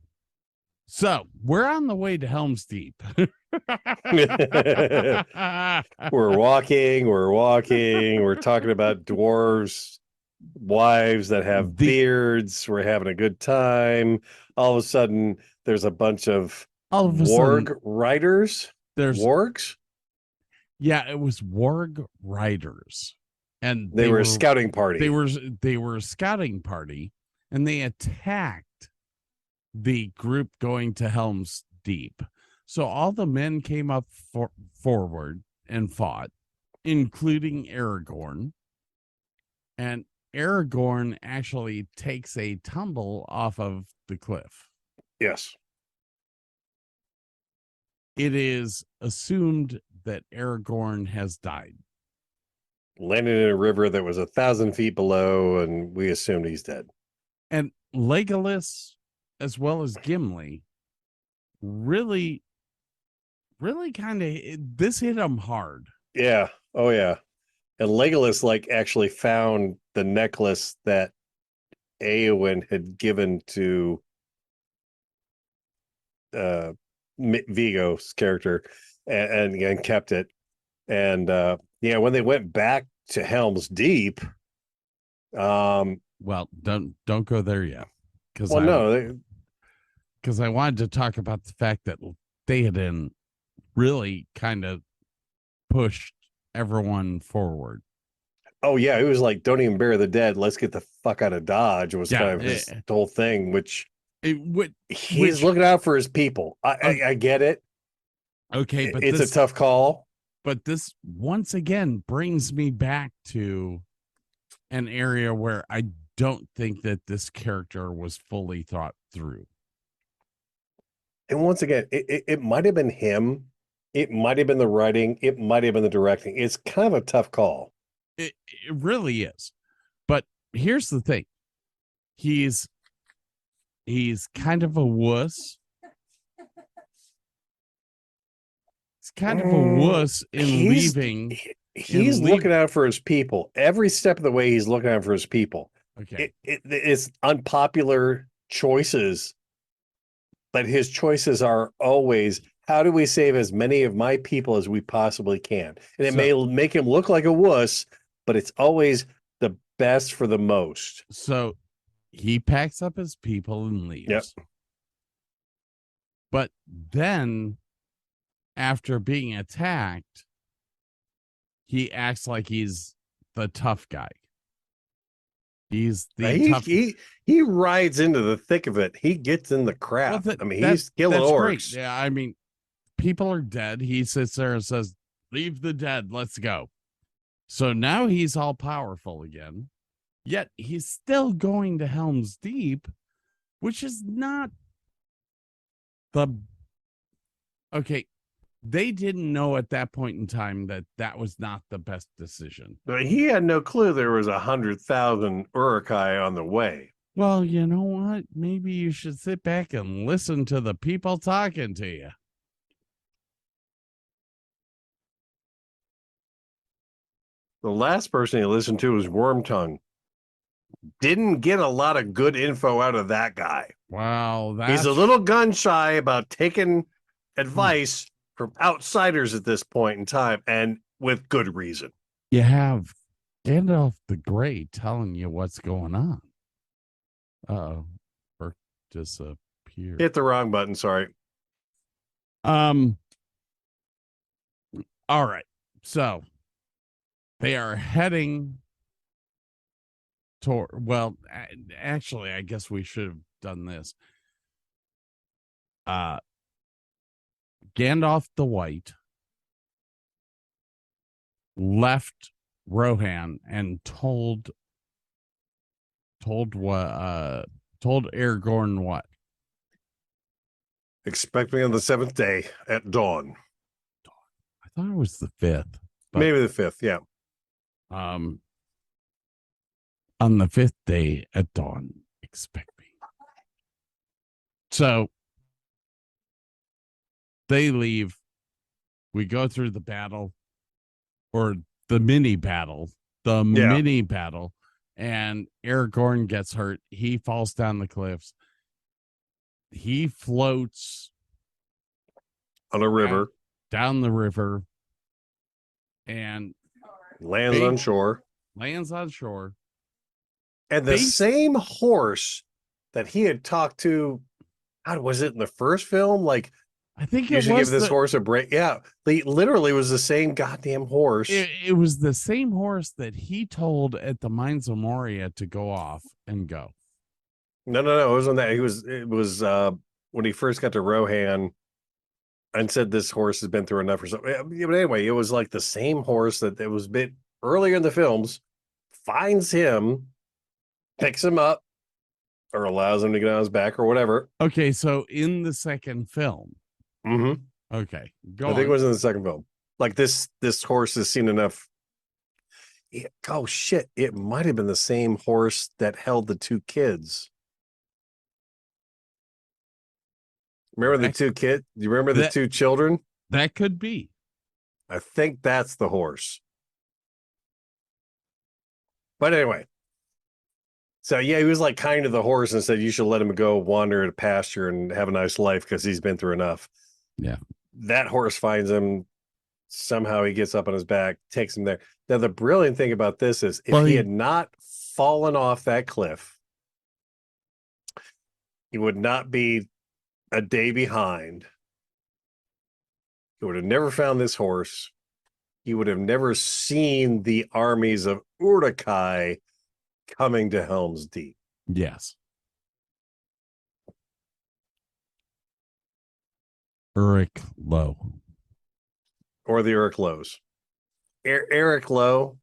So we're on the way to Helm's Deep. We're walking. We're talking about dwarves, wives that have beards. We're having a good time. All of a sudden, there's a bunch of warg riders. There's wargs. Yeah, it was warg riders, and they were a scouting party. They were a scouting party, and they attacked the group going to Helm's Deep. So all the men came up forward and fought, including Aragorn. And Aragorn actually takes a tumble off of the cliff. Yes. It is assumed that Aragorn has died. Landed in a river that was 1,000 feet below, and we assumed he's dead. And Legolas, as well as Gimli, really kind of, this hit him hard. Yeah. Oh yeah. And Legolas actually found the necklace that Eowyn had given to Viggo's character and kept it. And when they went back to Helm's Deep, well, don't go there yet. because Well, I wanted to talk about the fact that Theoden really kind of pushed everyone forward. oh yeah, it was like, don't even bury the dead. Let's get the fuck out of Dodge. It was kind of his whole thing, he's looking out for his people. I get it. Okay, but it's a tough call. But this once again brings me back to an area where I don't think that this character was fully thought through. And once again, it might have been him. It might have been the writing. It might have been the directing. It's kind of a tough call. It really is. But here's the thing. He's kind of a wuss. He's kind of a wuss in leaving. He's looking out for his people. Every step of the way, he's looking out for his people. Okay. It's unpopular choices, but his choices are always, how do we save as many of my people as we possibly can? And it may make him look like a wuss, but it's always the best for the most. So he packs up his people and leaves. Yep. But then, after being attacked, he acts like he's the tough guy. He's the tough. He rides into the thick of it. He gets in the crap. Well, he's killing orcs. Great. Yeah, I mean, people are dead. He sits there and says, "Leave the dead. Let's go." So now he's all powerful again. Yet he's still going to Helm's Deep, which is not the okay. They didn't know at that point in time that was not the best decision. But he had no clue there was 100,000 Uruk-hai on the way. Well, you know what? Maybe you should sit back and listen to the people talking to you. The last person he listened to was Wormtongue. Didn't get a lot of good info out of that guy. Wow, he's a little gun shy about taking advice from outsiders at this point in time, and with good reason. You have Gandalf the Grey telling you what's going on. Or disappeared. Hit the wrong button, sorry. All right. So they are heading toward, well, actually, I guess we should have done this. Gandalf the White left Rohan and told Aragorn what? Expect me on the 7th day at dawn. I thought it was the 5th. Maybe the 5th, yeah. On the 5th day at dawn, expect me. So they leave. We go through the battle, or the mini battle, and Aragorn gets hurt. He falls down the cliffs. He floats on a river, down the river, and lands on shore. And the same horse that he had talked to, God, was it in the first film? Like, I think you should give this horse a break. Yeah, literally was the same goddamn horse. It was the same horse that he told at the Mines of Moria to go off and go. No. It wasn't that. It was when he first got to Rohan and said this horse has been through enough or something. But anyway, it was like the same horse that it was a bit earlier in the films, finds him, picks him up, or allows him to get on his back or whatever. Okay, so in the second film. Mm-hmm. Okay, I think it was in the second film. Like this horse has seen enough. Oh shit! It might have been the same horse that held the two kids. Remember the two kids? Do you remember the two children? That could be. I think that's the horse. But anyway, so yeah, he was like kind of the horse and said you should let him go wander at a pasture and have a nice life because he's been through enough. Yeah. That horse finds him. Somehow he gets up on his back, takes him there. Now, the brilliant thing about this is if he had not fallen off that cliff, he would not be a day behind. He would have never found this horse. He would have never seen the armies of Uruk-hai coming to Helm's Deep. Yes. Eric Lowe. Or the Eric Lowe's. Eric Lowe.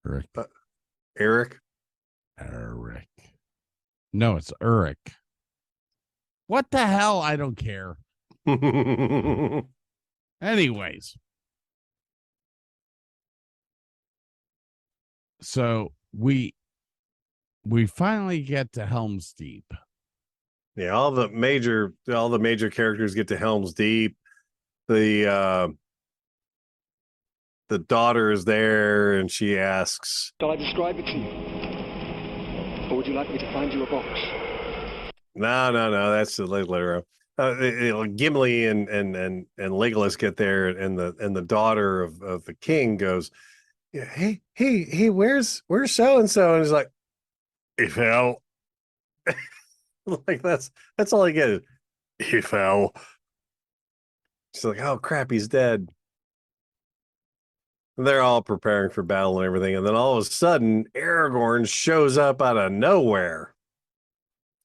Eric. Eric. Eric. No, it's Eric. What the hell? I don't care. Anyways. So we finally get to Helm's Deep. Yeah, all the major characters get to Helm's Deep. The daughter is there, and she asks, Shall I describe it to you? Or would you like me to find you a box? No, that's the later. Gimli and Legolas get there, and the daughter of the king goes, yeah, hey, where's so and so? And he's like, he fell. Like that's all I get. He fell. She's like, oh crap, he's dead. And they're all preparing for battle and everything, and then all of a sudden, Aragorn shows up out of nowhere.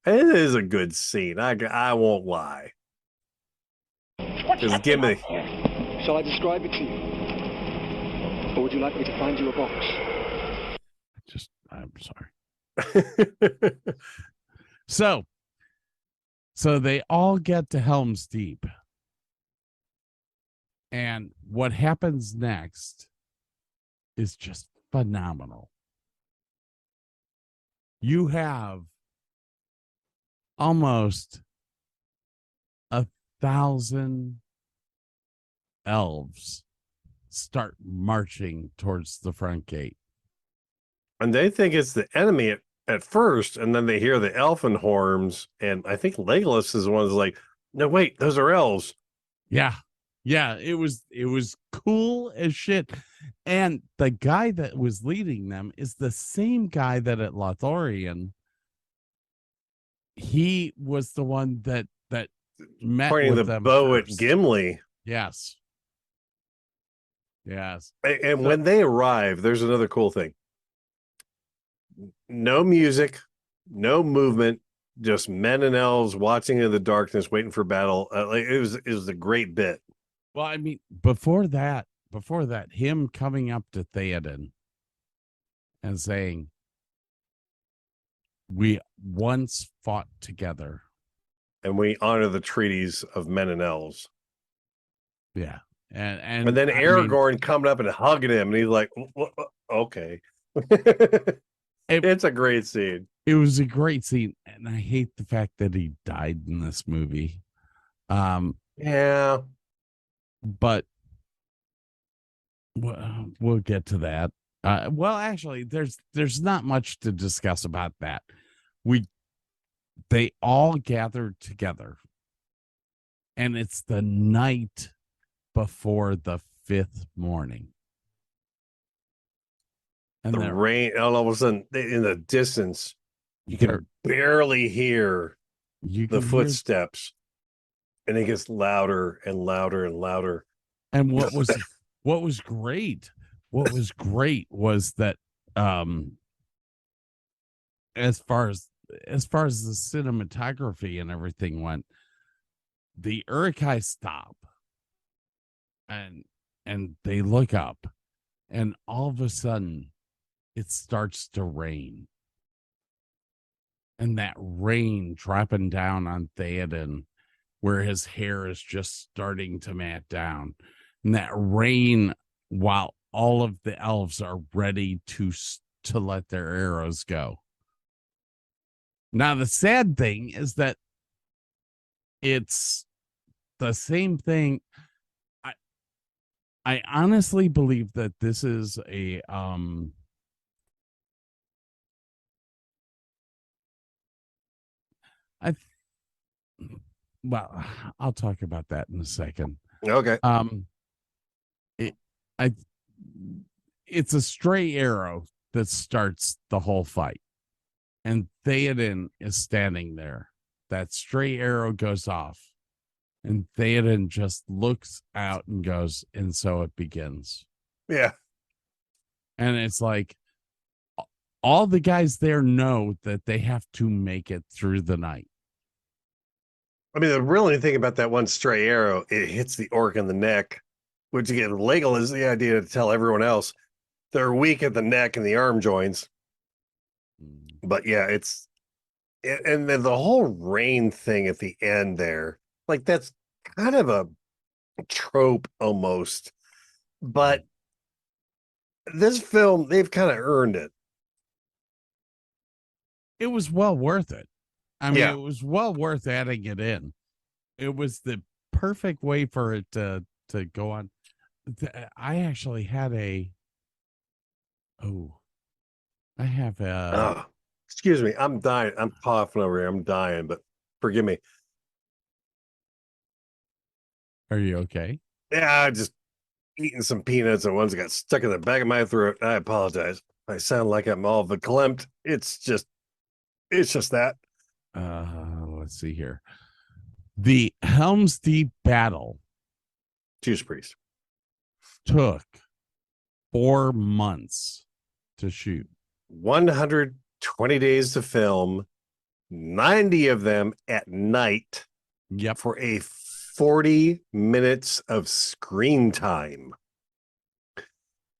It is a good scene. I won't lie. Just give me. Shall I describe it to you? Or would you like me to find you a box? I'm sorry. So they all get to Helm's Deep. And what happens next is just phenomenal. You have almost 1,000 elves start marching towards the front gate. And they think it's the enemy at first, and then they hear the elfin horns, and I think Legolas is the one that's like, no, wait, those are elves. Yeah, it was cool as shit. And the guy that was leading them is the same guy that at Lothlorien, he was the one that met pointing with the them bow first. at Gimli. Yes. And when they arrive, there's another cool thing. No music, no movement, just men and elves watching in the darkness, waiting for battle. It was a great bit. Well, I mean, before that, him coming up to Theoden and saying, we once fought together. And we honor the treaties of men and elves. Yeah. And then Aragorn coming up and hugging him, and he's like, okay. It's a great scene. It was a great scene, and I hate the fact that he died in this movie. Yeah. But we'll get to that. Well, actually, there's not much to discuss about that. They all gathered together, and it's the night before the 5th morning. And the rain, all of a sudden, in the distance, you can barely hear the footsteps, and it gets louder and louder and louder. And what was great was that as far as the cinematography and everything went, the Uruk-hai stop and they look up, and all of a sudden it starts to rain, and that rain dropping down on Theoden where his hair is just starting to mat down, and that rain while all of the elves are ready to let their arrows go. Now, the sad thing is that it's the same thing. I honestly believe that this is a well, I'll talk about that in a second. Okay. It's a stray arrow that starts the whole fight, and Theoden is standing there, that stray arrow goes off, and Theoden just looks out and goes, and so it begins. Yeah. And it's like all the guys there know that they have to make it through the night. I mean, the really thing about that one stray arrow, it hits the orc in the neck, which again, legal is the idea to tell everyone else they're weak at the neck and the arm joints. But yeah, and then the whole rain thing at the end there, like that's kind of a trope almost. But this film, they've kind of earned it. It was well worth it. I mean, Yeah. it was well worth adding it in. It was the perfect way for it to go on. I actually had I have a Excuse me, I'm dying. I'm coughing over here. I'm dying, but forgive me. Are you okay? Yeah, I just eating some peanuts and ones got stuck in the back of my throat. I apologize. I sound like I'm all verklempt. It's just that. Let's see here. The Helm's Deep battle Juice Priest took 4 months to shoot. 120 days to film, 90 of them at night. Yep. For a 40 minutes of screen time.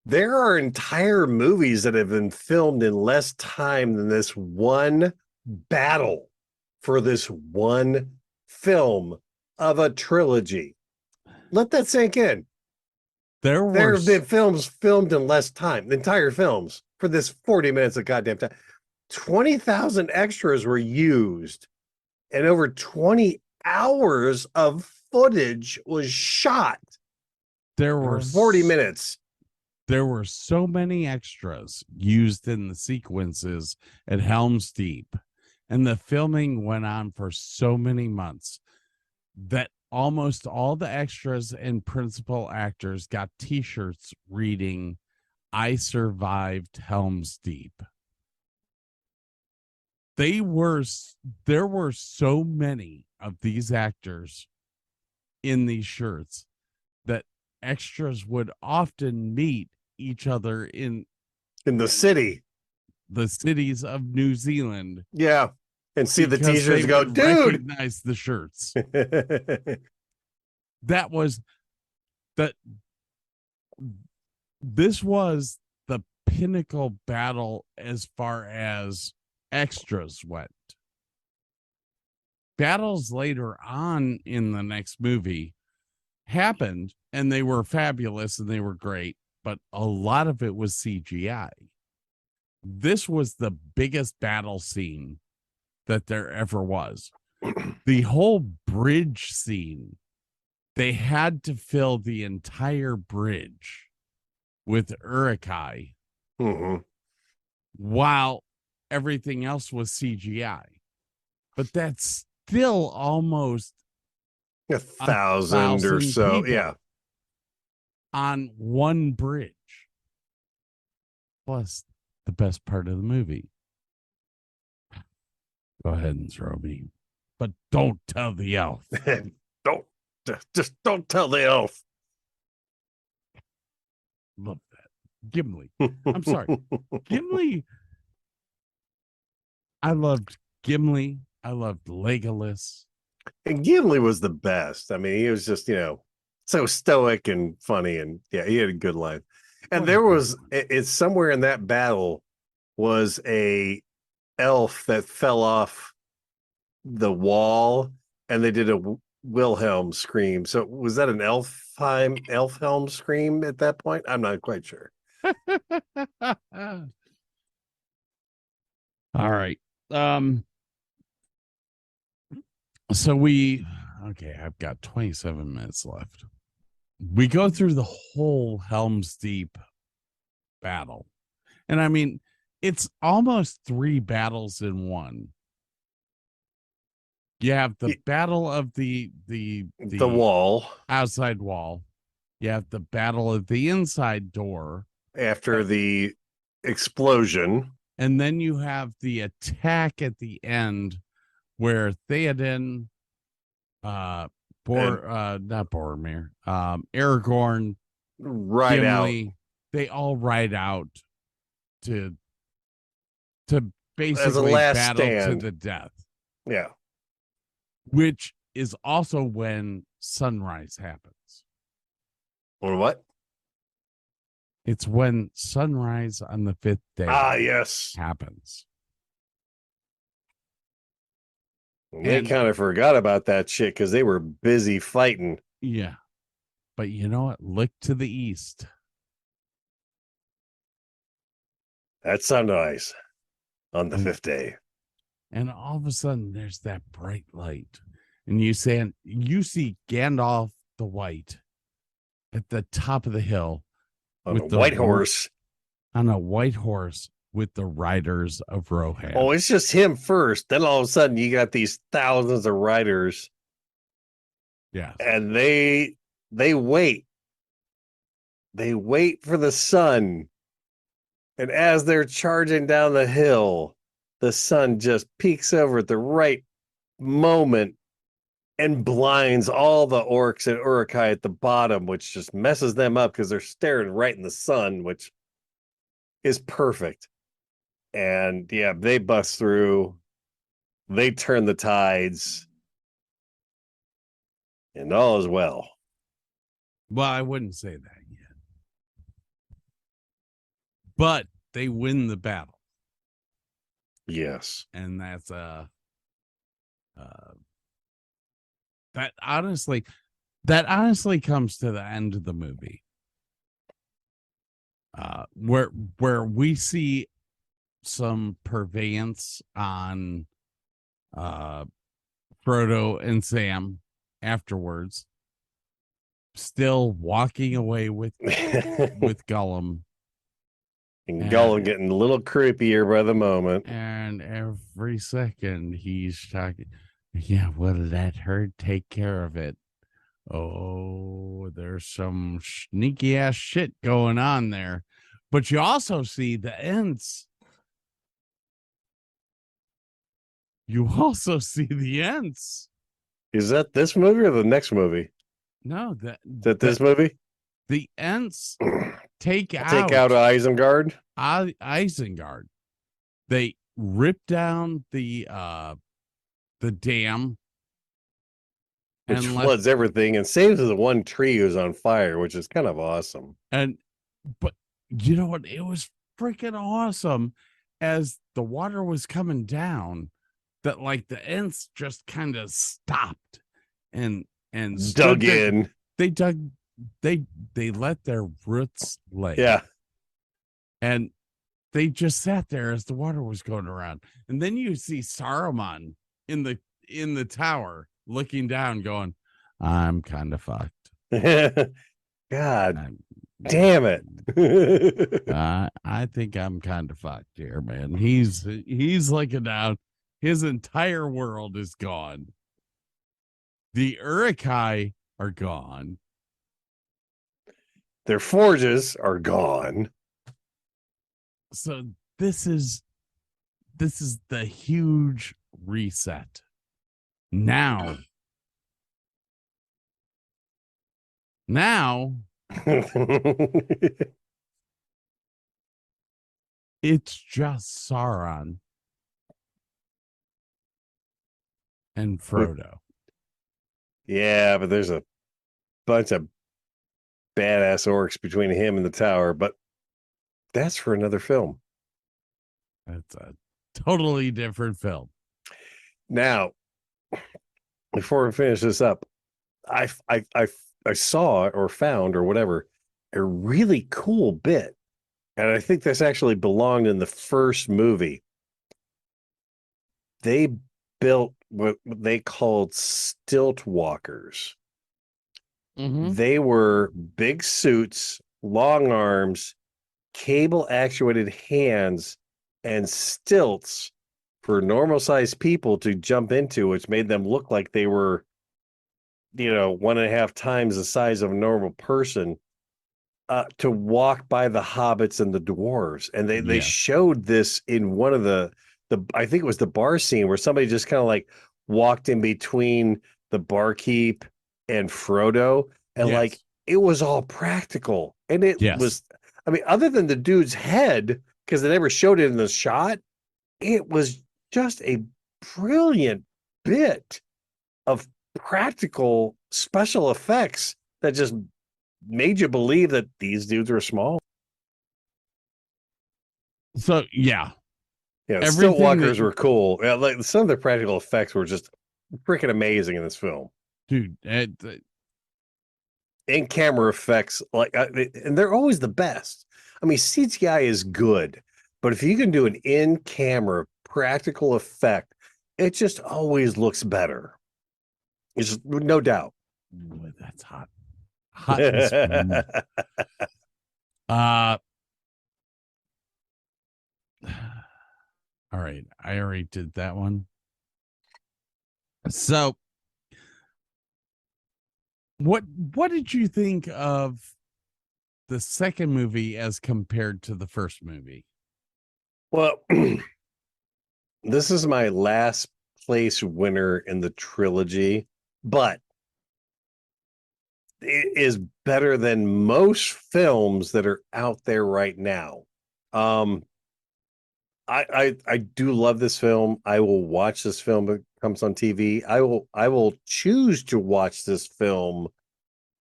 There are entire movies that have been filmed in less time than this one battle for this one film of a trilogy. Let that sink in. There have been films filmed in less time, the entire films, for this 40 minutes of goddamn time. 20,000 extras were used, and over 20 hours of footage was shot. There were 40 minutes. There were so many extras used in the sequences at Helm's Deep, and the filming went on for so many months that almost all the extras and principal actors got t-shirts reading "I survived Helm's Deep." There were so many of these actors in these shirts that extras would often meet each other in the cities of New Zealand. Yeah. And see the t-shirts go, dude, recognize the shirts. This was the pinnacle battle as far as extras went. Battles later on in the next movie happened, and they were fabulous and they were great, but a lot of it was CGI. This was the biggest battle scene that there ever was. The whole bridge scene, they had to fill the entire bridge with Urukai while everything else was CGI. But that's still almost 1,000 or so. Yeah. On one bridge. Plus the best part of the movie. Go ahead and throw me. But don't tell the elf. Don't tell the elf. Love that. Gimli. I'm sorry. Gimli. I loved Gimli. I loved Legolas. And Gimli was the best. I mean, he was just, so stoic and funny. And yeah, he had a good line. And there was, it's somewhere in that battle was a elf that fell off the wall, and they did a Wilhelm scream. So was that an Elfhelm scream at that point? I'm not quite sure. All right. So I've got 27 minutes left. We go through the whole Helm's Deep battle. And I mean, it's almost 3 battles in one. You have the battle of the wall, outside wall. You have the battle of the inside door after the explosion. And then you have the attack at the end where Theoden, not Boromir, Aragorn, Ride Gimli, out they all ride out to as a basically last battle stand. to the death. Yeah. Which is also when sunrise happens. Or what? It's when sunrise on the 5th day yes. happens. They kind of forgot about that shit because they were busy fighting. Yeah. But you know what? Look to the east. That's sunrise on the 5th day. And all of a sudden there's that bright light. And you see Gandalf the White at the top of the hill on a white horse. On a white horse with the riders of Rohan. Oh, it's just him first. Then all of a sudden you got these thousands of riders. Yes. And they wait. They wait for the sun. And as they're charging down the hill, the sun just peeks over at the right moment and blinds all the orcs and Uruk-hai at the bottom, which just messes them up because they're staring right in the sun, which is perfect. And yeah, they bust through. They turn the tides. And all is well. Well, I wouldn't say that yet. But they win the battle. Yes. And that's that honestly comes to the end of the movie. Where we see some purveyance on Frodo and Sam afterwards, still walking away with Gollum. And Gollum getting a little creepier by the moment. And every second he's talking, yeah, what did that herd take care of it? Oh, there's some sneaky ass shit going on there. But you also see the Ents. You also see the Ents. Is that this movie or the next movie? No, this movie? The Ents take out Isengard. Isengard. They rip down the dam, Which floods everything and saves the one tree who's on fire, which is kind of awesome. But you know what? It was freaking awesome as the water was coming down that like the Ents just kind of stopped and dug in. They let their roots lay. Yeah. And they just sat there as the water was going around. And then you see Saruman in the tower looking down going, I'm kind of fucked. God damn it. I think I'm kind of fucked here, man. He's looking down. His entire world is gone. The Uruk-hai are gone. Their forges are gone. So this is the huge reset. Now it's just Sauron and Frodo. Yeah, but there's a bunch of badass orcs between him and the tower, but that's for another film. That's a totally different film. Now, before we finish this up, I saw or found or whatever a really cool bit, and I think this actually belonged in the first movie. They built what they called stilt walkers. Mm-hmm. They were big suits, long arms, cable actuated hands, and stilts for normal sized people to jump into, which made them look like they were, 1.5 times the size of a normal person, to walk by the hobbits and the dwarves. And they showed this in one of the I think it was the bar scene where somebody just kind of like walked in between the barkeep and Frodo, and like it was all practical, and it was. I mean, other than the dude's head, because they never showed it in the shot, it was just a brilliant bit of practical special effects that just made you believe that these dudes were small. So yeah, Stilt walkers were cool. Yeah, like some of the practical effects were just freaking amazing in this film, dude. In camera effects, and they're always the best. I mean, CGI is good, but if you can do an in camera practical effect, it just always looks better. It's just, no doubt. Boy, that's hot. Hot as all right, I already did that one. So what did you think of the second movie as compared to the first movie? Well, this is my last place winner in the trilogy, but it is better than most films that are out there right now. I do love this film. I will watch this film when it comes on TV. I will choose to watch this film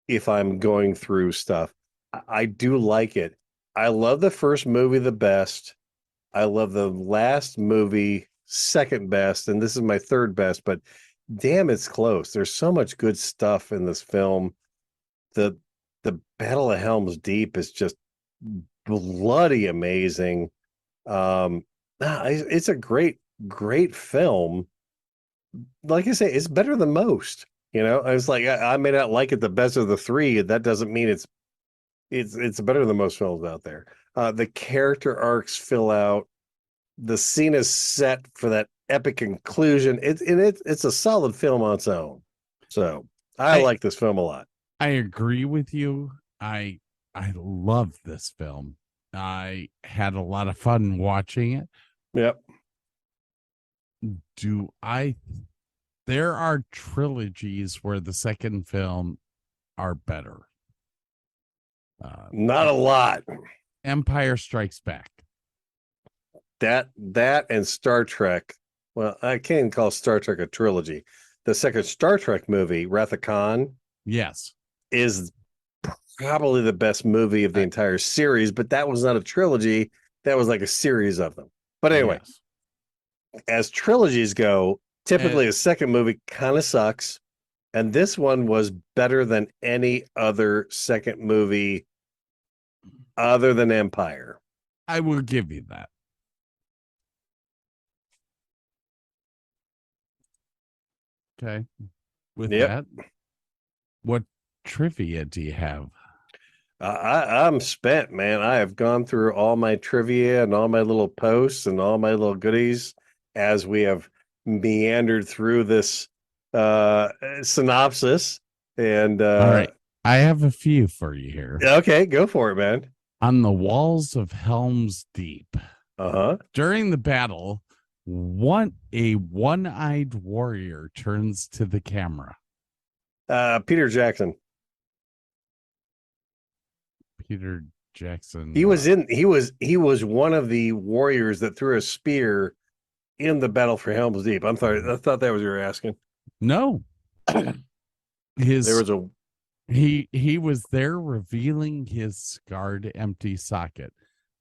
if I'm going through stuff. I do like it. I love the first movie the best. I love the last movie second best, and this is my third best, but damn, it's close. There's so much good stuff in this film. The Battle of Helm's Deep is just bloody amazing. It's a great film. Like I say, it's better than most. I was like, I may not like it the best of the three. That doesn't mean it's better than most films out there. The character arcs fill out. The scene is set for that epic conclusion. It's a solid film on its own. So I like this film a lot. I agree with you. I love this film. I had a lot of fun watching it. Yep. There are trilogies where the second film are better. Not a lot. Empire Strikes Back. That and Star Trek. Well, I can't even call Star Trek a trilogy. The second Star Trek movie, Wrath of Khan, yes, is probably the best movie of the entire series, but that was not a trilogy. That was like a series of them. But anyway, as trilogies go, typically a second movie kind of sucks. And this one was better than any other second movie other than Empire. I will give you that. Okay. With that, what trivia do you have? I'm spent, man. I have gone through all my trivia and all my little posts and all my little goodies as we have meandered through this synopsis. And all right, I have a few for you here. Okay, go for it, man. On the walls of Helm's Deep. During the battle, a one-eyed warrior turns to the camera. Peter Jackson. Peter Jackson. He was one of the warriors that threw a spear in the battle for Helm's Deep. I thought that was what you were asking. No. There was a he was there revealing his scarred empty socket.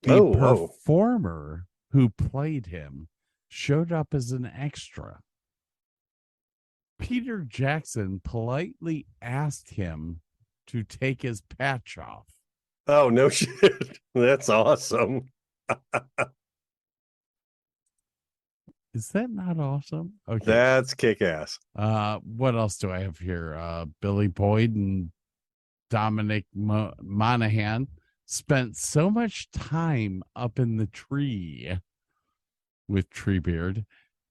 The performer who played him showed up as an extra. Peter Jackson politely asked him to take his patch off. Oh, no shit. That's awesome. Is that not awesome? Okay. That's kick-ass. What else do I have here? Billy Boyd and Dominic Monaghan spent so much time up in the tree with Treebeard.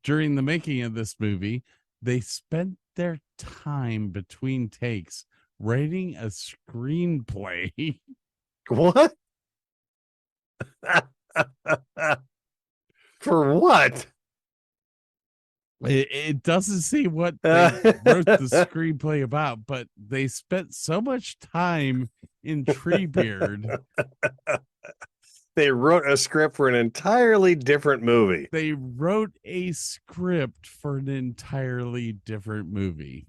During the making of this movie, they spent their time between takes writing a screenplay. What? For what? It doesn't say what they wrote the screenplay about, but they spent so much time in Treebeard. They wrote a script for an entirely different movie. They wrote a script for an entirely different movie.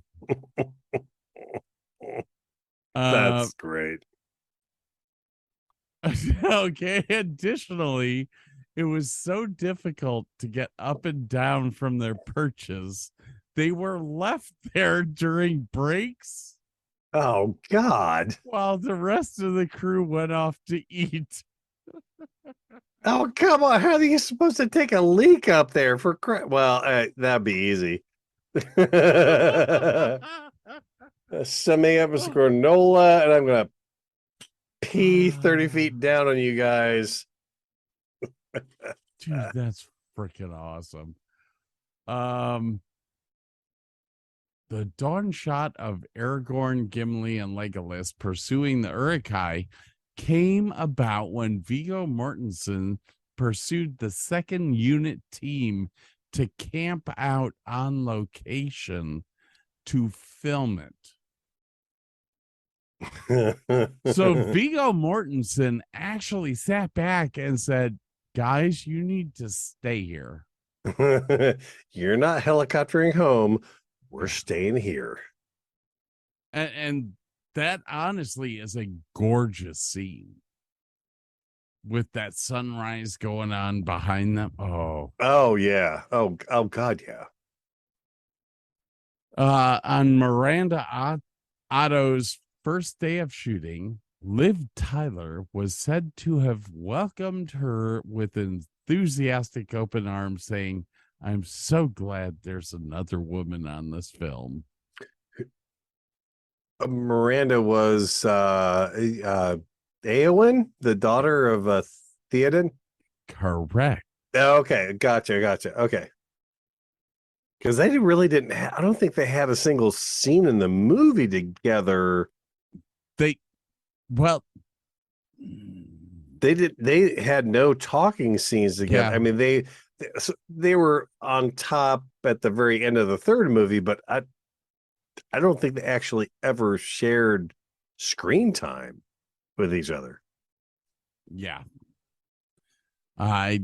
That's great. Okay. Additionally, it was so difficult to get up and down from their perches. They were left there during breaks. Oh, God. While the rest of the crew went off to eat. Oh, come on. How are you supposed to take a leak up there for crap? Well, that'd be easy. Send me up as granola, and I'm going to pee 30 feet down on you guys. Dude, that's freaking awesome. The dawn shot of Aragorn, Gimli, and Legolas pursuing the Uruk-hai came about when Viggo Mortensen pursued the second unit team to camp out on location to film it. So Viggo Mortensen actually sat back and said, guys, you need to stay here. You're not helicoptering home. We're staying here. And that honestly is a gorgeous scene with that sunrise going on behind them. Oh yeah. Oh God, yeah. On Miranda Otto's first day of shooting, Liv Tyler was said to have welcomed her with enthusiastic open arms, saying, I'm so glad there's another woman on this film. Miranda was Eowyn, the daughter of Theoden. Correct. Okay, gotcha. Okay, because they really didn't. I don't think they had a single scene in the movie together. They had no talking scenes together. Yeah. I mean, they were on top at the very end of the third movie, but I don't think they actually ever shared screen time with each other. Yeah. I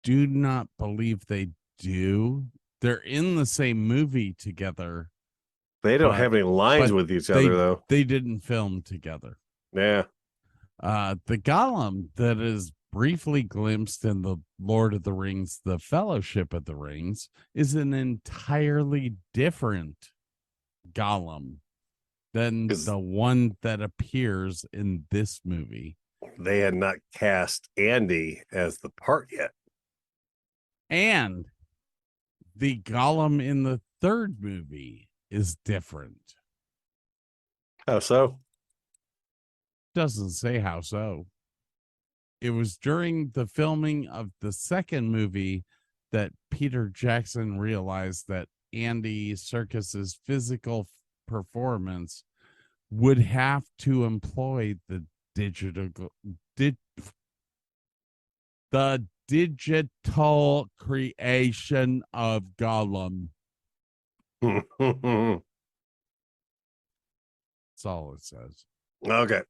do not believe they do. They're in the same movie together. They don't have any lines with each other, though. They didn't film together. Yeah. The Gollum that is briefly glimpsed in the Lord of the Rings, the Fellowship of the Rings, is an entirely different Gollum than the one that appears in this movie. They had not cast Andy as the part yet. And the Gollum in the third movie is different. How so? Doesn't say how so. It was during the filming of the second movie that Peter Jackson realized that Andy Serkis's physical performance would have to employ the digital creation of Gollum. That's all it says. Okay.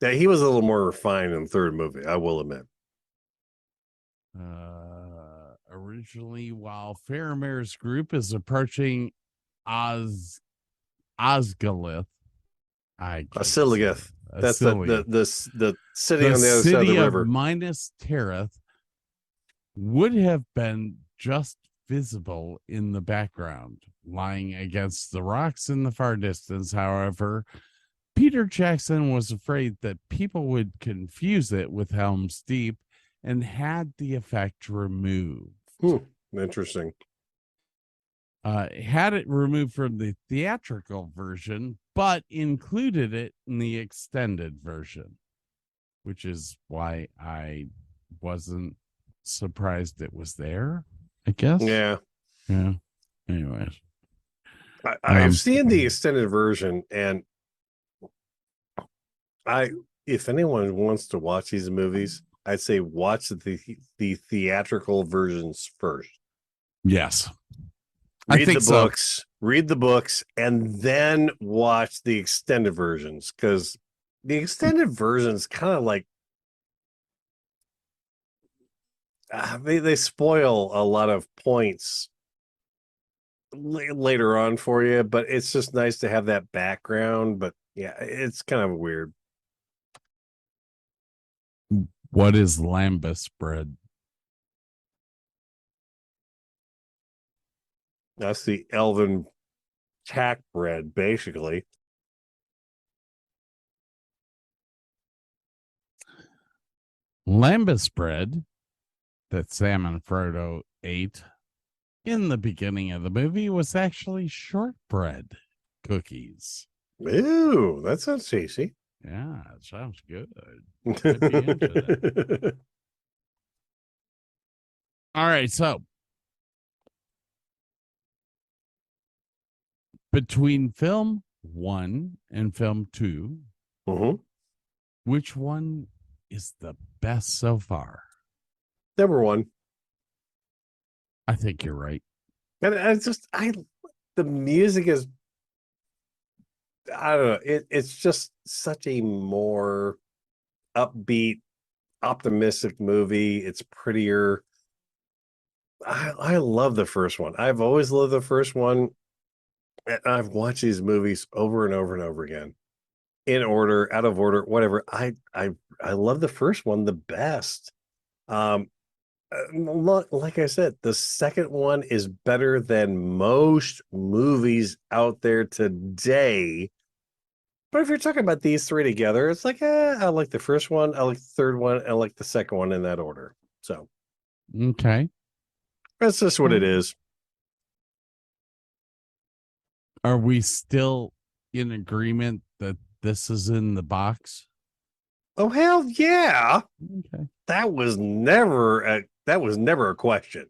Yeah, he was a little more refined in the third movie, I will admit. Originally, while Faramir's group is approaching Osgiliath. Osgiliath. That's the city on the other side of the river. Minas Tirith would have been just visible in the background, lying against the rocks in the far distance. However, Peter Jackson was afraid that people would confuse it with Helm's Deep and had the effect removed. Interesting. Had it removed from the theatrical version, but included it in the extended version, which is why I wasn't surprised it was there, I guess. Yeah. Anyways. I've seen the extended version, and if anyone wants to watch these movies, I'd say watch the theatrical versions first. Yes. Read think the so. books, read the books, and then watch the extended versions, because the extended versions kind of like they spoil a lot of points later on for you, but it's just nice to have that background. But yeah, it's kind of weird. What is lambus bread? That's the elven tack bread, basically. Lambus bread that Sam and Frodo ate in the beginning of the movie was actually shortbread cookies. Ooh, that sounds tasty. Yeah, it sounds good. I'd be into that. All right, so between film 1 and film 2, which one is the best so far? Number 1. I think you're right. And the music is, I don't know, it's just such a more upbeat, optimistic movie. It's prettier. I love the first one. I've always loved the first one. And I've watched these movies over and over and over again, in order, out of order, whatever. I love the first one the best. Like I said, the second one is better than most movies out there today. But if you're talking about these three together, it's like, I like the first one, I like the third one, I like the second one, in that order. So, okay, that's just what it is. Are we still in agreement that this is in the box? Oh, hell yeah. Okay. That was never a question.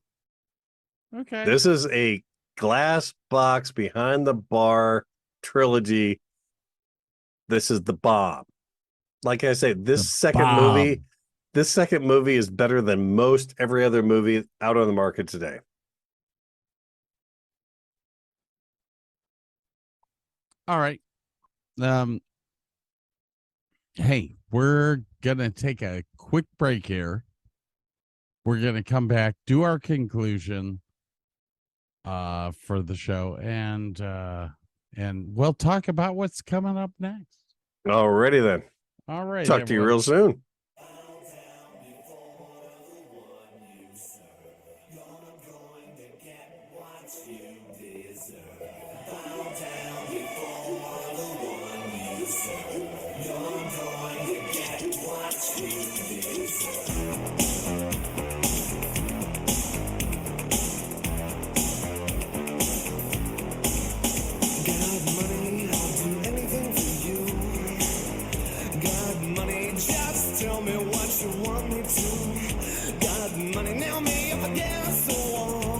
Okay. This is a glass box behind the bar trilogy. This is the bomb. Like I say, this second movie is better than most every other movie out on the market today. All right. Hey, we're gonna take a quick break here. We're gonna come back, do our conclusion for the show, and we'll talk about what's coming up next. Alrighty then. All right. Talk to you real soon. Tell me what you want me to. Got money, nail me up against the wall.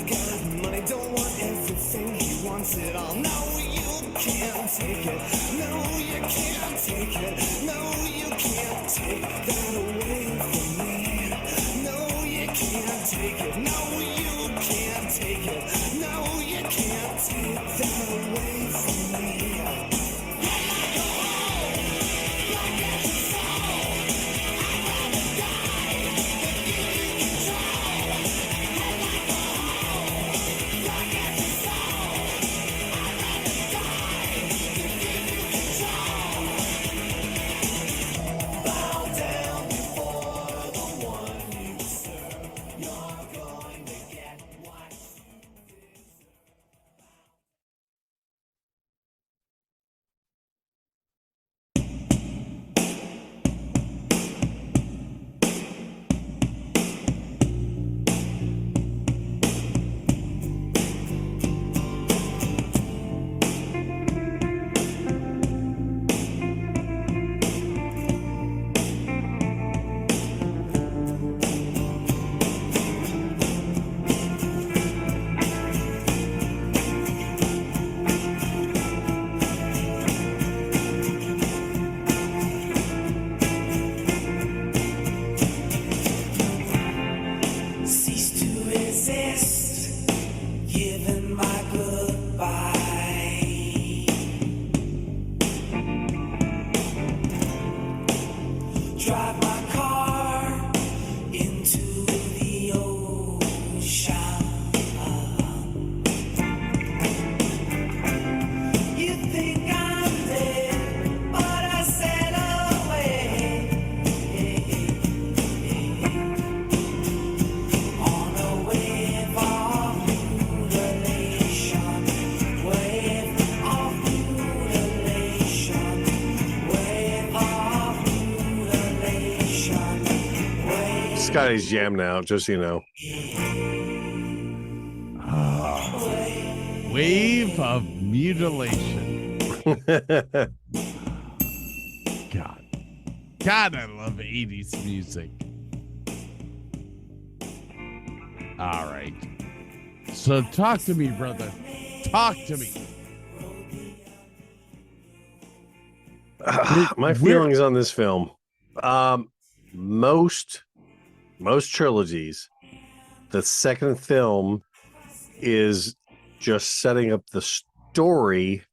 Got money, don't want everything, he wants it all. No, you can't take it. No, you can't take it. No, you can't take that away from me. No, you can't take it. No, you can't take it. No, you can't take that away from me. Bow down before the one you serve. You're Scotty's jam now, just so you know. Wave of mutilation. God, I love 80s music. All right. So talk to me, brother. Talk to me. My feelings on this film. Most trilogies, the second film is just setting up the story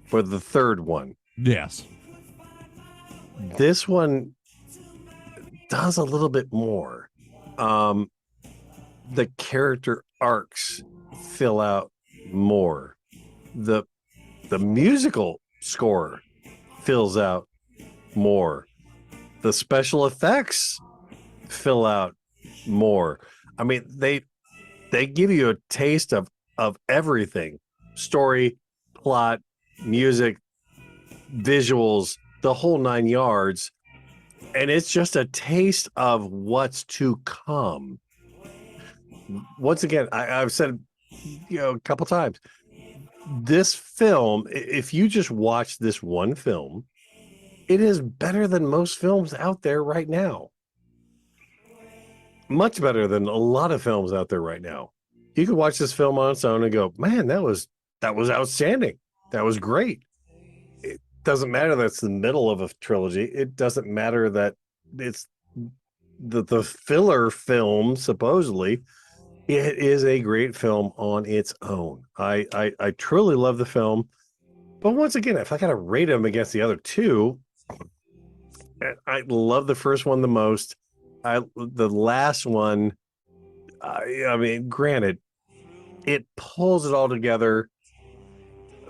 for the third one. Yes. This one does a little bit more. The character arcs fill out more. The musical score fills out more. The special effects fill out more. I mean, they give you a taste of everything: story, plot, music, visuals, the whole 9 yards. And it's just a taste of what's to come. Once again, I've said, a couple times, this film, if you just watch this one film, it is better than most films out there right now. Much better than a lot of films out there right now. You could watch this film on its own and go, man, that was outstanding. That was great. It doesn't matter that it's the middle of a trilogy. It doesn't matter that it's the filler film, supposedly. It is a great film on its own. I truly love the film. But once again, if I got to rate them against the other two, I love the first one the most. The last one, I mean, granted, it pulls it all together.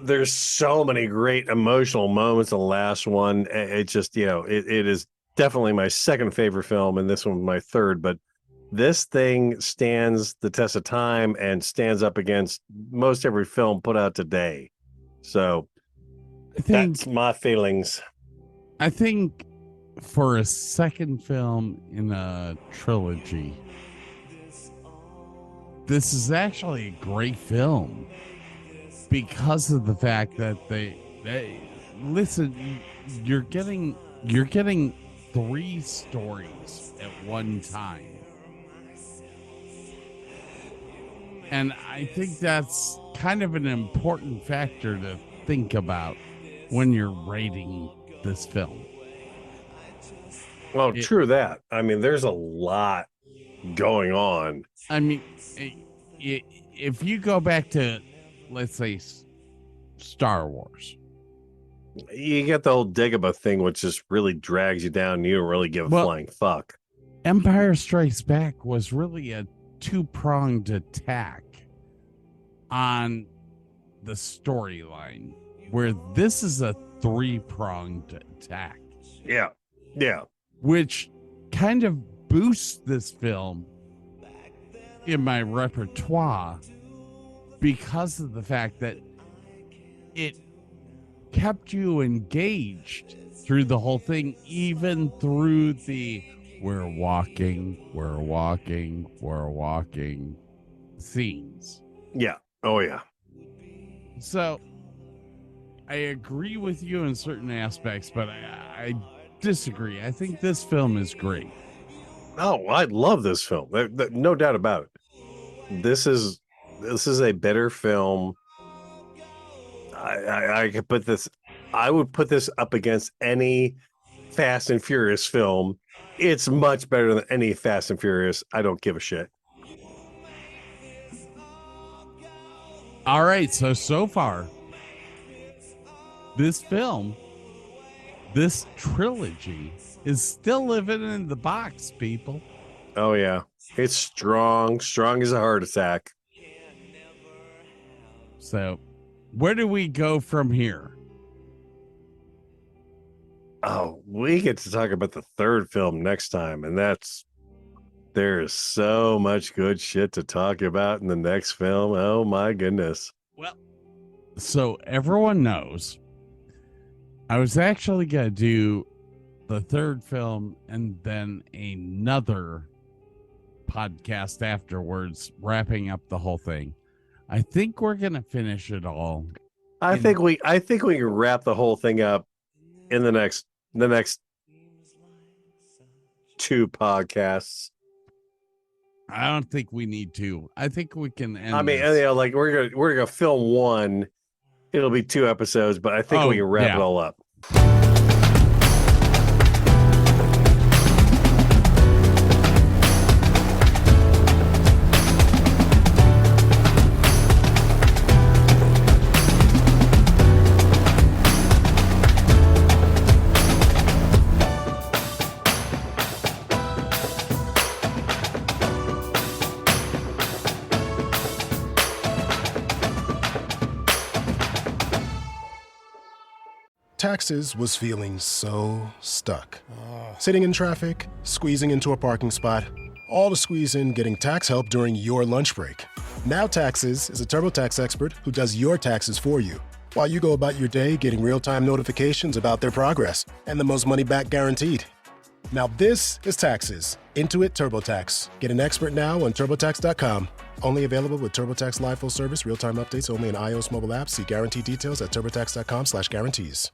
There's so many great emotional moments in the last one. It just, it is definitely my second favorite film, and this one my third. But this thing stands the test of time and stands up against most every film put out today. So that's my feelings. I think for a second film in a trilogy, this is actually a great film because of the fact that they listen, you're getting 3 stories at one time. And I think that's kind of an important factor to think about when you're rating this film. Well, true that. I mean, there's a lot going on. I mean, if you go back to, let's say, Star Wars, you get the whole Dagobah thing, which just really drags you down. And you don't really give a flying fuck. Empire Strikes Back was really a 2-pronged attack on the storyline, where this is a 3-pronged attack. Yeah. Which kind of boosts this film in my repertoire because of the fact that it kept you engaged through the whole thing, even through the we're walking scenes. Yeah. Oh, yeah. So I agree with you in certain aspects, but I disagree. I think this film is great. Oh, I love this film. No doubt about it. This is a better film. I could put this. I would put this up against any Fast and Furious film. It's much better than any Fast and Furious. I don't give a shit. All right. So far, this film, this trilogy is still living in the box, people. Oh, yeah. It's strong as a heart attack. So where do we go from here? Oh, we get to talk about the third film next time, and there's so much good shit to talk about in the next film. Oh my goodness. Well, so everyone knows I was actually going to do the third film and then another podcast afterwards, wrapping up the whole thing. I think we're gonna finish it all. I think we can wrap the whole thing up in the next 2 podcasts. I don't think we need to. I think we can end. I mean, this. you know, like we're gonna film one. It'll be 2 episodes, but I think we can wrap it all up. Taxes was feeling so stuck. Sitting in traffic, squeezing into a parking spot, all to squeeze in getting tax help during your lunch break. Now Taxes is a TurboTax expert who does your taxes for you, while you go about your day getting real-time notifications about their progress and the most money back guaranteed. Now this is Taxes. Intuit TurboTax. Get an expert now on TurboTax.com. Only available with TurboTax Live Full Service, real-time updates only in iOS mobile apps. See guarantee details at TurboTax.com/guarantees.